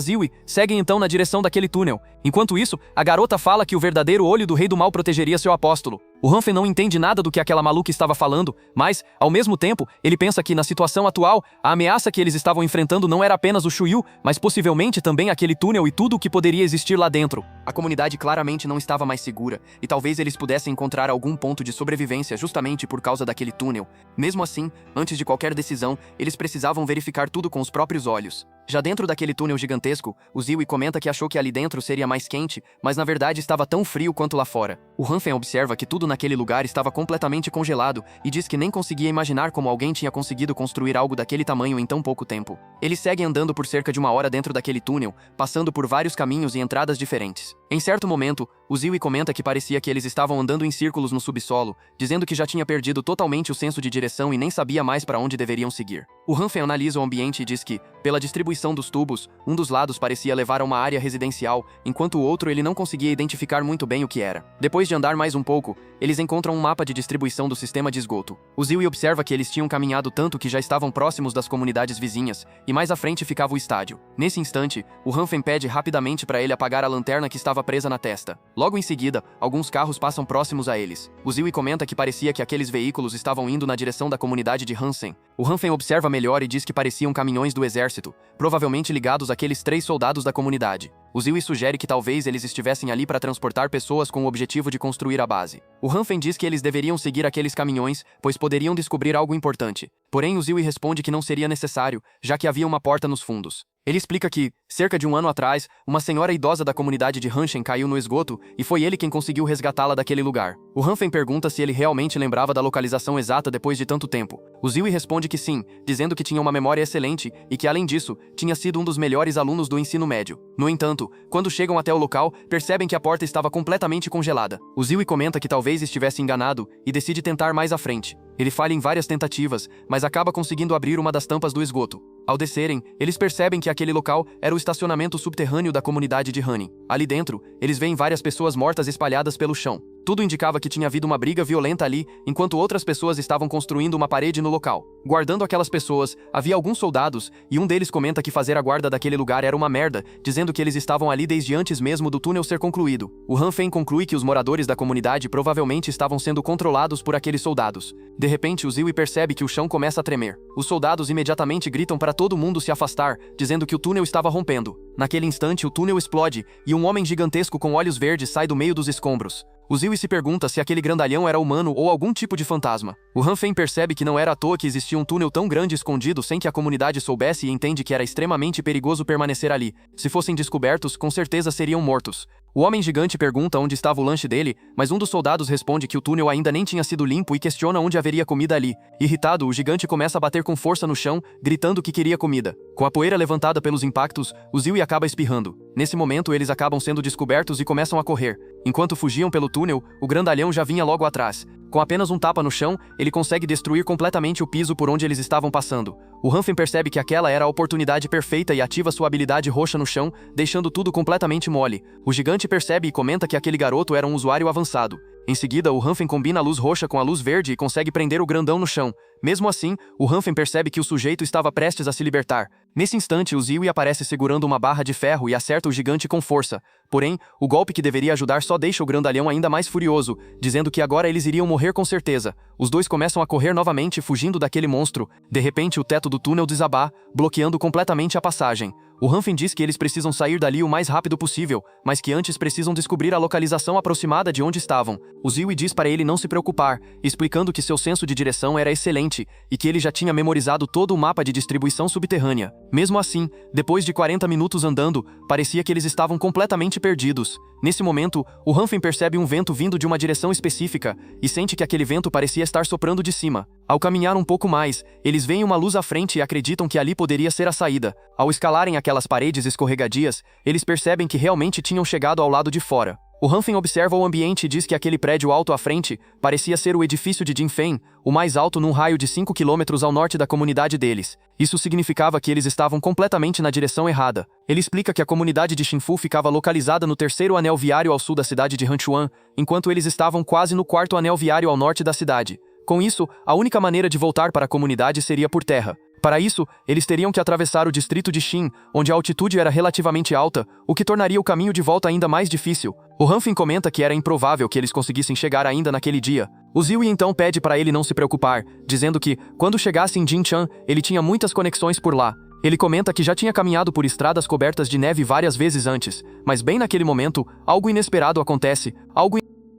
Ziwi seguem então na direção daquele túnel. Enquanto isso, a garota fala que o verdadeiro olho do rei do mal protegeria seu apóstolo. O Hanfen não entende nada do que aquela maluca estava falando, mas, ao mesmo tempo, ele pensa que, na situação atual, a ameaça que eles estavam enfrentando não era apenas o Shuyu, mas possivelmente também aquele túnel e tudo o que poderia existir lá dentro. A comunidade claramente não estava mais segura, e talvez eles pudessem encontrar algum ponto de sobrevivência justamente por causa daquele túnel. Mesmo assim, antes de qualquer decisão, eles precisavam verificar tudo com os próprios olhos. Já dentro daquele túnel gigantesco, o Ziwi comenta que achou que ali dentro seria mais quente, mas na verdade estava tão frio quanto lá fora. O Hanfen observa que tudo naquele lugar estava completamente congelado e diz que nem conseguia imaginar como alguém tinha conseguido construir algo daquele tamanho em tão pouco tempo. Eles seguem andando por cerca de 1 hora dentro daquele túnel, passando por vários caminhos e entradas diferentes. Em certo momento, o Ziwi comenta que parecia que eles estavam andando em círculos no subsolo, dizendo que já tinha perdido totalmente o senso de direção e nem sabia mais para onde deveriam seguir. O Hanfen analisa o ambiente e diz que, pela distribuição dos tubos, um dos lados parecia levar a uma área residencial, enquanto o outro ele não conseguia identificar muito bem o que era. Depois de andar mais um pouco, eles encontram um mapa de distribuição do sistema de esgoto. O Ziwi observa que eles tinham caminhado tanto que já estavam próximos das comunidades vizinhas, e mais à frente ficava o estádio. Nesse instante, o Hanfen pede rapidamente para ele apagar a lanterna que estava presa na testa. Logo em seguida, alguns carros passam próximos a eles. O Ziwi comenta que parecia que aqueles veículos estavam indo na direção da comunidade de Hansen. O Hanfen observa melhor e diz que pareciam caminhões do exército, provavelmente ligados àqueles 3 soldados da comunidade. O Ziwi sugere que talvez eles estivessem ali para transportar pessoas com o objetivo de construir a base. O Hanfen diz que eles deveriam seguir aqueles caminhões, pois poderiam descobrir algo importante. Porém, o Ziwi responde que não seria necessário, já que havia uma porta nos fundos. Ele explica que, cerca de 1 ano atrás, uma senhora idosa da comunidade de Hansen caiu no esgoto e foi ele quem conseguiu resgatá-la daquele lugar. O Hanfen pergunta se ele realmente lembrava da localização exata depois de tanto tempo. O Ziwi responde que sim, dizendo que tinha uma memória excelente e que, além disso, tinha sido um dos melhores alunos do ensino médio. No entanto, quando chegam até o local, percebem que a porta estava completamente congelada. O Ziwi comenta que talvez estivesse enganado e decide tentar mais à frente. Ele falha em várias tentativas, mas acaba conseguindo abrir uma das tampas do esgoto. Ao descerem, eles percebem que aquele local era o estacionamento subterrâneo da comunidade de Honey. Ali dentro, eles veem várias pessoas mortas espalhadas pelo chão. Tudo indicava que tinha havido uma briga violenta ali, enquanto outras pessoas estavam construindo uma parede no local. Guardando aquelas pessoas, havia alguns soldados, e um deles comenta que fazer a guarda daquele lugar era uma merda, dizendo que eles estavam ali desde antes mesmo do túnel ser concluído. O Han Feng conclui que os moradores da comunidade provavelmente estavam sendo controlados por aqueles soldados. De repente, o Ziwi percebe que o chão começa a tremer. Os soldados imediatamente gritam para todo mundo se afastar, dizendo que o túnel estava rompendo. Naquele instante, o túnel explode, e um homem gigantesco com olhos verdes sai do meio dos escombros. O Ziwi se pergunta se aquele grandalhão era humano ou algum tipo de fantasma. O Han Feng percebe que não era à toa que existia um túnel tão grande escondido sem que a comunidade soubesse e entende que era extremamente perigoso permanecer ali. Se fossem descobertos, com certeza seriam mortos. O homem gigante pergunta onde estava o lanche dele, mas um dos soldados responde que o túnel ainda nem tinha sido limpo e questiona onde haveria comida ali. Irritado, o gigante começa a bater com força no chão, gritando que queria comida. Com a poeira levantada pelos impactos, o Ziwi acaba espirrando. Nesse momento, eles acabam sendo descobertos e começam a correr. Enquanto fugiam pelo túnel, o grandalhão já vinha logo atrás. Com apenas um tapa no chão, ele consegue destruir completamente o piso por onde eles estavam passando. O Han Feng percebe que aquela era a oportunidade perfeita e ativa sua habilidade roxa no chão, deixando tudo completamente mole. O gigante percebe e comenta que aquele garoto era um usuário avançado. Em seguida, o Han Feng combina a luz roxa com a luz verde e consegue prender o grandão no chão. Mesmo assim, o Han Feng percebe que o sujeito estava prestes a se libertar. Nesse instante, o Ziwi aparece segurando uma barra de ferro e acerta o gigante com força. Porém, o golpe que deveria ajudar só deixa o grandalhão ainda mais furioso, dizendo que agora eles iriam morrer com certeza. Os dois começam a correr novamente, fugindo daquele monstro. De repente, o teto do túnel desaba, bloqueando completamente a passagem. O Han Feng diz que eles precisam sair dali o mais rápido possível, mas que antes precisam descobrir a localização aproximada de onde estavam. O Ziwi diz para ele não se preocupar, explicando que seu senso de direção era excelente e que ele já tinha memorizado todo o mapa de distribuição subterrânea. Mesmo assim, depois de 40 minutos andando, parecia que eles estavam completamente perdidos. Nesse momento, o Han Feng percebe um vento vindo de uma direção específica e sente que aquele vento parecia estar soprando de cima. Ao caminhar um pouco mais, eles veem uma luz à frente e acreditam que ali poderia ser a saída. Ao escalarem aquelas paredes escorregadias, eles percebem que realmente tinham chegado ao lado de fora. O Han Feng observa o ambiente e diz que aquele prédio alto à frente parecia ser o edifício de Jinfeng, o mais alto num raio de 5 quilômetros ao norte da comunidade deles. Isso significava que eles estavam completamente na direção errada. Ele explica que a comunidade de Xinfu ficava localizada no terceiro anel viário ao sul da cidade de Hanchuan, enquanto eles estavam quase no quarto anel viário ao norte da cidade. Com isso, a única maneira de voltar para a comunidade seria por terra. Para isso, eles teriam que atravessar o distrito de Xin, onde a altitude era relativamente alta, o que tornaria o caminho de volta ainda mais difícil. O Han Feng comenta que era improvável que eles conseguissem chegar ainda naquele dia. O Ziwi então pede para ele não se preocupar, dizendo que, quando chegasse em Jinchan, ele tinha muitas conexões por lá. Ele comenta que já tinha caminhado por estradas cobertas de neve várias vezes antes, mas bem naquele momento, algo inesperado acontece,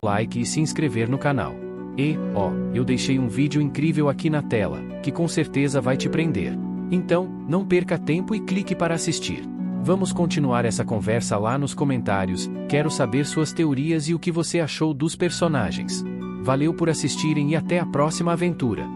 like e se inscrever no canal. Eu deixei um vídeo incrível aqui na tela, que com certeza vai te prender. Então, não perca tempo e clique para assistir. Vamos continuar essa conversa lá nos comentários, quero saber suas teorias e o que você achou dos personagens. Valeu por assistirem e até a próxima aventura.